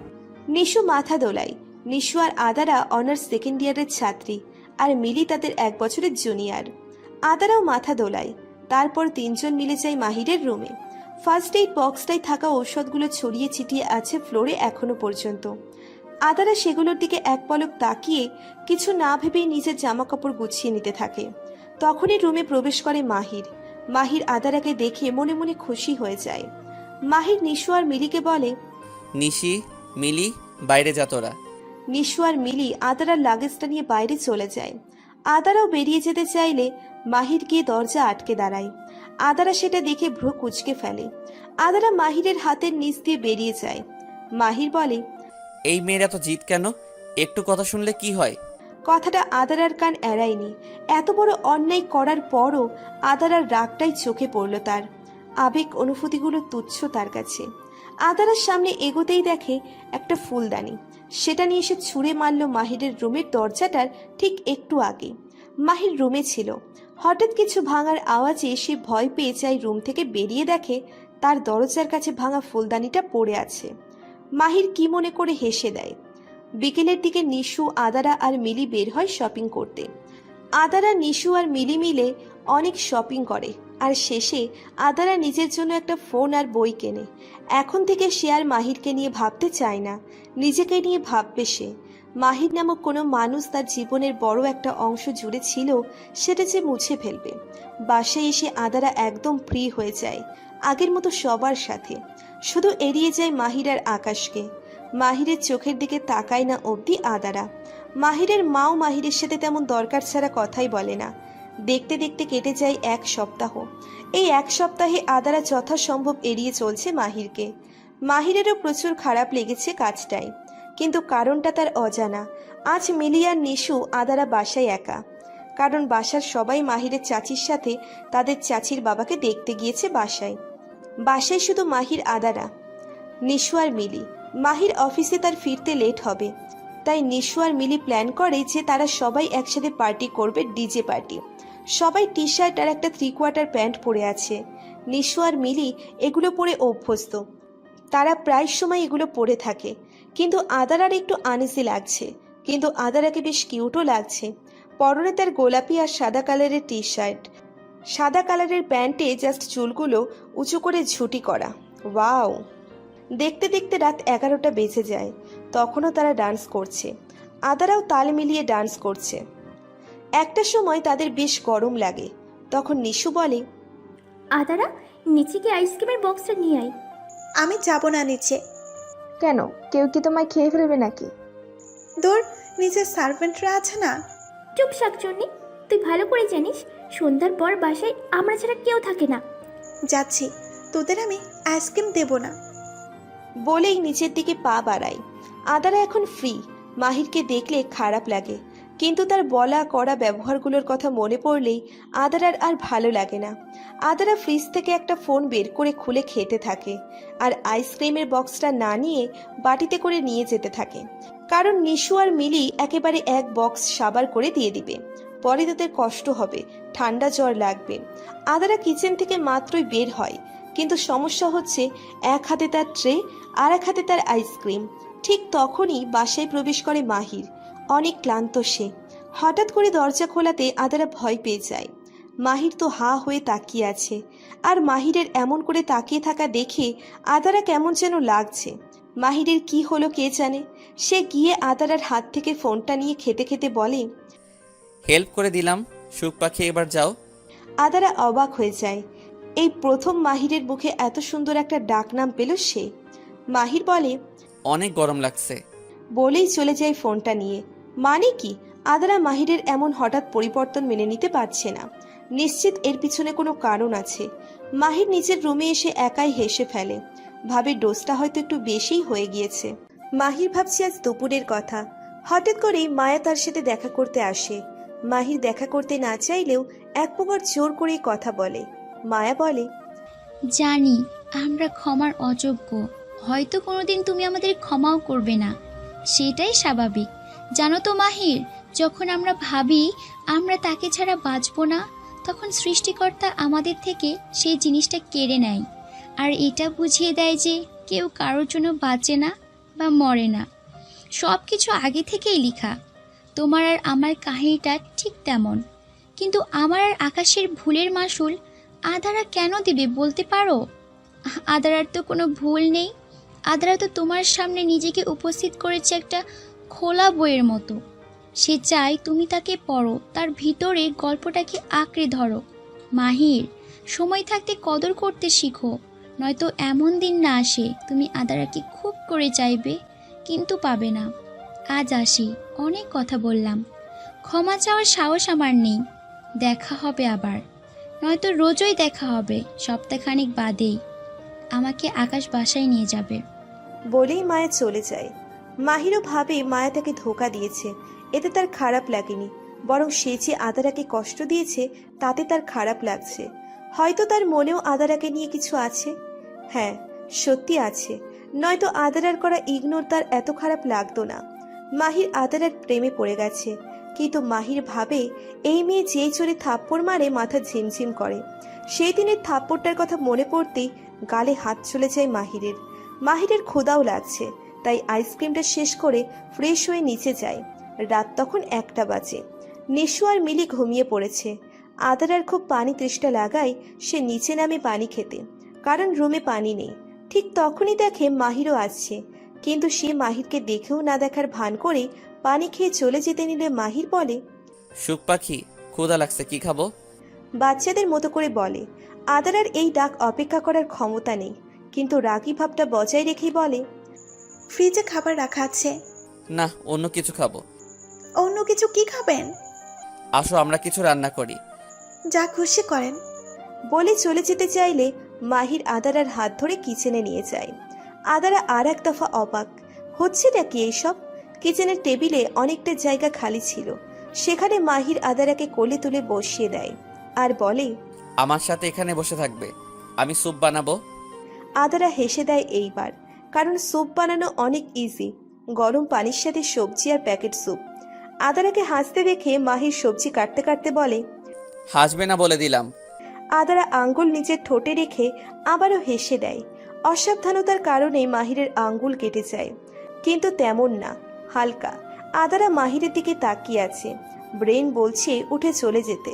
নিশু মাথা দোলায়। নিশু আর আদারা অনার্স 2nd ইয়ারের ছাত্রী, আর মিলি তাদের 1 বছরের জুনিয়র। আদারাও মাথা দোলায়। তারপর 3 জন মিলে যায় মাহিরের রুমে। ফার্স্ট এইড বক্সটায় থাকা ঔষধগুলো ছড়িয়ে ছিটিয়ে আছে ফ্লোরে এখনো পর্যন্ত। আদারা সেগুলোর দিকে এক পলক তাকিয়ে কিছু না ভেবেই নিজের জামা কাপড় গুছিয়ে নিতে থাকে। তখনই রুমে প্রবেশ করে মাহির। মাহির আদারাকে দেখে মনে মনে খুশি হয়ে যায়। মাহির নিশু আর মিলিকে বলে, নিশি, মিলি, বাইরে যা তোরা। নিশু আর মিলি আদারার লাগেজটা নিয়ে বাইরে চলে যায়। আদারাও বেরিয়ে যেতে চাইলে মাহির গিয়ে দরজা আটকে দাঁড়ায়। আদারা সেটা দেখে ভ্রু কুঁচকে ফেলে। আদারা মাহিরের হাতের নিচ দিয়ে বেরিয়ে যায়। মাহির বলে, এই মেয়ের এত জিদ কেন? একটু কথা শুনলে কি হয়? কথাটা আদারার কান এড়ায়নি। এত বড় অন্যায় করার পরও আদারার রাগটাই চোখে পড়ল তার। আবেগ অনুভূতিগুলো তুচ্ছ তার কাছে। আদারার সামনে এগোতেই দেখে একটা ফুলদানি। সেটা নিয়ে এসে ছুঁড়ে মারল মাহিরের রুমের দরজাটার ঠিক একটু আগে। মাহির রুমে ছিল। হঠাৎ কিছু ভাঙার আওয়াজে সে ভয় পেয়ে যায় রুম থেকে বেরিয়ে দেখে তার দরজার কাছে ভাঙা ফুলদানিটা পড়ে আছে। মাহির কি মনে করে হেসে দেয়। বিকেলের দিকে নিশু, আদারা আর মিলি বের হয় শপিং করতে। আদারা, নিশু আর মিলি মিলে অনেক শপিং করে। আর শেষে আদারা নিজের জন্য একটা ফোন আর বই কেনে। এখন থেকে সে আর মাহিরকে নিয়ে ভাবতে চায় না, নিজেকে নিয়ে ভাববে সে। মাহির নামক কোনো মানুষ তার জীবনের বড় একটা অংশ জুড়ে ছিল, সেটা যে মুছে ফেলবে। বাসায় এসে আদারা একদম ফ্রি হয়ে যায়, আগের মতো সবার সাথে। শুধু এড়িয়ে যায় মাহির আর আকাশকে। মাহিরের চোখের দিকে তাকায় না অবধি আদারা। মাহিরের মাও মাহিরের সাথে তেমন দরকার ছাড়া কথাই বলে না। দেখতে দেখতে কেটে যায় 1 সপ্তাহ। এই 1 সপ্তাহে আদারা যথাসম্ভব এড়িয়ে চলছে মাহিরকে। মাহিরেরও প্রচুর খারাপ লেগেছে কাজটায়, কিন্তু কারণটা তার অজানা। আজ মিলি আর নিশু আদারা বাসায় একা, কারণ বাসার সবাই মাহিরের চাচির সাথে তাদের চাচির বাবাকে দেখতে গিয়েছে বাসায়। বাসায় শুধু মাহির, আদারা, নিশু আর মিলি। মাহির অফিসে তার ফিরতে লেট হবে, তাই নিশু আর মিলি প্ল্যান করে যে তারা সবাই একসাথে পার্টি করবে, ডিজে পার্টি। সবাই টি শার্ট আর একটা 3/4 প্যান্ট পরে আছে। নিশু আর মিলি এগুলো পরে অভ্যস্ত, তারা প্রায় সময় এগুলো পরে থাকে। কিন্তু আদারার একটু আনইজি লাগছে, কিন্তু আদারাকে বেশ কিউটও লাগছে। পরনে তার গোলাপি আর সাদা কালারের টি শার্ট, সাদা কালারের প্যান্টে জাস্ট চুলগুলো উঁচু করে ঝুটি করা। ওয়াও! দেখতে দেখতে রাত 11টা বেজে যায়, তখনও তারা ডান্স করছে। আদারাও তাল মিলিয়ে ডান্স করছে। একটা সময় তাদের বেশ গরম লাগে, তখন নিশু বলে, আদারা, নিচে গিয়ে আইসক্রিমের বক্সটা নিয়ে আয়। আমি যাব না নিচে। কেন, কেউ কি তোমায় খেয়ে ফেলবে নাকি? দূর, নিচের সার্ভেন্টরা আছে না। চুপ শাকচুন্নি, তুই ভালো করে জানিস সন্ধ্যার পর বাসায় আমরা ছাড়া কেউ থাকে না। যাচ্ছি, তোদের আমি আইসক্রিম দেব না। বলেই নিচের দিকে পা বাড়ায়। আদারা এখন ফ্রি। মাহিরকে দেখলে খারাপ লাগে, কিন্তু তার বলা করা ব্যবহারগুলোর কথা মনে পড়লেই আদারার আর ভালো লাগে না। আদারা ফ্রিজ থেকে একটা ফোন বের করে খুলে খেতে থাকে, আর আইসক্রিমের বক্সটা না নিয়ে বাটিতে করে নিয়ে যেতে থাকে, কারণ নিশু আর মিলি একেবারে 1 বক্স সাবার করে দিয়ে দিবে। পরে তাদের কষ্ট হবে, ঠান্ডা জ্বর লাগবে। আদারা কিচেন থেকে মাত্রই বের হয়, কিন্তু সমস্যা হচ্ছে 1 হাতে তার ট্রে আর 1 হাতে তার আইসক্রিম। ঠিক তখনই বাসায় প্রবেশ করে মাহির। অনেক ক্লান্ত সে। হঠাৎ করে দরজা খোলাতে আদারা ভয় পেয়ে যায়। মাহির তো হা হয়ে তাকিয়ে আছে, আর মাহিরের এমন করে তাকিয়ে থাকা দেখে আদারা কেমন যেন লাগছে। মাহিরের কি হলো কে জানে। সে গিয়ে আদারার হাত থেকে ফোনটা নিয়ে খেতে খেতে বলে, হেল্প করে দিলাম, সুখ পাখি, এবার যাও। আদারা অবাক হয়ে যায়। এই প্রথম মাহিরের মুখে এত সুন্দর একটা ডাকনাম পেল সে। মাহির বলে, অনেক গরম লাগছে। বলেই চলে যায় ফোনটা নিয়ে। মানে কি, আদারা মাহিরের এমন হঠাৎ পরিবর্তন মেনে নিতে পারছে না। নিশ্চিত এর পিছনে কোনো কারণ আছে। মাহির নিজের রুমে এসে একাই হেসে ফেলে, ভাবে ডোজটা হয়তো একটু বেশিই হয়ে গিয়েছে। মাহির ভাবছে আজ দুপুরের কথা। হঠাৎ করেই মায়া তার সাথে দেখা করতে আসে। মাহির দেখা করতে না চাইলেও এক প্রকার জোর করেই কথা বলে। মায়া বলে, জানি আমরা ক্ষমার অযোগ্য, হয়তো কোনোদিন তুমি আমাদের ক্ষমাও করবে না, সেটাই স্বাভাবিক। জানো তো মাহির, যখন আমরা ভাবি আমরা তাকে ছাড়া বাঁচবো না, তখন সৃষ্টিকর্তা আমাদের থেকে সেই জিনিসটা কেড়ে নেয়, আর এটা বুঝিয়ে দেয় যে কেউ কারোর জন্য বাঁচে না বা মরে না, সব কিছু আগে থেকেই লেখা। তোমার আর আমার কাহিনীটা ঠিক তেমন, কিন্তু আমার আর আকাশের ভুলের মাসুল আদারা কেন দেবে বলতে পারো? আদারার তো কোনো ভুল নেই। আদারা তো তোমার সামনে নিজেকে উপস্থিত করেছে একটা খোলা বইয়ের মতো। সে চায় তুমি তাকে পড়ো, তার ভিতরে গল্পটাকে আঁকড়ে ধরো। মাহির, সময় থাকতে কদর করতে শিখো, নয়তো এমন দিন না আসে তুমি আদারাকে খুব করে চাইবে কিন্তু পাবে না। আজ আসি, অনেক কথা বললাম, ক্ষমা চাওয়ার সাহস আমার নেই। দেখা হবে আবার, নয়তো রোজই দেখা হবে, সপ্তাহখানিক বাদেই। আমাকে আকাশ বাসায় নিয়ে যাবে। বলেই মায়া চলে যায়। মাহিরও ভাবে মায়া তাকে ধোঁকা দিয়েছে, এতে তার খারাপ লাগেনি, বরং সে যে আদারাকে কষ্ট দিয়েছে তাতে তার খারাপ লাগছে। হয়তো তার মনেও আদারাকে নিয়ে কিছু আছে। হ্যাঁ, সত্যি আছে, নয়তো আদারার করা ইগনোর তার এত খারাপ লাগতো না। মাহির আদারার প্রেমে পড়ে গেছে, কিন্তু মাহির ভাবে এই মেয়ে যেই চোরে থাপ্পড় মারে মাথা ঝিমঝিম করে। সেই দিনের থাপ্পড়টার কথা মনে পড়তেই গালে হাত চলে যায় মাহিরের। মাহিরের ক্ষুধাও লাগছে, তাই আইসক্রিমটা শেষ করে ফ্রেশ হয়ে নিচে যায়। রাত তখন 1টা বাজে। নিশু আর মিলি ঘুমিয়ে পড়েছে। আদারার খুব পানি তৃষ্ণা লাগায় সে নিচে নামে পানি খেতে, কারণ রুমে পানি নেই। ঠিক তখনই দেখে মাহিরও আসছে, কিন্তু সে মাহিরকে দেখেও না দেখার ভান করে পানি খেয়ে চলে যেতে নিলে মাহির বলে, সুখ পাখি, ক্ষুধা লাগছে, কি খাবো? বাচ্চাদের মতো করে বলে। আদারার এই ডাক অপেক্ষা করার ক্ষমতা নেই, কিন্তু রাগী ভাবটা বজায় রেখেই বলে, ফ্রিজে খাবার রাখা আছে। না, অন্য কিছু খাবো। অন্য কিছু কি খাবেন? আসো আমরা কিছু রান্না করি। যা খুশি করেন। বলে চলে যেতে চাইলে মাহির আদারার হাত ধরে কিচেনে নিয়ে যায়। আদারা আর এক দফা অবাক, হচ্ছেটা কি এইসব? কিচেনের টেবিলে অনেকটা জায়গা খালি ছিল, সেখানে মাহির আদারাকে কোলে তুলে বসিয়ে দেয় আর বলে, আমার সাথে এখানে বসে থাকবে, আমি স্যুপ বানাবো। আদারা হেসে দেয় এইবার, কারণ স্যুপ বানানো অনেক ইজি, গরম পানির সাথে সবজি আর প্যাকেট স্যুপ। আদারাকে হাসতে দেখে মাহির সবজি কাটতে কাটতে বলে, হাসবে না বলে দিলাম। আদারা আঙ্গুল নিচের ঠোঁটে রেখে আবারও হেসে দেয়। অসাবধানতার কারণে মাহিরের আঙ্গুল কেটে যায়, কিন্তু তেমন না, হালকা। আদারা মাহিরের দিকে তাকিয়ে আছে। ব্রেন বলছে উঠে চলে যেতে,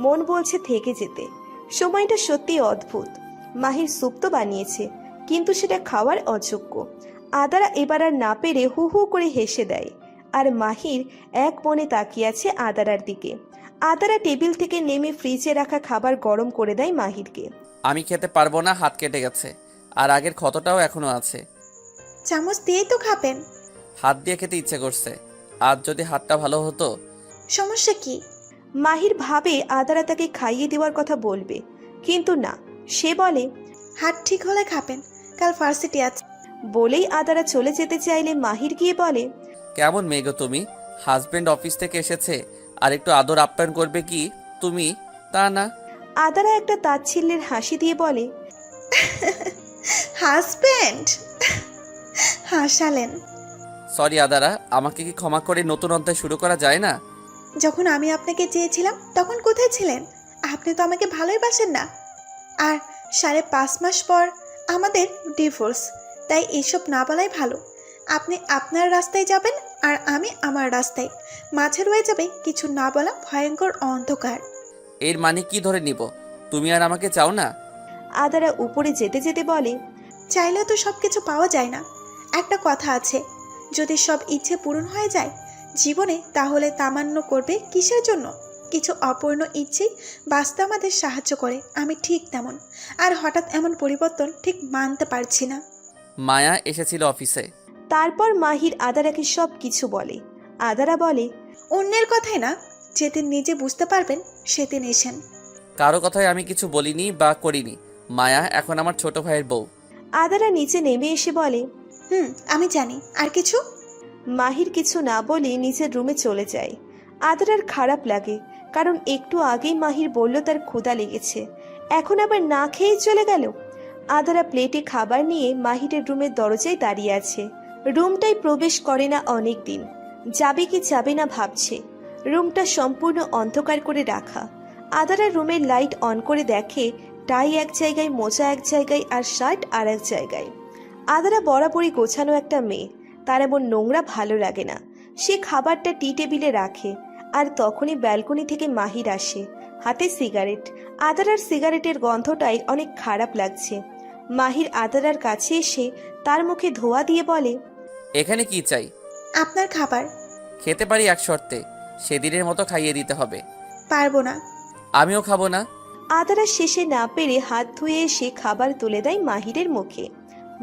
মন বলছে থেকে যেতে। সময়টা সত্যি অদ্ভুত। মাহির স্যুপ তো বানিয়েছে, কিন্তু সেটা খাওয়ার অযোগ্য। আদারা এবার আর না পেরে হু হু করে হেসে দেয়, আর মাহির এক মনে তাকিয়ে আছে আদারার দিকে। আদারা টেবিল থেকে নেমে ফ্রিজে রাখা খাবার গরম করে দেয় মাহিরকে। আমি খেতে পারবো না, হাত কেটে গেছে, আর আগের ক্ষতটাও এখনো আছে। চামচ দিয়েই তো খাবেন। হাত দিয়ে খেতে ইচ্ছে করছে, আজ যদি হাতটা ভালো হতো। সমস্যা কি? মাহির ভাবে আদারা তাকে খাইয়ে দেওয়ার কথা বলবে, কিন্তু না, সে বলে, হাত ঠিক হলে খাবেন, কাল ভার্সিটি আছে। বলেই আদারা চলে যেতে চাইলে মাহির গিয়ে বলে, কেমন মেয়ে গো তুমি? হাজবেন্ড অফিস থেকে এসেছে, আর একটু আদর আপ্যায়ন করবে কি তুমি? তা না। আদারা একটা তাচ্ছিল্যের হাসি দিয়ে বলে, হাজবেন্ড? হাসালেন। সরি আদারা, আমাকে কি ক্ষমা করে নতুন অধ্যায় শুরু করা যায় না? যখন আমি আপনাকে চেয়েছিলাম তখন কোথায় ছিলেন? আপনি তো আমাকে ভালোই বাসেন না। আর 5.5 মাস পর আমাদের ডিভোর্স, তাই এসব না বলাই ভালো। আপনি আপনার রাস্তায় যাবেন আর আমি আমার রাস্তায়, মাঝে রয়ে যাবে কিছু না বলা ভয়ঙ্কর অন্ধকার। এর মানে কি ধরে নিব? তুমি আর আমাকে চাও না? আদারা উপরে যেতে যেতে বলে, চাইলে তো সব কিছু পাওয়া যায় না। একটা কথা আছে, যদি সব ইচ্ছে পূরণ হয়ে যায় জীবনে, তাহলে তামান্য করবে কিসের জন্য? কিছু অপূর্ণ ইচ্ছেই বাঁচতে আমাদের সাহায্য করে। আমি ঠিক তেমন, আর হঠাৎ এমন পরিবর্তন ঠিক মানতে পারছি না। মায়া এসেছিল অফিসে। তারপর মাহির আদারাকে সব কিছু বলে। আদারা বলে, অন্যের কথাই না, যেদিন নিজে বুঝতে পারবেন সেদিন এসেন। কারো কথায় আমি কিছু বলিনি বা করিনি। মায়া এখন আমার ছোট ভাইয়ের বউ। আদারা নিচে নেমে এসে বলে, আমি জানি। আর কিছু? মাহির কিছু না বলে নিজের রুমে চলে যায়। আদারার খারাপ লাগে, কারণ একটু আগেই মাহির বলল তার ক্ষুধা লেগেছে, এখন আবার না খেয়েই চলে গেল। আদারা প্লেটে খাবার নিয়ে মাহিরের রুমের দরজায় দাঁড়িয়ে আছে। রুমটাই প্রবেশ করে না অনেক দিন, যাবে কি যাবে না ভাবছে। রুমটা সম্পূর্ণ অন্ধকার করে রাখা। আদারা রুমের লাইট অন করে দেখে টাই এক জায়গায়, মোজা এক জায়গায়, আর শার্ট আর এক জায়গায়। আদারা বরাবরই গোছানো একটা মেয়ে, তার এমন নোংরা ভালো লাগে না। সে খাবারটা টি টেবিলে রাখে, আর তখনই ব্যালকনি থেকে মাহির আসে, হাতে সিগারেট। আদারার সিগারেটের গন্ধটাই অনেক খারাপ লাগছে। মাহির আদারার কাছে এসে তার মুখে ধোয়া দিয়ে বলে, এখানে কি চাই? আপনার খাবার। খেতে পারি এক শর্তে, সেদিনের মতো খাইয়ে দিতে হবে। পারবো না। আমিও খাবো না। আদারা শেষে না পেরে হাত ধুয়ে এসে খাবার তুলে দেয় মাহিরের মুখে।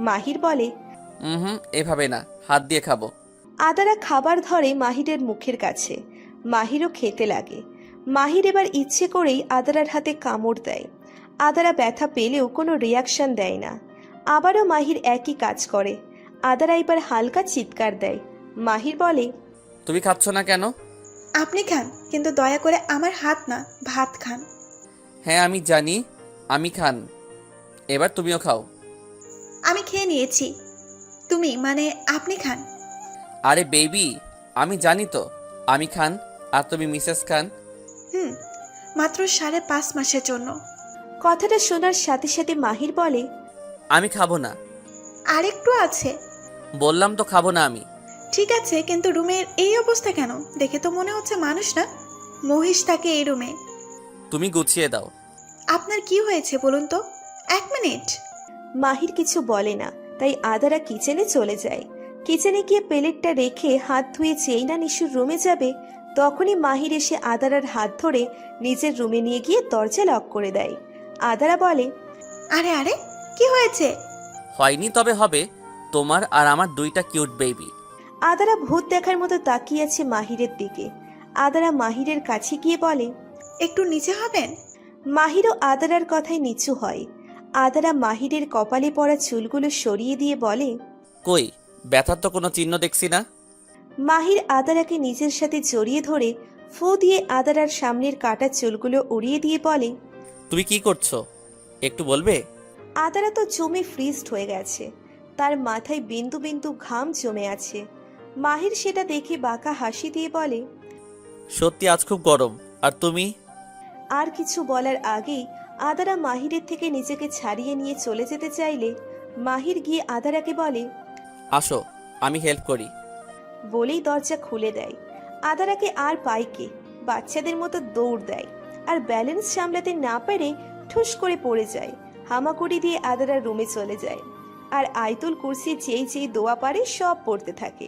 মাহির বলে, এভাবে না, হাত দিয়ে খাবো। আদারা খাবার ধরে মাহিরের মুখের কাছে। মাহিরও খেতে লাগে। মাহির এবার ইচ্ছে করেই আদারার হাতে কামড় দেয়। আদারা ব্যথা পেলেও কোনো রিয়াকশন দেয় না। আবারও মাহির একই কাজ করে। আদারা এবার হালকা চিৎকার দেয়। মাহির বলে, তুমি খাচ্ছ না কেন? আপনি খান, কিন্তু দয়া করে আমার হাত না, ভাত খান। হ্যাঁ আমি জানি, আমি খান। এবার তুমিও খাও। আমি খেয়ে নিয়েছি। তুমি মানে আপনি খান। আরে বেবি, আমি জানি তো আমি খান, আর তুমি মিসেস খান। মাত্র 5.5 মাসের জন্য। কথাটা শোনার সাথে সাথে মাহির বলে, আমি খাবো না। আরেকটু আছে। বললাম তো খাবো না আমি। ঠিক আছে, কিন্তু রুমের এই অবস্থা কেন? দেখে তো মনে হচ্ছে মানুষ না, মহিষ থাকে এই রুমে। তুমি গুছিয়ে দাও। আপনার কি হয়েছে বলুন তো? 1 মিনিট। মাহির কিছু বলে না, তাই আদারা কিচেনে চলে যায়। কিচেনে গিয়ে প্লেটটা রেখে হাত ধুয়ে যেই না নিশুর রুমে যাবে, তখনই মাহির এসে আদারার হাত ধরে নিজের রুমে নিয়ে গিয়ে দরজা লক করে দেয়। আদারা বলে, আরে আরে, কি হয়েছে? হয়নি তবে হবে, তোমার আর আমার 2টা কিউট বেবি। আদারা ভূত দেখার মতো তাকিয়ে আছে মাহিরের দিকে। আদারা মাহিরের কাছে গিয়ে বলে, একটু নিচে হবেন? মাহিরও আদারার কথায় নিচু হয়। আদারা মাহিরের কপালে পড়া চুলগুলো সরিয়ে দিয়ে বলে, কই, ব্যথার তো কোনো চিহ্ন দেখছি না। মাহির আদারাকে নিজের সাথে জড়িয়ে ধরে ফু দিয়ে আদারার সামনের কাটা চুলগুলো উড়িয়ে দিয়ে বলে, তুমি কি করছো একটু বলবে? আদারা তো জমে ফ্রিজড হয়ে গেছে, তার মাথায় বিন্দু বিন্দু ঘাম জমে আছে। মাহির সেটা দেখে বাঁকা হাসি দিয়ে বলে, সত্যি আজ খুব গরম। আর তুমি? আর কিছু বলার আগেই আদারা মাহিরের থেকে নিজেকে ছাড়িয়ে নিয়ে চলে যেতে চাইলে মাহির গিয়ে আদারাকে বলে, আসো, আমি হেল্প করি। বলেই দরজা খুলে দেয়। আদারাকে আর পাইকে বাচ্চাদের মতো দৌড় দেয়, আর ব্যালেন্স সামলাতে না পেরে ঠুস করে পড়ে যায়। হামাকুড়ি দিয়ে আদারা রুমে চলে যায়, আর আয়তুল কুরসি যেই যেই দোয়া পারে সব পড়তে থাকে।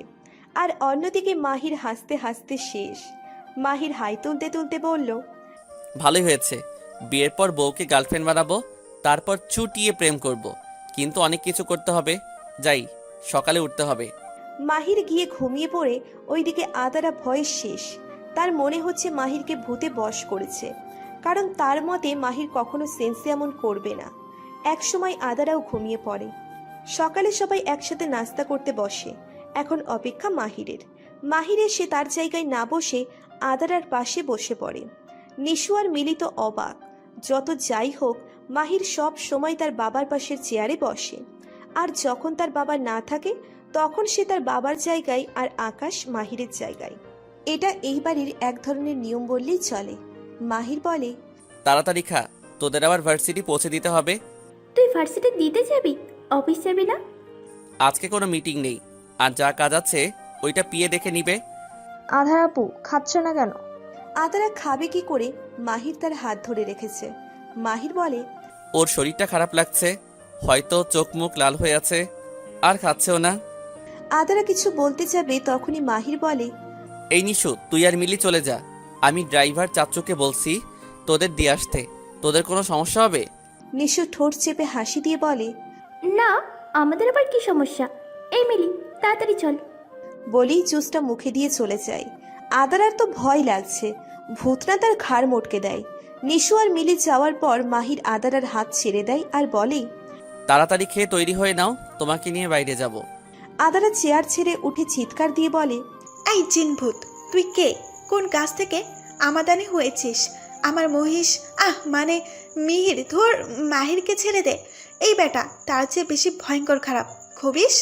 আর অন্যদিকে মাহির হাসতে হাসতে শেষ। মাহির হাই তুলতে তুলতে বলল, ভালোই হয়েছে, বিয়ের পর বউকে গার্লফ্রেন্ড বানাবো, তারপর চুটিয়ে প্রেম করব। কিন্তু অনেক কিছু করতে হবে, যাই, সকালে উঠতে হবে। মাহির গিয়ে ঘুমিয়ে পড়ে। ওইদিকে আদারা ভয়ে শেষ। তার মনে হচ্ছে মাহিরকে ভূতে বশ করেছে, কারণ তার মতে মাহির কখনো সেন্সে এমন করবে না। একসময় আদারাও ঘুমিয়ে পড়ে। সকালে সবাই একসাথে নাস্তা করতে বসে। এখন অপেক্ষা মাহিরের। মাহির এসে তার জায়গায় না বসে আদারার পাশে বসে পড়ে। নিশু আর মিলিত অবাক। যত যাই হোক, মাহির সব সময় তার বাবার পাশের চেয়ারে বসে, আর যখন তার বাবা না থাকে তখন সে তার বাবার জায়গায়, আর আকাশ মাহিরের জায়গায়। এটা এই বাড়ির এক ধরনের নিয়ম বললেই চলে। মাহির বলে, তাড়াতাড়ি খা, তোদের আবার ভার্সিটি পৌঁছে দিতে হবে। তুই ভার্সিটি দিতে যাবি? অফিস যাবি না? আজকে কোনো মিটিং নেই, আর যা কাজ আছে ওইটা পিয়ে দেখে নিবে। আধার আপু, খাচ্ছ না কেন? আদারা খাবে কি করে? মাহির তার হাত ধরে রেখেছে। মাহির বলে, ওর শরীরটা খারাপ লাগছে, হয়তো চোখ মুখ লাল হয়ে আছে, আর খাচ্ছেও না। আদারা কিছু বলতে যাবে, তখনই মাহির বলে, এই নিশু, তুই আর মিলি চলে যা, আমি ড্রাইভার চাচুকে বলছি তোদের দিয়ে আসতে। তোদের কোনো সমস্যা হবে? নিশু ঠোঁট চেপে হাসি দিয়ে বলে, না, আমাদের আবার কি সমস্যা? এই মিলি, তাড়াতাড়ি চল। বলেই জুসটা মুখে দিয়ে চলে যায়। আদারার তো ভয় লাগছে, ভূতনা তার ঘাড় মটকে দেয়। নিশু আর মিলি যাওয়ার পর মাহির আদারার হাত ছেড়ে দেয় আর বলে, তাড়াতাড়ি খেয়ে তৈরি হয়ে নাও, তোমাকে নিয়ে বাইরে যাব। আদারা চেয়ার ছেড়ে উঠে চিৎকার দিয়ে বলে, এই জিনভূত, তুই কে? কোন গাছ থেকে আমাদানি হয়েছিস? আমার মহিষ, মানে মিহির, ধর মাহিরকে ছেড়ে দে। এই বেটা তার চেয়ে বেশি ভয়ঙ্কর খারাপ। খবিস,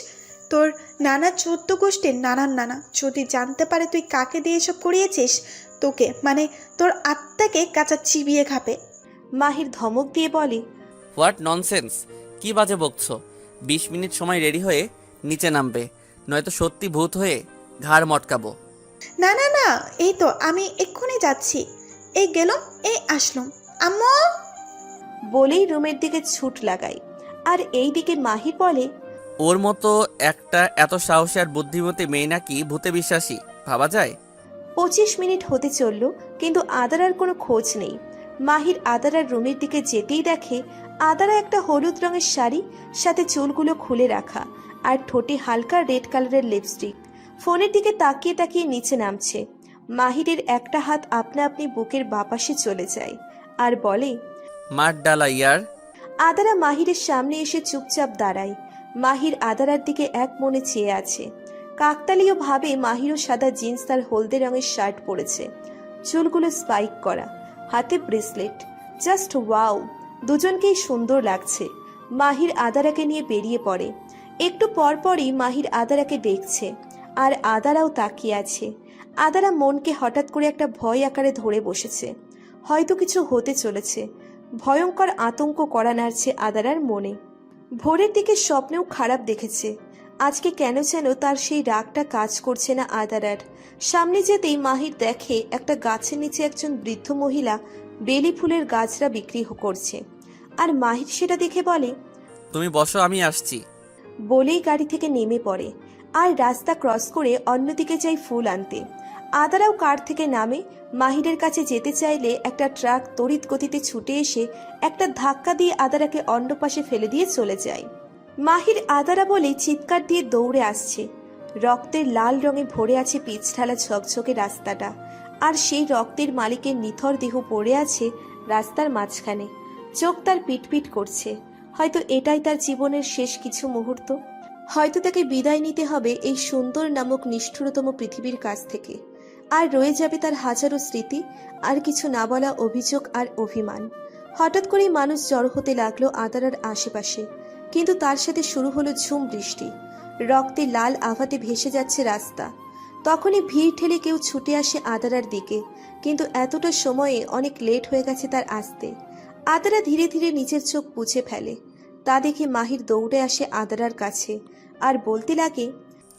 তোর নানা 14 গোষ্ঠীর নানার নানা যদি জানতে পারে তুই কাকে দিয়ে এসব করিয়েছিস, তোকে মানে তোর আত্মাকে কাঁচা চিবিয়ে খাবে। মাহির ধমক দিয়ে বলে, হোয়াট ননসেন্স, কি বাজে বকছো? 20 মিনিট সময় রেডি হয়ে নিচে নামবে, নয়তো সত্যি ভূত হয়ে ঘাড় মটকাবো। না না না, এই তো আমি এক্ষুনি যাচ্ছি, এই গেলাম, এই আসলাম। আম্মু! বলেই রুমের দিকে ছুট লাগায়। আর এই দিকে মাহির বলে, ওর মতো একটা এত সাহসী আর বুদ্ধিমতী মেয়ে নাকি ভূতে বিশ্বাসী, ভাবা যায়? 25 মিনিট হতে চলল, কিন্তু আদারার কোনো খোঁজ নেই। মাহির আদারার রুমের দিকে যেতেই দেখে আদারা একটা হলুদ রঙের শাড়ি, সাথে চুলগুলো খুলে রাখা, আর ঠোঁটে হালকা রেড কালারের লিপস্টিক। ফোনের দিকে তাকিয়ে তাকিয়ে নিচে নামছে। মাহিরের একটা হাত আপনা আপনি বুকের বাপাশে চলে যায় আর বলে, মার ডালা ইয়ার। আদারা মাহিরের সামনে এসে চুপচাপ দাঁড়ায়। মাহির আদারার দিকে এক মনে চেয়ে আছে। কাকতালীয় ভাবে মাহিরও সাদা জিন্স আর হলদে রঙের শার্ট পরেছে, চুলগুলো স্পাইক করা, হাতে ব্রেসলেট। জাস্ট ওয়াও, দুজনকেই সুন্দর লাগছে। মাহির আদারাকে নিয়ে বেরিয়ে পড়ে। একটু পরপরই মাহির আদারাকে দেখছে, আর আদারাও তাকিয়ে আছে। আদারা মনকে হঠাৎ করে একটা ভয় আকারে ধরে বসেছে, হয়তো কিছু হতে চলেছে। ভয়ঙ্কর আতঙ্ক করা নাড়ছে আদারার মনে। ভোরের দিকে স্বপ্নেও খারাপ দেখেছে। আজকে কেন যেন তার সেই রাগটা কাজ করছে না আদারার। সামনে যেতেই মাহির দেখে একটা গাছের নিচে একজন বৃদ্ধ মহিলা বেলি ফুলের গাছরা বিক্রি করছে। আর মাহির সেটা দেখে বলে, তুমি বসো, আমি আসছি। বলেই গাড়ি থেকে নেমে পড়ে আর রাস্তা ক্রস করে অন্যদিকে যায় ফুল আনতে। আদারাও কার থেকে নামে। মাহিরের কাছে যেতে চাইলে একটা ট্রাক তড়িৎ গতিতে ছুটে এসে একটা ধাক্কা দিয়ে আদারাকে অন্য পাশে ফেলে দিয়ে চলে যায়। মাহির আদারা বলে চিৎকার দিয়ে দৌড়ে আসছে। রক্তের লাল রঙে ভরে আছে পিচঢালা ঝকঝকে রাস্তাটা, আর সেই রক্তের মালিকের নিথর দেহ পড়ে আছে রাস্তার মাঝখানে। চোখ তার পিটপিট করছে। হয়তো এটাই তার জীবনের শেষ কিছু মুহূর্ত। হয়তো তাকে বিদায় নিতে হবে এই সুন্দর নামক নিষ্ঠুরতম পৃথিবীর কাছ থেকে। আর রয়ে যাবে তার হাজারো স্মৃতি, আর কিছু না বলা অভিযোগ আর অভিমান। হঠাৎ করেই মানুষ জড়ো হতে লাগলো আদারার আশেপাশে, কিন্তু তার সাথে শুরু হলো ঝুম বৃষ্টি। রক্তে লাল আভাতে ভেসে যাচ্ছে রাস্তা। তখনই ভিড় ঠেলে কেউ ছুটে আসে আদারার দিকে, কিন্তু এতটা সময়ে অনেক লেট হয়ে গেছে তার আসতে। আদারা ধীরে ধীরে নিজের চোখ মুছে ফেলে। তা দেখে মাহির দৌড়ে আসে আদারার কাছে আর বলতে লাগে,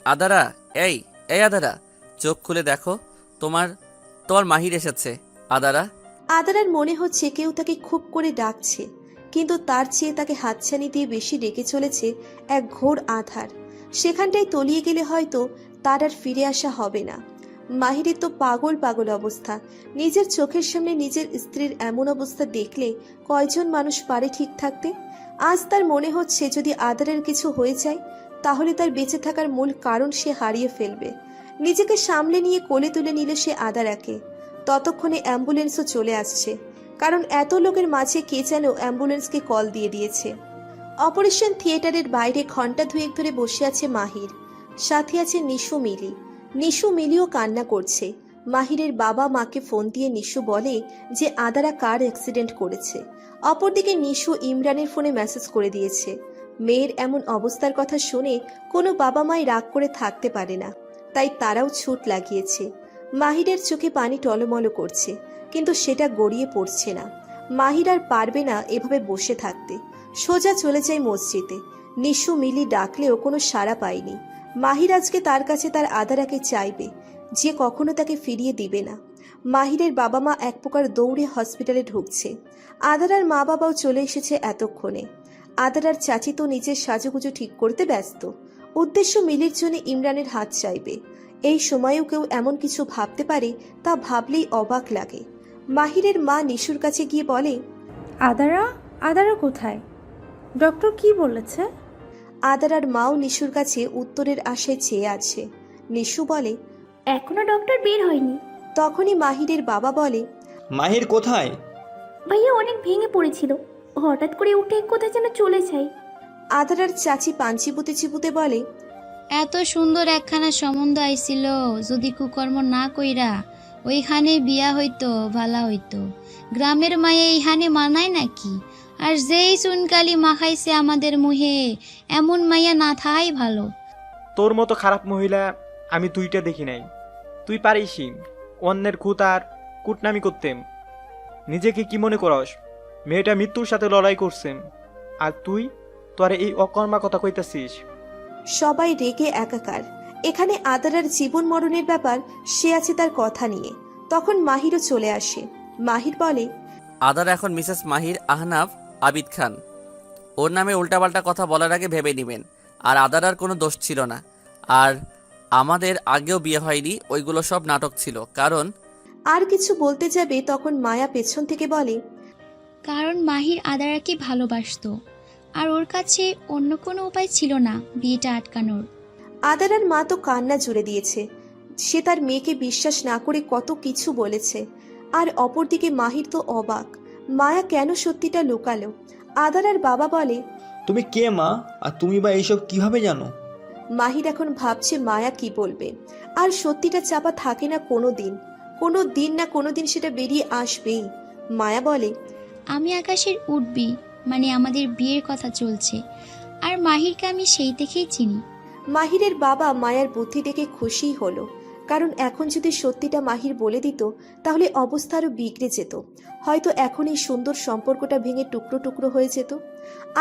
আদারা, এই আদারা, চোখ খুলে দেখো, তোমার মাহির এসেছে। আদারা। আদারার মনে হচ্ছে কেউ তাকে খুব করে ডাকছে, কিন্তু তার চেয়ে তাকে হাতছানি দিয়ে বেশি ডেকে চলেছে এক ঘোর আধার। সেখানটায় তলিয়ে গেলে হয়তো তার আর ফিরে আসা হবে না। মাহিরের তো পাগল পাগল অবস্থা। নিজের চোখের সামনে নিজের স্ত্রীর এমন অবস্থা দেখলে কয়জন মানুষ পারে ঠিক থাকতে? আজ তার মনে হচ্ছে যদি আদারের কিছু হয়ে যায় তাহলে তার বেঁচে থাকার মূল কারণ সে হারিয়ে ফেলবে। নিজেকে সামলে নিয়ে কোলে তুলে নিল সে আদারাকে। ততক্ষণে অ্যাম্বুলেন্সও চলে আসছে, কারণ এত লোকের মাঝে কে যেন অ্যাম্বুলেন্সকে কল দিয়ে দিয়েছে। অপারেশন থিয়েটারের বাইরে ঘন্টা দুয়েক ধরে বসে আছে মাহির, সাথে আছে নিশু মিলি। নিশু মিলিও কান্না করছে। মাহিরের বাবা মাকে ফোন দিয়ে নিশু বলে যে আদারা কার অ্যাক্সিডেন্ট করেছে। অপরদিকে নিশু ইমরানের ফোনে মেসেজ করে দিয়েছে। মেয়ের এমন অবস্থার কথা শুনে কোনো বাবা মাই রাগ করে থাকতে পারে না, তাই তারাও ছুট লাগিয়েছে। মাহিরের চোখে পানি টলমল করছে, কিন্তু সেটা গড়িয়ে পড়ছে না। মাহির আর পারবে না এভাবে বসে থাকতে। সোজা চলে যায় মসজিদে। নিশু মিলি ডাকলেও কোনো সাড়া পায়নি। মাহির আজকে তার কাছে তার আদারাকে চাইবে, যে কখনো তাকে ফিরিয়ে দিবে না। মাহিরের বাবা মা এক প্রকার দৌড়ে হসপিটালে ঢুকছে। আদারার মা বাবাও চলে এসেছে এতক্ষণে। আদারার চাচি তো নিজের সাজুগুজু ঠিক করতে ব্যস্ত। উদ্দেশ্য মিলির জন্য ইমরানের হাত চাইবে। এই সময়েও কেউ এমন কিছু ভাবতে পারে তা ভাবলেই অবাক লাগে। মাহিরের মা নিশুর কাছে গিয়ে বলে, আদারা কোথায়? ডক্টর কি বলেছে? আদারার মাও নিশুর কাছে উত্তরের আশায় চেয়ে আছে। নিশু বলে, এখনো ডক্টর বের হয়নি। তখনই মাহিরের বাবা বলে, মাহির কোথায়? ভাইয়া অনেক ভেঙে পড়েছিল, হঠাৎ করে উঠে কোথায় যেন চলে যায়। আদারার চাচি পান চিবুতে চিবুতে বলে, এত সুন্দর একখানা সম্বন্ধ আইছিল, যদি কুকর্ম না কইরা ওইখানে বিয়া হইতো ভালা হইতো। গ্রামের মায়ে এইখানে মানায় নাকি? আর যেই চুনকালি মাখাইছে আমাদের মুহে, এমন মাইয়া না থাকাই ভালো। তোর মতো খারাপ মহিলা আমি দুইটা দেখি নাই। তুই পারিসই অন্যের খুঁত আর কুটনামি করতেম। নিজেকে কি মনে করস? মেয়েটা মৃত্যুর সাথে লড়াই করছেন, আর তুই তোর এই অকর্মা কথা কইতাছিস। সবাই রেগে একাকার। এখানে আদারার জীবন মরণের ব্যাপার, সে আছে তার কথা নিয়ে। তখন মাহিরও চলে আসে। মাহির বলে, আদার এখন মিসেস মাহির আহনাফ আবিদ খান। ওর নামে উল্টাপাল্টা কথা বলার আগে ভেবে নেবেন। আর আদারার কোনো দোষ ছিল না, আর আমাদের আগেও বিয়ে হয়নি, ওইগুলো সব নাটক ছিল। কারণ আর কিছু বলতে যাবে তখন মায়া পেছন থেকে বলে, কারণ মাহির আদারাকে ভালোবাসতো, আর ওর কাছে অন্য কোনো উপায় ছিল না বিয়েটা আটকানোর। আদারার মা তো কান্না জুড়ে দিয়েছে। সে তার মেয়েকে বিশ্বাস না করে কত কিছু বলেছে। আর অপরদিকে মাহির তো অবাক, মায়া কেন সত্যিটা লুকালো। আদারার বাবা বলে, তুমি কে মা? আর তুমি বা এইসব কিভাবে জানো? মাহির এখন ভাবছে মায়া কি বলবে। আর সত্যিটা চাপা থাকে না কোনো দিন না কোনো দিন সেটা বেরিয়ে আসবেই। মায়া বলে, আমি আকাশের উঠবি, মানে আমাদের বিয়ের কথা চলছে, আর মাহিরকে আমি সেই দেখেই চিনি। মাহিরের বাবা মায়ার বুদ্ধি দেখে খুশি হলো, কারণ এখন যদি সত্যিটা মাহির বলে দিত তাহলে অবস্থা আরও বিগড়ে যেত। হয়তো এখন এই সুন্দর সম্পর্কটা ভেঙে টুকরো টুকরো হয়ে যেত।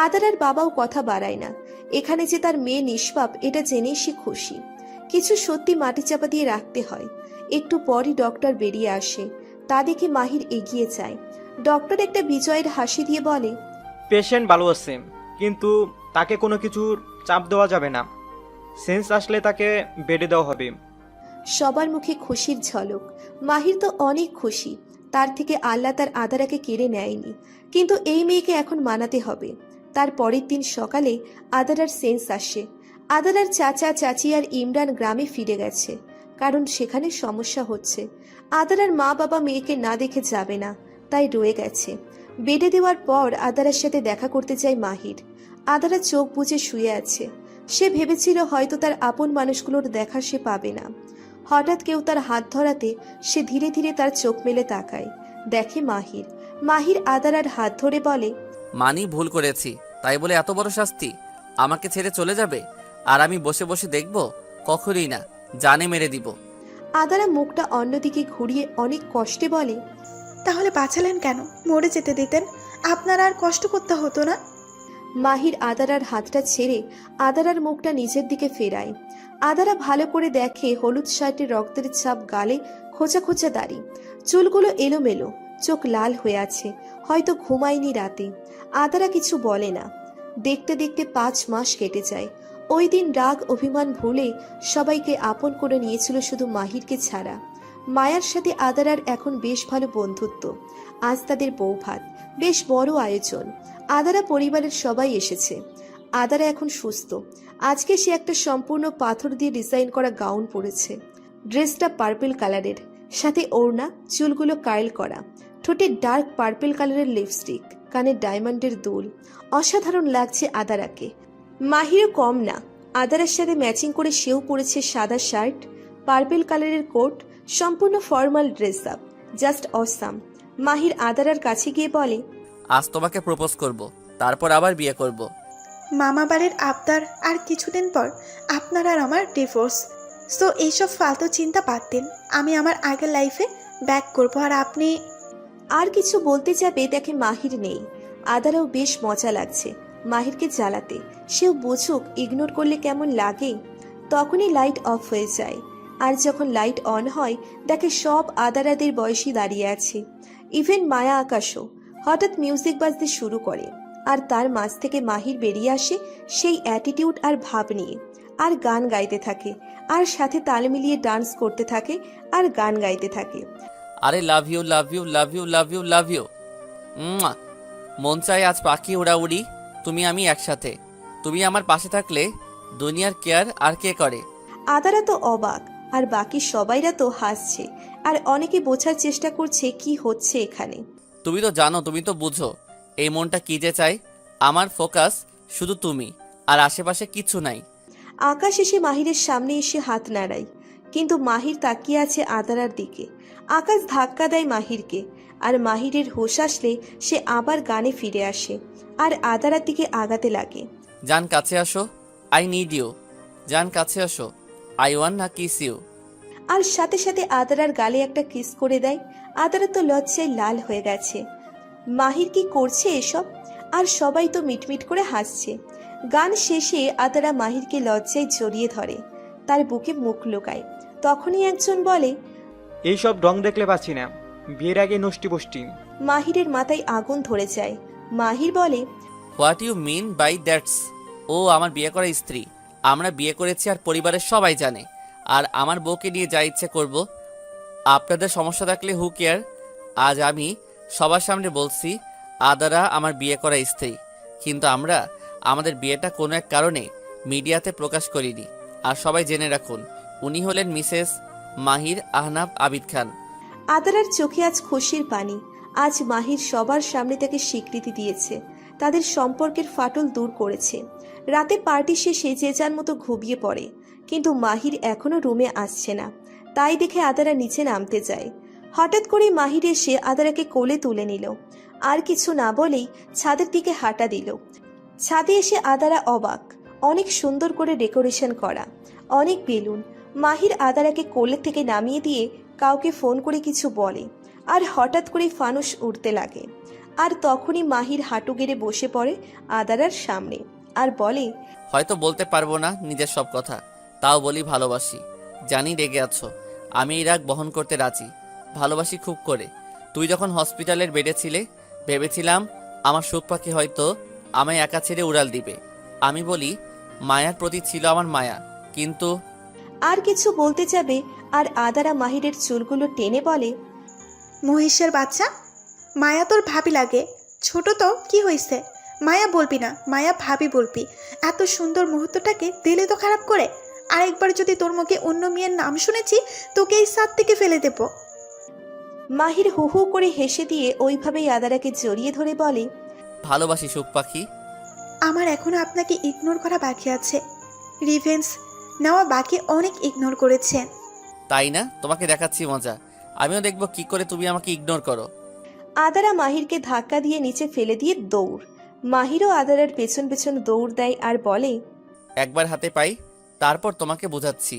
আদারার বাবাও কথা বাড়ায় না। এখানে যে তার মেয়ে নিষ্পাপ এটা জেনেই সে খুশি। কিছু সত্যি মাটি চাপা দিয়ে রাখতে হয়। একটু পরই ডক্টর বেরিয়ে আসে। তা দেখে মাহির এগিয়ে যায়। ডক্টর একটা বিজয়ের হাসি দিয়ে বলে, পেশেন্ট ভালো আছে, কিন্তু তাকে কোনো কিছুর চাপ দেওয়া যাবে না। সেন্স আসলে তাকে বেডে দেওয়া হবে। সবার মুখে খুশির ঝলক। মাহির তো অনেক খুশি, তার থেকে আল্লাহ তার আদারাকে কেড়ে নেয়নি। কিন্তু এই মেয়েকে এখন মানাতে হবে। তার পরের দিন সকালে আদারার সেন্স আসে। আদারার চাচা চাচি আর ইমরান গ্রামে ফিরে গেছে, কারণ সেখানে সমস্যা হচ্ছে। আদারার মা বাবা মেয়েকে না দেখে যাবে না, তাই রয়ে গেছে। বেডে দেওয়ার পর আদারার সাথে দেখা করতে যায় মাহির। আদারা চোখ বুজে শুয়ে আছে। সে ভেবেছিল হয়তো তার আপন মানুষগুলোর দেখা সে পাবে না। হঠাৎ কেউ তার হাত ধরাতে সে ধীরে ধীরে তার চোখ মেলে তাকায়, দেখে মাহির। মাহির আদারার হাত ধরে বলে, মানি ভুল করেছি, তাই বলে এত বড় শাস্তি? আমাকে ছেড়ে চলে যাবে আর আমি বসে বসে দেখব? কখনোই না, জানে মেরে দিব। আদারা মুখটা অন্যদিকে ঘুরিয়ে অনেক কষ্টে বলে, তাহলে বাঁচালেন কেন? মরে যেতে দিতেন, আপনার আর কষ্ট করতে হতো না। মাহির আদারার হাতটা ছেড়ে আদারার মুখটা নিচের দিকে ফেরায়। আদারা ভালো করে দেখে হলুদ শার্টের রক্তের ছাপ, গালে খোঁচা খোঁচা দাড়ি, চুলগুলো এলোমেলো, চোখ লাল হয়ে আছে, হয়তো ঘুমায়নি রাতে। আদারা কিছু বলে না। দেখতে দেখতে 5 মাস কেটে যায়। ওই দিন রাগ অভিমান ভুলে সবাইকে আপন করে নিয়েছিল শুধু মাহিরকে ছাড়া। মায়ার সাথে আদারার এখন বেশ ভালো বন্ধুত্ব। আজ তাদের বৌভাত, বেশ বড় আয়োজন। আদারা পরিবারের সবাই এসেছে। আদারা এখন সুস্থ। আজকে সে একটা সম্পূর্ণ পাথর দিয়ে ডিজাইন করা গাউন পরেছে। ড্রেসটা পার্পল কালারের, সাথে ওড়না, চুলগুলো কার্ল করা, ঠোঁটে ডার্ক পার্পল কালারের লিপস্টিক, কানে ডায়মন্ডের দুল। অসাধারণ লাগছে আদারাকে। মাহিরও কম না। আদারার সাথে ম্যাচিং করে সেও পরেছে সাদা শার্ট, পার্পল কালারের কোট, সম্পূর্ণ formal dress up. Just awesome. Mahir আদারার কাছে গিয়ে বলে, আজ তোমাকে প্রপোজ করব, তারপর আবার বিয়ে করব। মামা বাড়ির আবদার, আর কিছুদিন পর আপনার আর আমার ডিভোর্স। সো এইসব ফালতু চিন্তা বাদ দিন। আমি আমার আগের লাইফে ব্যাক করবো, আর আপনি। আর কিছু বলতে যাবে, দেখে মাহির নেই। আদারাও বেশ মজা লাগছে মাহিরকে জ্বালাতে। সেও বুঝুক ইগনোর করলে কেমন লাগে। তখনই লাইট অফ হয়ে যায়। আর যখন লাইট অন হয়, দেখে সব আদারাদের বয়সী দাঁড়িয়ে আছে, ইভেন মায়া আকাশও। হঠাৎ মিউজিক বাজতে শুরু করে, আর তার মাঝ থেকে মাহির বেরিয়ে আসে সেই অ্যাটিটিউড আর ভাব নিয়ে, আর গান গাইতে থাকে, আর সাথে তাল মিলিয়ে ডান্স করতে থাকে, আর গান গাইতে থাকে। আরে love you love you love you love you love you. মন চায় আজ পাখি উড়াউড়ি, তুমি আমি একসাথে। তুমি আমার পাশে থাকলে দুনিয়ার কেয়ার আর কে করে? আদারা তো অবাক, আর বাকি সবাইরা তো হাসছে, আর অনেকে বোঝার চেষ্টা করছে কি হচ্ছে এখানে। তুমি তো জানো, তুমি তো বুঝো এই মনটা কি যে চাই। আমার ফোকাস শুধু তুমি, আর আশেপাশে কিছু নাই। আকাশ এসে মাহিরের সামনে এসে হাত নাড়ায়, কিন্তু মাহির তাকিয়ে আছে আদারার দিকে। আকাশ ধাক্কা দেয় মাহিরকে, আর মাহিরের হুঁশ আসলে সে আবার গানে ফিরে আসে, আর আদারার দিকে আগাতে লাগে। জান কাছে আসো, আই নিড ইউ। জান কাছে আসো, আই ওয়ান্ট না কিস ইউ। আর সাথে সাথে আদারার গালে একটা কিস করে দেয়। আদারা তো লজ্জায় লাল হয়ে গেছে। মাহির কি করছে এসব? আর সবাই তো মিটমিট করে হাসছে। গান শেষে আদারা মাহিরকে লজ্জায় জড়িয়ে ধরে, তার বুকে মুখ লুকায়। তখনই একজন বলে, এইসব রং দেখলে পাচ্ছি না, বিয়ের আগে নষ্টি বষ্টি। মাহিরের মাথায় আগুন ধরে যায়। মাহির বলে, what you mean by that's? ও আমার বিয়ে করা স্ত্রী। আমরা বিয়ে করেছি আর পরিবারের সবাই জানে। আর আমার বউকে নিয়ে যা ইচ্ছে করব। আপনাদের সমস্যা থাকলে হু কেয়ার। আজ আমি সবার সামনে বলছি, আদারা আমার বিয়ে করা স্ত্রী, কিন্তু আমরা আমাদের বিয়েটা কোনো এক কারণে মিডিয়াতে প্রকাশ করিনি। আর সবাই জেনে রাখুন, উনি হলেন মিসেস মাহির আহনাব আবিদ খান। আদারার চোখে আজ খুশির পানি। আজ মাহির সবার সামনে তাকে স্বীকৃতি দিয়েছে, তাদের সম্পর্কের ফাটল দূর করেছে। রাতে পার্টি শেষে যে যার মতো ঘুমিয়ে পড়ে, কিন্তু মাহির এখনো রুমে আসছে না। তাই দেখে আদারা নিচে নামতে যায়। হঠাৎ করে মাহির এসে আদারাকে কোলে তুলে নিল, আর কিছু না বলেই ছাদের দিকে হাঁটা দিল। ছাদে এসে আদারা অবাক, অনেক সুন্দর করে ডেকোরেশন করা, অনেক বেলুন। মাহির আদারাকে কোলে থেকে নামিয়ে দিয়ে কাউকে ফোন করে কিছু বলে, আর হঠাৎ করে ফানুস উড়তে লাগে। আর তখনই মাহির হাঁটু গেড়ে বসে পড়ে আদারার সামনে, আর বলে, হয়তো বলতে পারবো না নিজের সব কথা, তাও বলি ভালোবাসি। জানি রেগে আছো, আমি এই রাগ বহন করতে রাজি। ভালোবাসি খুব করে। তুই যখন হসপিটালের বেডে ছিলে ভেবেছিলাম আমার সুখ পাখি হয়তো আমায় একা ছেড়ে উড়াল দিবে। আমি বলি মায়ার প্রতি ছিল আমার মায়া, কিন্তু আর কিছু বলতে যাবে আর আদারা মাহিরের চুলগুলো টেনে বলে, মহিষের বাচ্চা, মায়া তোর ভাবি লাগে। ছোট তো কি হয়েছে, মায়া বলবি না, মায়া ভাবি বলবি। এত সুন্দর মুহূর্তটাকে দিলে তো খারাপ করে। আরেকবার যদি তোর মুখে অন্য মেয়ের নাম শুনেছি, তোকে এই সাত থেকে ফেলে দেব। মাহির হু হু করে হেসে দিয়ে ওইভাবেই আদারাকে জড়িয়ে ধরে বলে, ভালোবাসি সুখ পাখি। আমার এখনো আপনাকে ইগনোর করা বাকি আছে। রিভেন্স নেওয়া বাকি, অনেক ইগনোর করেছেন। তাই না? তোমাকে দেখাচ্ছি মজা। আমিও দেখবো কি করে তুমি আমাকে ইগনোর করো। আদারা মাহিরকে ধাক্কা দিয়ে নিচে ফেলে দিয়ে দৌড়। মাহিরও আদারার পেছন পেছন দৌড় দেয় আর বলে, একবার হাতে পাই, তারপর তোমাকে বোঝাচ্ছি।